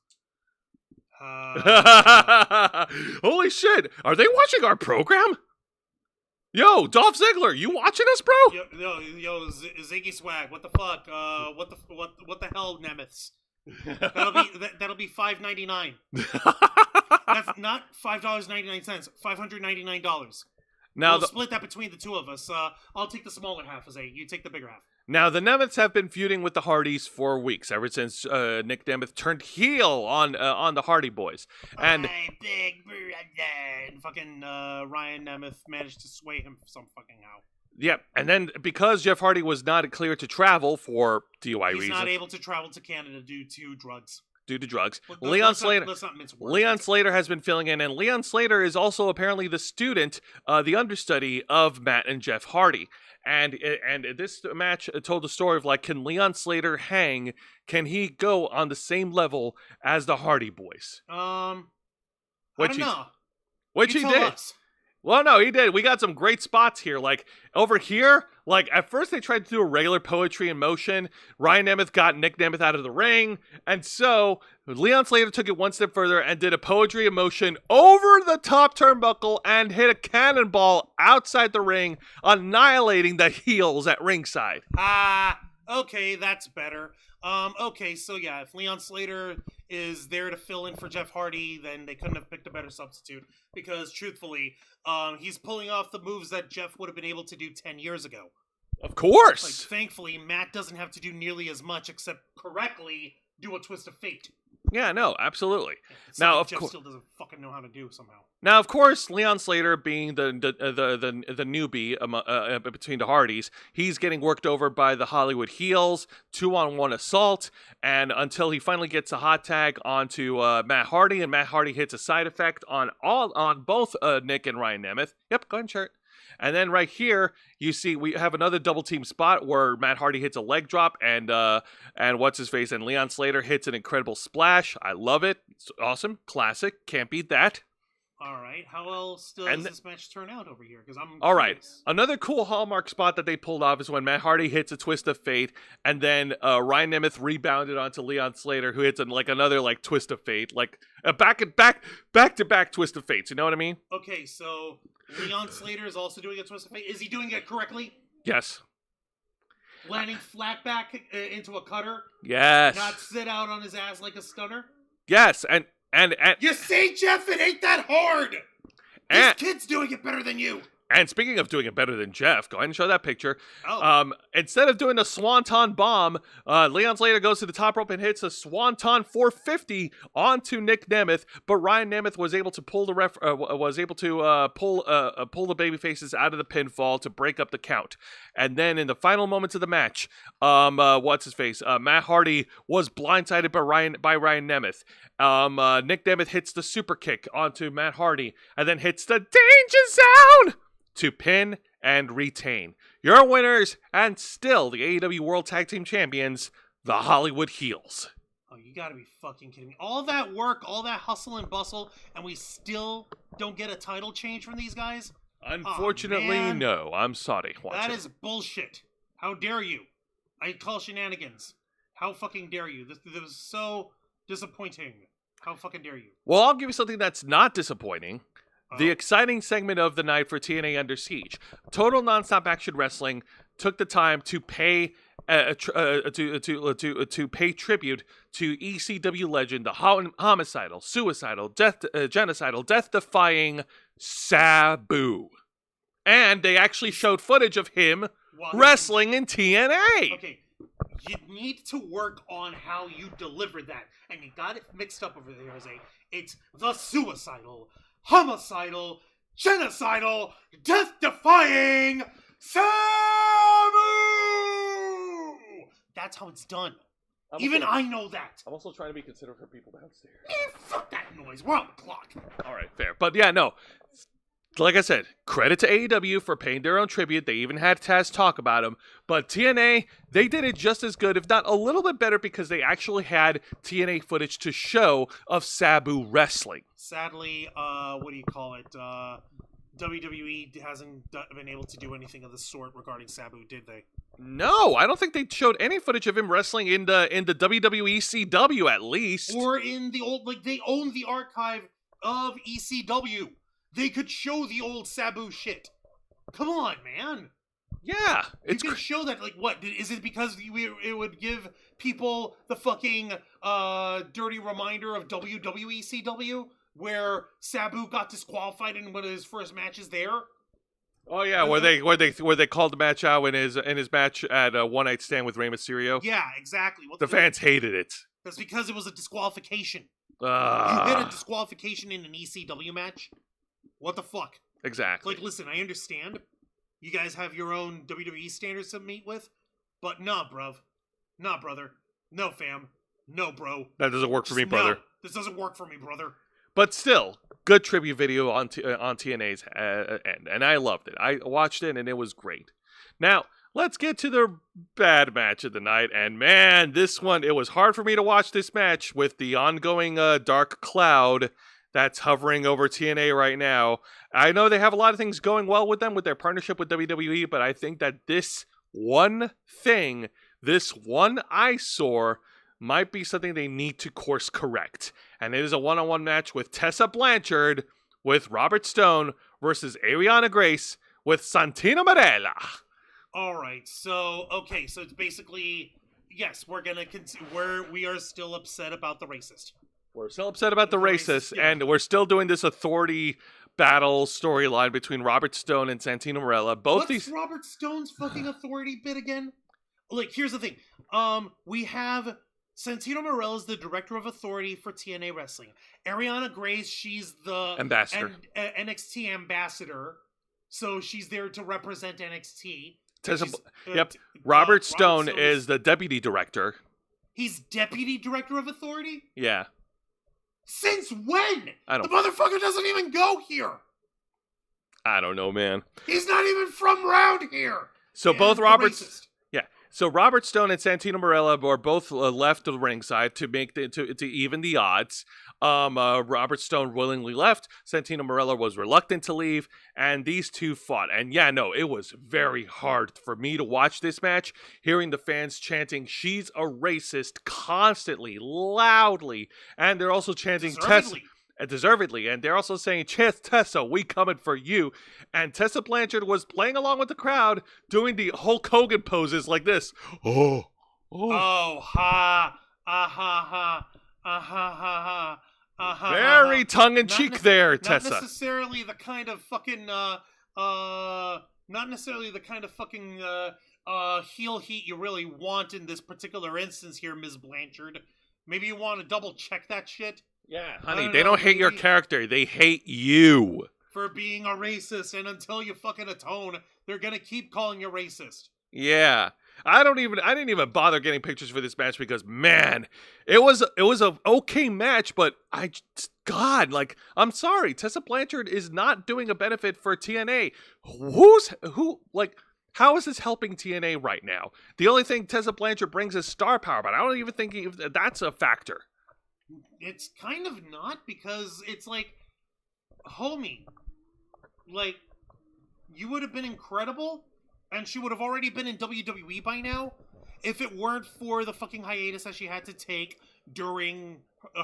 Holy shit! Are they watching our program? Yo, Dolph Ziggler, you watching us, bro? Yo, Ziggy Swag, what the fuck? What the hell, Nemeths? That'll be $5.99. That's not $5.99. $599. We'll split that between the two of us. I'll take the smaller half, Zay. You take the bigger half. Now, the Nemeths have been feuding with the Hardys for weeks, ever since Nick Nemeth turned heel on the Hardy Boys. And my big brother. And fucking Ryan Nemeth managed to sway him some fucking how. Yep, and then because Jeff Hardy was not clear to travel for DUI reasons. He's not able to travel to Canada due to drugs. Leon Slater has been filling in, and Leon Slater is also apparently the student, the understudy of Matt and Jeff Hardy. And this match told the story of can Leon Slater hang? Can he go on the same level as the Hardy Boys? I don't know. Which he did. Well, no, he did. We got some great spots here. Over here, at first they tried to do a regular poetry in motion. Ryan Nemeth got Nick Nemeth out of the ring. And so Leon Slater took it one step further and did a poetry in motion over the top turnbuckle and hit a cannonball outside the ring, annihilating the heels at ringside. Okay, that's better. Okay, so yeah, if Leon Slater is there to fill in for Jeff Hardy, then they couldn't have picked a better substitute. Because, truthfully, he's pulling off the moves that Jeff would have been able to do 10 years ago. Of course! Thankfully, Matt doesn't have to do nearly as much, except correctly do a twist of fate. Yeah, no, absolutely. Now, Jeff still doesn't fucking know how to do somehow. Now, of course, Leon Slater, being the newbie between the Hardys, he's getting worked over by the Hollywood Heels, 2-on-1 assault, and until he finally gets a hot tag onto Matt Hardy, and Matt Hardy hits a side effect on both Nick and Ryan Nemeth. Yep, go ahead and share it. And then right here, you see we have another double team spot where Matt Hardy hits a leg drop and what's his face and Leon Slater hits an incredible splash. I love it. It's awesome, classic. Can't beat that. All right, how else does this match turn out over here? Because I'm all right. curious. Another cool hallmark spot that they pulled off is when Matt Hardy hits a twist of fate, and then Ryan Nemeth rebounded onto Leon Slater, who hits another twist of fate, like a back to back twist of fates. You know what I mean? Okay, so Leon Slater is also doing a twist of fate. Is he doing it correctly? Yes. Landing flat back into a cutter? Yes. Not sit out on his ass like a stunner? Yes, and You see, Jeff, it ain't that hard! This kid's doing it better than you! And speaking of doing it better than Jeff, go ahead and show that picture. Oh. Instead of doing a Swanton bomb, Leon Slater goes to the top rope and hits a Swanton 450 onto Nick Nemeth. But Ryan Nemeth was able to pull the pull the babyfaces out of the pinfall to break up the count. And then in the final moments of the match, Matt Hardy was blindsided by Ryan Nemeth. Nick Nemeth hits the super kick onto Matt Hardy and then hits the Danger Zone to pin and retain. Your winners and still the AEW World Tag Team Champions, the Hollywood Heels. Oh, you gotta be fucking kidding me. All that work, all that hustle and bustle, and we still don't get a title change from these guys? Unfortunately, no. I'm sorry. That is bullshit. How dare you? I call shenanigans. How fucking dare you? This was so disappointing. How fucking dare you? Well, I'll give you something that's not disappointing. Oh. The exciting segment of the night for TNA Under Siege. Total Nonstop Action Wrestling took the time to pay to pay tribute to ECW legend, the homicidal, suicidal, genocidal, death-defying Sabu. And they actually showed footage of him wrestling in TNA. Okay, you need to work on how you deliver that. And you got it mixed up over there, Jose. It's the suicidal, homicidal, genocidal, death-defying Sabu! That's how it's done. Even I know that. I'm also trying to be considerate for people downstairs. Fuck that noise. We're on the clock. All right, fair. But yeah, no. Like I said, credit to AEW for paying their own tribute. They even had Taz talk about him. But TNA, they did it just as good, if not a little bit better, because they actually had TNA footage to show of Sabu wrestling. Sadly, WWE hasn't been able to do anything of the sort regarding Sabu, did they? No, I don't think they showed any footage of him wrestling in the WWE CW at least. Or in the old, they own the archive of ECW. They could show the old Sabu shit. Come on, man. Yeah. You can show that, what? Is it because it would give people the fucking dirty reminder of WWE CW? Where Sabu got disqualified in one of his first matches there? Oh yeah, where they called the match out in his match at One Night Stand with Rey Mysterio. Yeah, exactly. The fans hated it. That's because it was a disqualification. You hit a disqualification in an ECW match? What the fuck? Exactly. Listen, I understand. You guys have your own WWE standards to meet with, but nah, bruv. Nah, brother. No, fam. No, bro. That doesn't work for me, brother. No, this doesn't work for me, brother. But still, good tribute video on TNA's end, and I loved it. I watched it, and it was great. Now, let's get to the bad match of the night, and man, this one, it was hard for me to watch this match with the ongoing dark cloud that's hovering over TNA right now. I know they have a lot of things going well with them, with their partnership with WWE, but I think that this one thing, this one eyesore, might be something they need to course correct. And it is a one-on-one match with Tessa Blanchard with Robert Stone versus Ariana Grace with Santino Marella. All right, so it's basically, yes, we are still upset about the racist. We're still upset about the racist, yeah. And we're still doing this authority battle storyline between Robert Stone and Santino Marella. What's Robert Stone's fucking authority bit again? Here's the thing. We have Santino Marella is the director of authority for TNA Wrestling. Ariana Grace, she's the ambassador, NXT ambassador. So she's there to represent NXT. Yep. Robert Stone is the deputy director. He's deputy director of authority? Yeah. Since when? I don't. The motherfucker doesn't even go here. I don't know, man. He's not even from round here. So And both the Roberts, racist. so Robert Stone and Santino Marella were both left to the ringside to make to even the odds. Robert Stone willingly left. Santino Marella was reluctant to leave, and these two fought. And yeah, no, it was very hard for me to watch this match, hearing the fans chanting "She's a racist" constantly, loudly, and they're also chanting deservedly, and they're also saying, Tessa, we coming for you. And Tessa Blanchard was playing along with the crowd, doing the Hulk Hogan poses like this. Oh, Ha, ah, ha, ha, ha. Very tongue-in-cheek there, Tessa. Not necessarily the kind of fucking, heel heat you really want in this particular instance here, Ms. Blanchard. Maybe you want to double check that shit? Yeah, honey, they don't hate your character. They hate you. For being a racist, and until you fucking atone, they're gonna keep calling you racist. Yeah. I didn't even bother getting pictures for this match because, man, it was a okay match, but I'm sorry, Tessa Blanchard is not doing a benefit for TNA. How is this helping TNA right now? The only thing Tessa Blanchard brings is star power, but I don't even think that's a factor. It's kind of not, because it's like, homie, like, you would have been incredible, and she would have already been in WWE by now, if it weren't for the fucking hiatus that she had to take during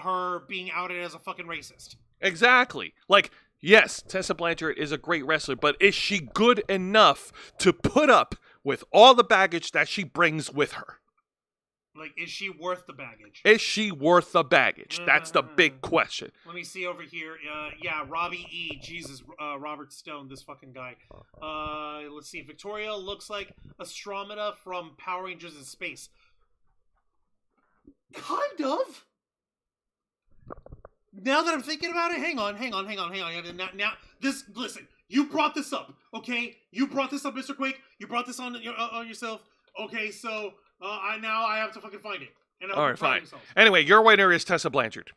her being outed as a fucking racist. Exactly. Like, yes, Tessa Blanchard is a great wrestler, but is she good enough to put up with all the baggage that she brings with her? Like, is she worth the baggage? Is she worth the baggage? That's the big question. Let me see over here. Yeah, Robbie E. Jesus, Robert Stone, this fucking guy. Let's see. Victoria looks like Astromeda from Power Rangers in Space. Kind of. Now that I'm thinking about it, hang on. Now, listen, you brought this up, okay? You brought this up, Mr. Quake. You brought this on yourself. Okay, so... I have to fucking find it. All right, fine. Anyway, your winner is Tessa Blanchard.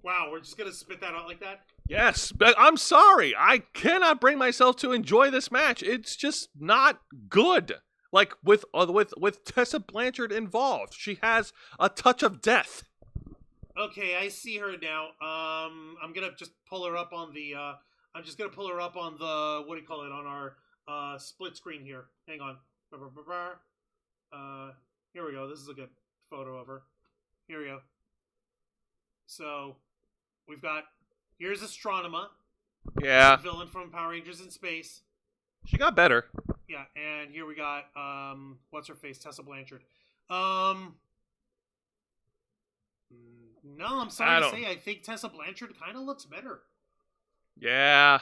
Wow, we're just gonna spit that out like that? Yes, but I'm sorry. I cannot bring myself to enjoy this match. It's just not good. Like with Tessa Blanchard involved, she has a touch of death. Okay, I see her now. I'm gonna just pull her up on the. I'm just gonna pull her up on the on our split screen here. Hang on. Here we go. This is a good photo of her. Here we go. So, we've got, here's Astronema. Yeah. Villain from Power Rangers in Space. She got better. Yeah, and here we got, what's her face? Tessa Blanchard. No, I'm sorry to say, I think Tessa Blanchard kind of looks better. Yeah.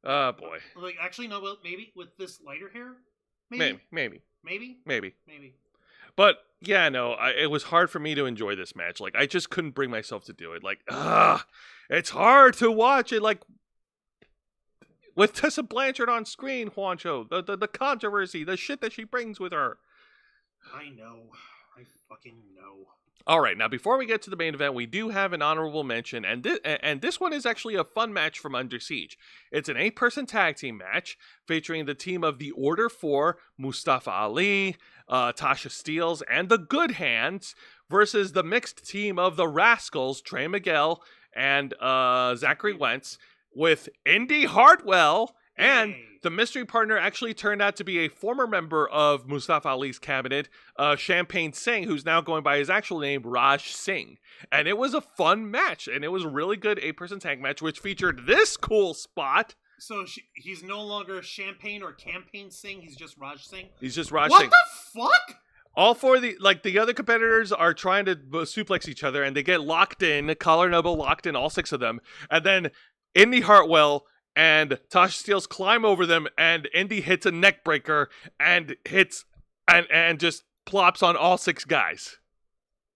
Oh, boy. Like, actually, no, well, maybe with this lighter hair? Maybe. But, yeah, no, it was hard for me to enjoy this match. Like, I just couldn't bring myself to do it. Like, it's hard to watch it, like, with Tessa Blanchard on screen, Juancho. The controversy, the shit that she brings with her. I know. I fucking know. All right, now before we get to the main event, we do have an honorable mention, and this one is actually a fun match from Under Siege. It's an 8-person tag team match featuring the team of the Order 4, Mustafa Ali, Tasha Steelz, and the Good Hands versus the mixed team of the Rascals, Trey Miguel and Zachary Wentz, with Indy Hartwell, and the mystery partner actually turned out to be a former member of Mustafa Ali's cabinet, Champagne Singh, who's now going by his actual name, Raj Singh. And it was a fun match, and it was a really good 8-person tag match, which featured this cool spot. So he's no longer Champagne or Campaign Singh, he's just Raj Singh? He's just Raj Singh. What the fuck? All four of the other competitors are trying to suplex each other, and they get locked in, collar and elbow locked in, all 6 of them. And then Indy Hartwell and Tasha Steelz climb over them, and Indy hits a neck breaker and hits and just plops on all 6 guys.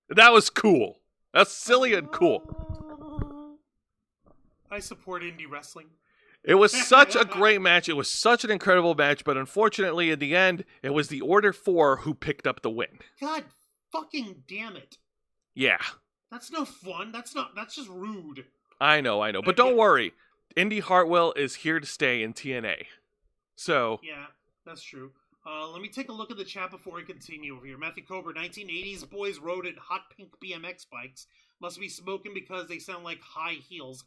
That was cool. That's silly and cool. I support indie wrestling. It was such a great match. It was such an incredible match, but unfortunately, in the end, it was the Order 4 who picked up the win. God fucking damn it. Yeah. That's no fun. That's just rude. I know. But don't worry. Indy Hartwell is here to stay in TNA. So Yeah, that's true. Let me take a look at the chat before we continue over here. Matthew Cobra, 1980s boys rode at hot pink BMX bikes. Must be smoking because they sound like high heels.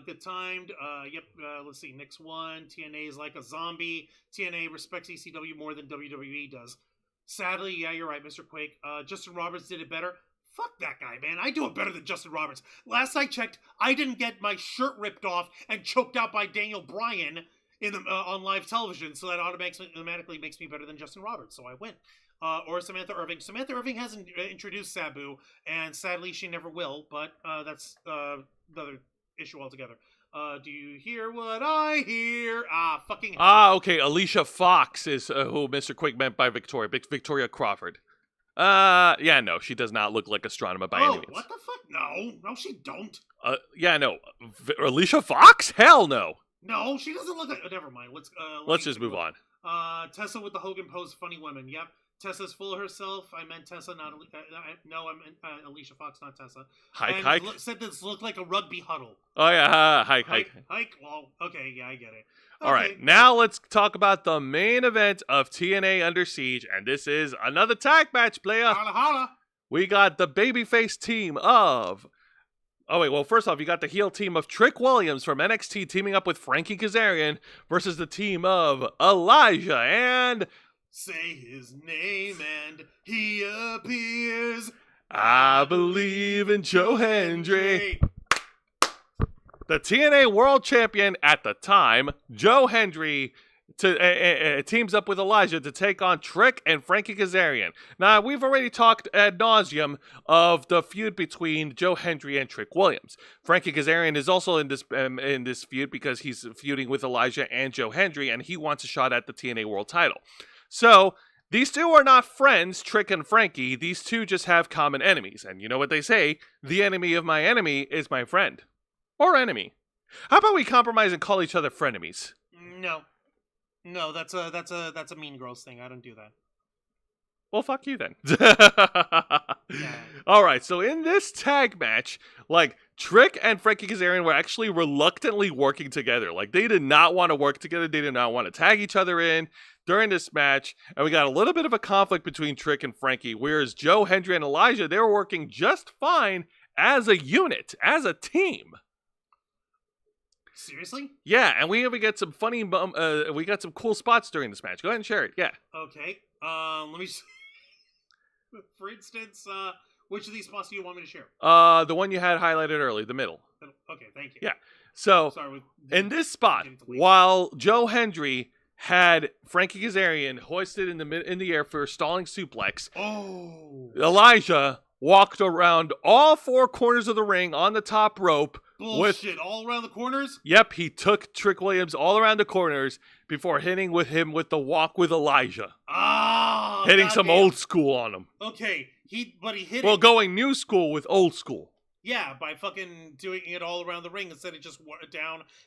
Good timed. Yep. Let's see. Next one. TNA is like a zombie. TNA respects ECW more than WWE does. Sadly, yeah, you're right, Mr. Quake. Justin Roberts did it better. Fuck that guy, man. I do it better than Justin Roberts. Last I checked, I didn't get my shirt ripped off and choked out by Daniel Bryan in the, on live television, so that automatically makes me better than Justin Roberts, so I win. Or Samantha Irving. Samantha Irving hasn't introduced Sabu, and sadly she never will, but that's another issue altogether. Do you hear what I hear? Fucking hell. okay. Alicia Fox is who Mr. Quake meant by Victoria. Victoria Crawford. Yeah, no, she does not look like Astronema by any means. What the fuck? No, she don't. Yeah, no. Alicia Fox? Hell no. No, she doesn't look like... never mind. Let's just move on. Tessa with the Hogan pose, funny women. Yep. Tessa's full of herself. I meant Tessa, not... no, I meant Alicia Fox, not Tessa. Hike. Said this looked like a rugby huddle. Oh, yeah, hike. Hike? Well, okay, yeah, I get it. All right, now let's talk about the main event of TNA Under Siege, and this is another tag match, player. Holla, holla. We got the babyface team of... Oh, wait, well, first off, you got the heel team of Trick Williams from NXT teaming up with Frankie Kazarian versus the team of Elijah and... Say his name and he appears. I believe in Joe Hendry. The TNA World Champion at the time, Joe Hendry, teams up with Elijah to take on Trick and Frankie Kazarian. Now, we've already talked ad nauseum of the feud between Joe Hendry and Trick Williams. Frankie Kazarian is also in this feud because he's feuding with Elijah and Joe Hendry, and he wants a shot at the TNA World title. So, these two are not friends, Trick and Frankie. These two just have common enemies. And you know what they say? The enemy of my enemy is my friend. Or enemy. How about we compromise and call each other frenemies? No, that's a Mean Girls thing. I don't do that. Well, fuck you then. Yeah. All right, so in this tag match, like, Trick and Frankie Kazarian were actually reluctantly working together. Like, they did not want to work together. They did not want to tag each other in during this match. And we got a little bit of a conflict between Trick and Frankie, whereas Joe Hendry and Elijah, they were working just fine as a unit, as a team. Seriously? Yeah, and we even get some funny, we got some cool spots during this match. Go ahead and share it, yeah. Okay, let me... For instance, which of these spots do you want me to share? The one you had highlighted early, the middle. Okay, thank you. Yeah. So, Sorry, in this spot, while Joe Hendry had Frankie Kazarian hoisted in the air for a stalling suplex, Elijah walked around all four corners of the ring on the top rope. Bullshit, all around the corners? Yep, he took Trick Williams all around the corners before hitting him with the walk with Elijah. Hitting some old school on him. Okay, he hit Well, it. going new school with old school. Yeah, by fucking doing it all around the ring instead of just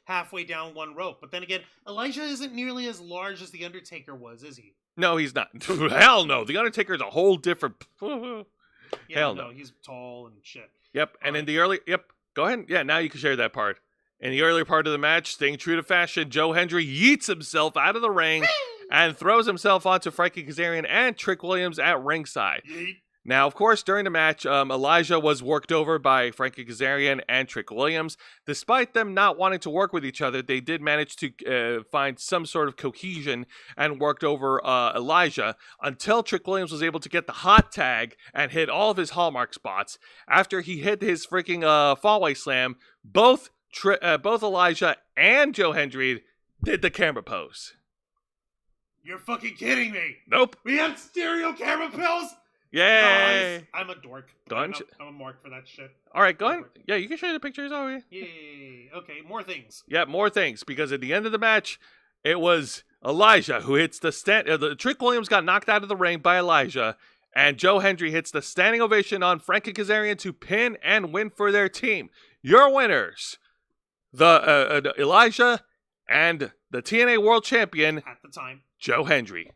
halfway down one rope. But then again, Elijah isn't nearly as large as The Undertaker was, is he? No, he's not. Hell no. The Undertaker's a whole different... Yeah, Hell no. He's tall and shit. Yep, and in the early... Yep, go ahead. Yeah, now you can share that part. In the earlier part of the match, staying true to fashion, Joe Hendry yeets himself out of the ring and throws himself onto Frankie Kazarian and Trick Williams at ringside. Yeet. Now, of course, during the match, Elijah was worked over by Frankie Kazarian and Trick Williams. Despite them not wanting to work with each other, they did manage to find some sort of cohesion and worked over Elijah until Trick Williams was able to get the hot tag and hit all of his hallmark spots. After he hit his freaking fallaway slam, both Elijah and Joe Hendry did the camera pose. You're fucking kidding me. Nope. We have stereo camera pills? Yay. Nice. I'm a dork. I'm a mark for that shit. All right, go ahead. Yeah, you can show the pictures over here. Yay. Okay, more things. Yeah, more things. Because at the end of the match, it was Elijah who hits the Trick Williams got knocked out of the ring by Elijah, and Joe Hendry hits the standing ovation on Frankie Kazarian to pin and win for their team. Your winners, the Elijah and the TNA World Champion at the time, Joe Hendry.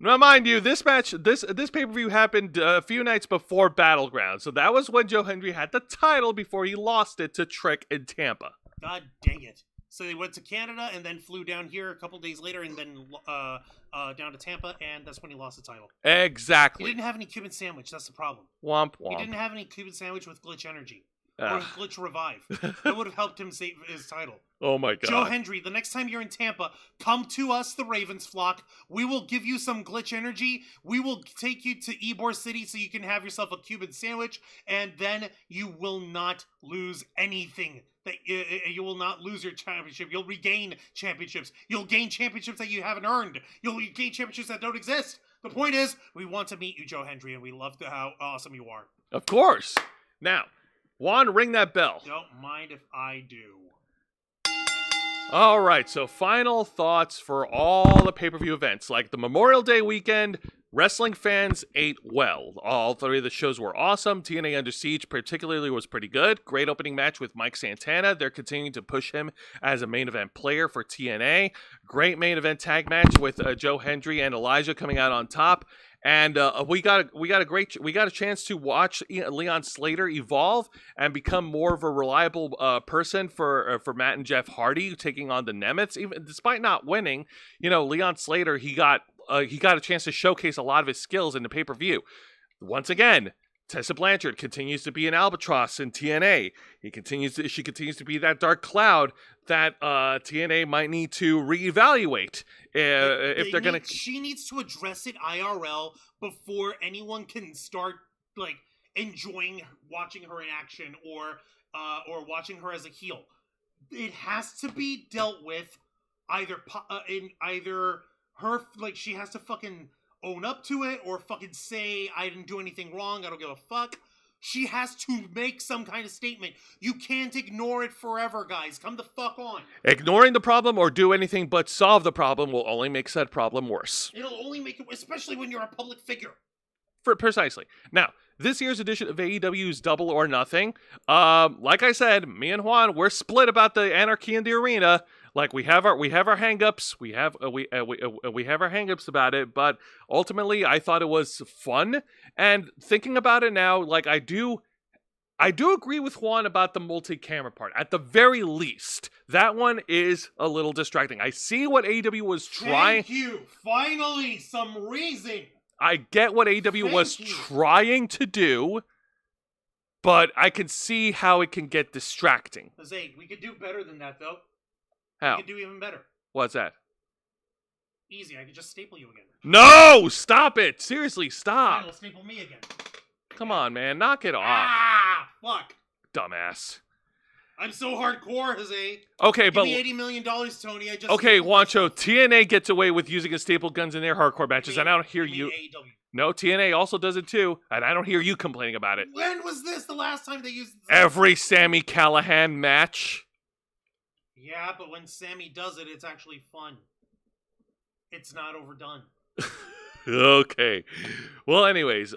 Now, mind you, this match, this pay-per-view happened a few nights before Battleground, so that was when Joe Hendry had the title before he lost it to Trick in Tampa. God dang it. So they went to Canada and then flew down here a couple days later and then down to Tampa, and that's when he lost the title. Exactly. He didn't have any Cuban sandwich. That's the problem. Womp womp. He didn't have any Cuban sandwich with Glitch Energy. Or Glitch Revive. That would have helped him save his title. Oh my god. Joe Hendry, the next time you're in Tampa, come to us, the Ravens flock. We will give you some Glitch Energy. We will take you to Ybor City so you can have yourself a Cuban sandwich, and then you will not lose anything. You will not lose your championship. You'll regain championships. You'll gain championships that you haven't earned. You'll gain championships that don't exist. The point is, we want to meet you, Joe Hendry, and we love how awesome you are. Of course. Now, Juan, ring that bell. Don't mind if I do. All right, so final thoughts for all the pay-per-view events. Like the Memorial Day weekend, wrestling fans ate well. All three of the shows were awesome. TNA Under Siege particularly was pretty good. Great opening match with Mike Santana. They're continuing to push him as a main event player for TNA. Great main event tag match with Joe Hendry and Elijah coming out on top. And we got a chance to watch Leon Slater evolve and become more of a reliable person for Matt and Jeff Hardy taking on the Nemeths. Even despite not winning, Leon Slater he got a chance to showcase a lot of his skills in the pay-per-view. Once again, Tessa Blanchard continues to be an albatross in TNA. She continues to be that dark cloud that TNA might need to reevaluate if they're gonna. She needs to address it IRL before anyone can start enjoying watching her in action or watching her as a heel. It has to be dealt with either her she has to fucking own up to it or fucking say I didn't do anything wrong. I don't give a fuck. She has to make some kind of statement. You can't ignore it forever, guys. Come the fuck on. Ignoring the problem or do anything but solve the problem will only make said problem worse. It'll only make it, especially when you're a public figure. Precisely. Now, this year's edition of AEW's Double or Nothing, like I said, me and Juan, we're split about the anarchy in the arena. Like we have our hang-ups, we have our hang-ups about it, but ultimately I thought it was fun. And thinking about it now, like I do agree with Juan about the multi-camera part. At the very least, that one is a little distracting. I see what AEW was trying. Thank you. Finally, some reason. I get what AEW was trying to do, but I can see how it can get distracting. Jose, we could do better than that, though. How? We could do even better. What's that? Easy, I could just staple you again. No! Stop it! Seriously, stop! It'll staple me again. Come on, man. Knock it off. Ah! Fuck. Dumbass. I'm so hardcore, Jose. Okay, Give but... me $80 million, Tony. I just... Okay, Juancho, TNA gets away with using a staple guns in their hardcore matches, and I don't hear you... AEW. No, TNA also does it too, and I don't hear you complaining about it. When was this the last time they used... Every Sami Callihan match. Yeah, but when Sammy does it, it's actually fun. It's not overdone. Okay. Well, anyways,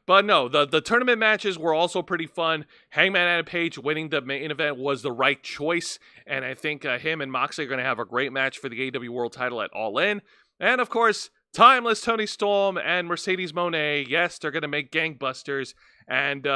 but no, the tournament matches were also pretty fun. Hangman Adam Page winning the main event was the right choice, and I think him and Moxley are going to have a great match for the AEW World Title at All In. And of course, Timeless Tony Storm and Mercedes Moné, yes, they're going to make gangbusters, and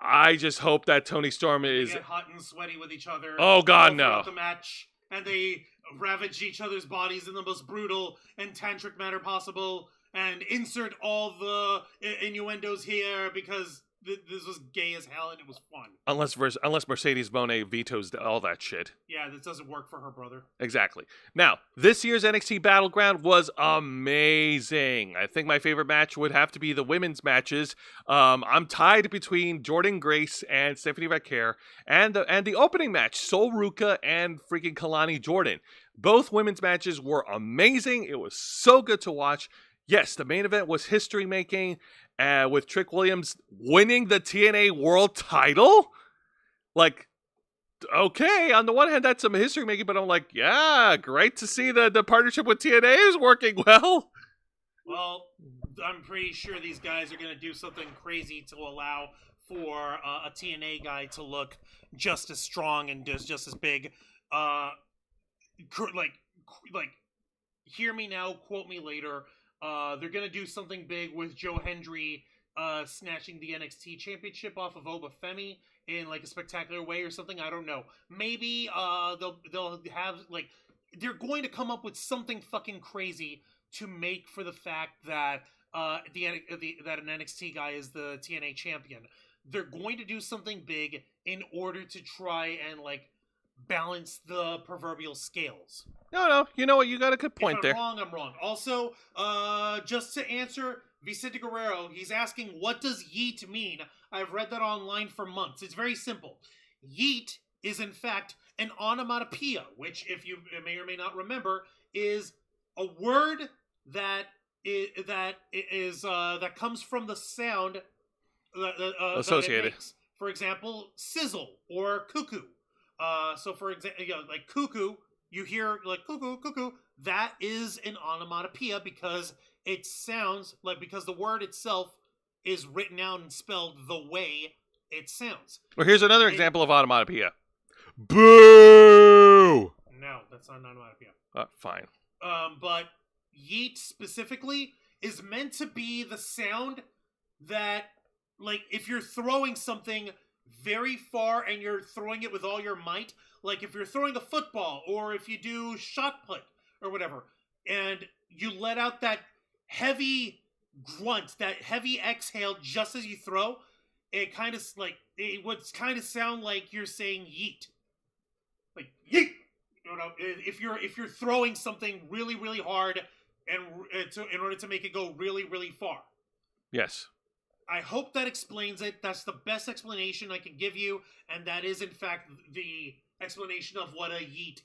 I just hope that Tony Storm is... They get hot and sweaty with each other. Oh, God, no. The match, and they ravage each other's bodies in the most brutal and tantric manner possible, and insert all the innuendos here because this was gay as hell and it was fun. Unless Mercedes Moné vetoes all that shit. Yeah, this doesn't work for her brother. Exactly. Now, this year's NXT Battleground was amazing. I think my favorite match would have to be the women's matches. I'm tied between Jordan Grace and Stephanie Vaquer, and the opening match, Sol Ruca and freaking Kalani Jordan. Both women's matches were amazing. It was so good to watch. Yes, the main event was history-making, with Trick Williams winning the TNA World Title. Like, okay, on the one hand, that's some history-making, but I'm like, yeah, great to see the partnership with TNA is working well. Well, I'm pretty sure these guys are going to do something crazy to allow for a TNA guy to look just as strong and just as big. hear me now, quote me later. They're going to do something big with Joe Hendry snatching the NXT championship off of Obafemi in like a spectacular way or something. I don't know. Maybe they'll have like they're going to come up with something fucking crazy to make for the fact that that an NXT guy is the TNA champion. They're going to do something big in order to try and like balance the proverbial scales. No, you know what? You got a good point there. If I'm wrong. Also, just to answer Vicente Guerrero, he's asking, what does yeet mean? I've read that online for months. It's very simple. Yeet is, in fact, an onomatopoeia, which, if you may or may not remember, is a word that comes from the sound associated. That it makes. For example, sizzle or cuckoo. So for example, like cuckoo, you hear like cuckoo, cuckoo. That is an onomatopoeia because it sounds like, because the word itself is written out and spelled the way it sounds. Well, here's another example of onomatopoeia. Boo! No, that's not an onomatopoeia. Fine. But yeet specifically is meant to be the sound that, like, if you're throwing something very far and you're throwing it with all your might, like if you're throwing a football or if you do shot put or whatever, and you let out that heavy grunt, that heavy exhale just as you throw, it kind of like, it would kind of sound like you're saying yeet. Like yeet! You know, if you're throwing something really, really hard and in order to make it go really, really far. Yes. I hope that explains it. That's the best explanation I can give you, and that is in fact the explanation of what yeet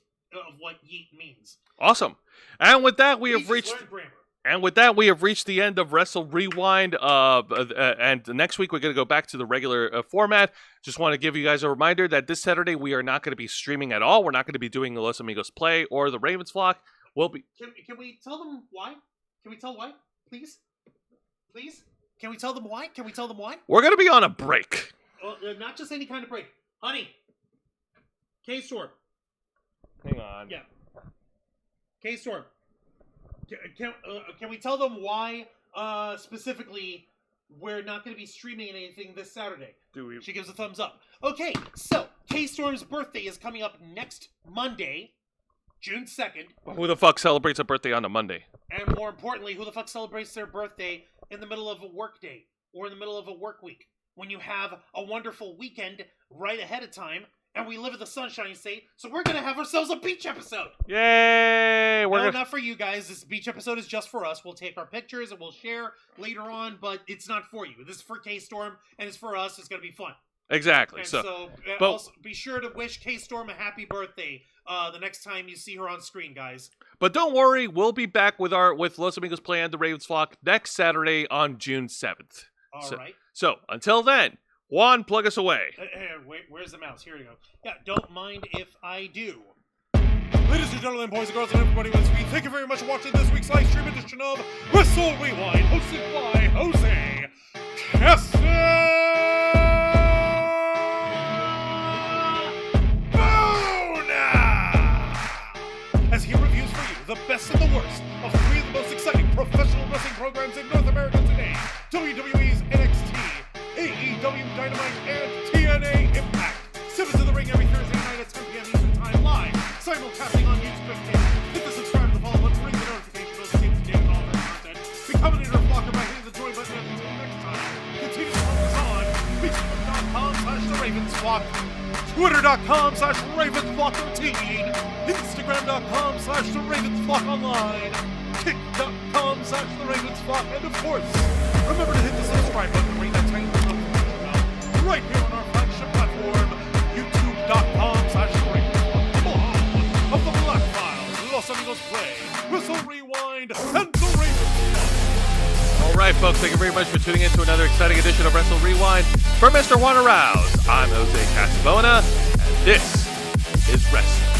means. Awesome. And with that, we have Jesus, reached. learn grammar. And with that, we have reached the end of Wrestle Rewind. And next week, we're going to go back to the regular format. Just want to give you guys a reminder that this Saturday, we are not going to be streaming at all. We're not going to be doing the Los Amigos Play or the Ravens Flock. We'll be. Can we tell them why? Can we tell why? Please? Please? Can we tell them why? Can we tell them why? We're going to be on a break. Not just any kind of break. Honey. K-Storm. Hang on. Yeah. K-Storm. Can we tell them why, specifically, we're not going to be streaming anything this Saturday? Do we? She gives a thumbs up. Okay, so K-Storm's birthday is coming up next Monday, June 2nd. Who the fuck celebrates a birthday on a Monday? And more importantly, who the fuck celebrates their birthday in the middle of a work day or in the middle of a work week when you have a wonderful weekend right ahead of time? And we live in the sunshine state, so we're going to have ourselves a beach episode. Yay! Not for you guys. This beach episode is just for us. We'll take our pictures and we'll share later on, but it's not for you. This is for K-Storm, and it's for us. It's going to be fun. Exactly. And so also be sure to wish K-Storm a happy birthday the next time you see her on screen, guys. But don't worry, we'll be back with Los Amigos Play and the Ravens Flock next Saturday on June 7th. All right. So, until then, Juan, plug us away. Wait, where's the mouse? Here we go. Yeah, don't mind if I do. Ladies and gentlemen, boys and girls, and everybody on screen, thank you very much for watching this week's live stream edition of Wrestle Rewind, hosted by Jose Castbona, as he reviews for you the best and the worst of three of the most exciting professional wrestling programs in North America today: WWE's NXT, AEW Dynamite, and TNA Impact. Step into the ring every Thursday night at 10 p.m. Eastern Time live, simulcasting on YouTube. Hit the subscribe to the follow button, ring the notification bell to stay up to date with all of our content. Become an interlocker by hitting the join button. And until next time, continue to follow us on Facebook.com/TheRavensFlock, Twitter.com/RavensFlock13, Instagram.com/TheRavensFlockOnline, Kick.com/TheRavensFlock, and of course, remember to hit the subscribe button, ring that tiny notification bell right here on our flagship platform, YouTube.com/TheRavensFlock, of the Black Files, Los Amigos Play, Wrestle Rewind, and the Ravens Flock. All right, folks, thank you very much for tuning in to another exciting edition of Wrestle Rewind. For Mr. Juan Arouse, I'm Jose Castbona, and this is Wrestling.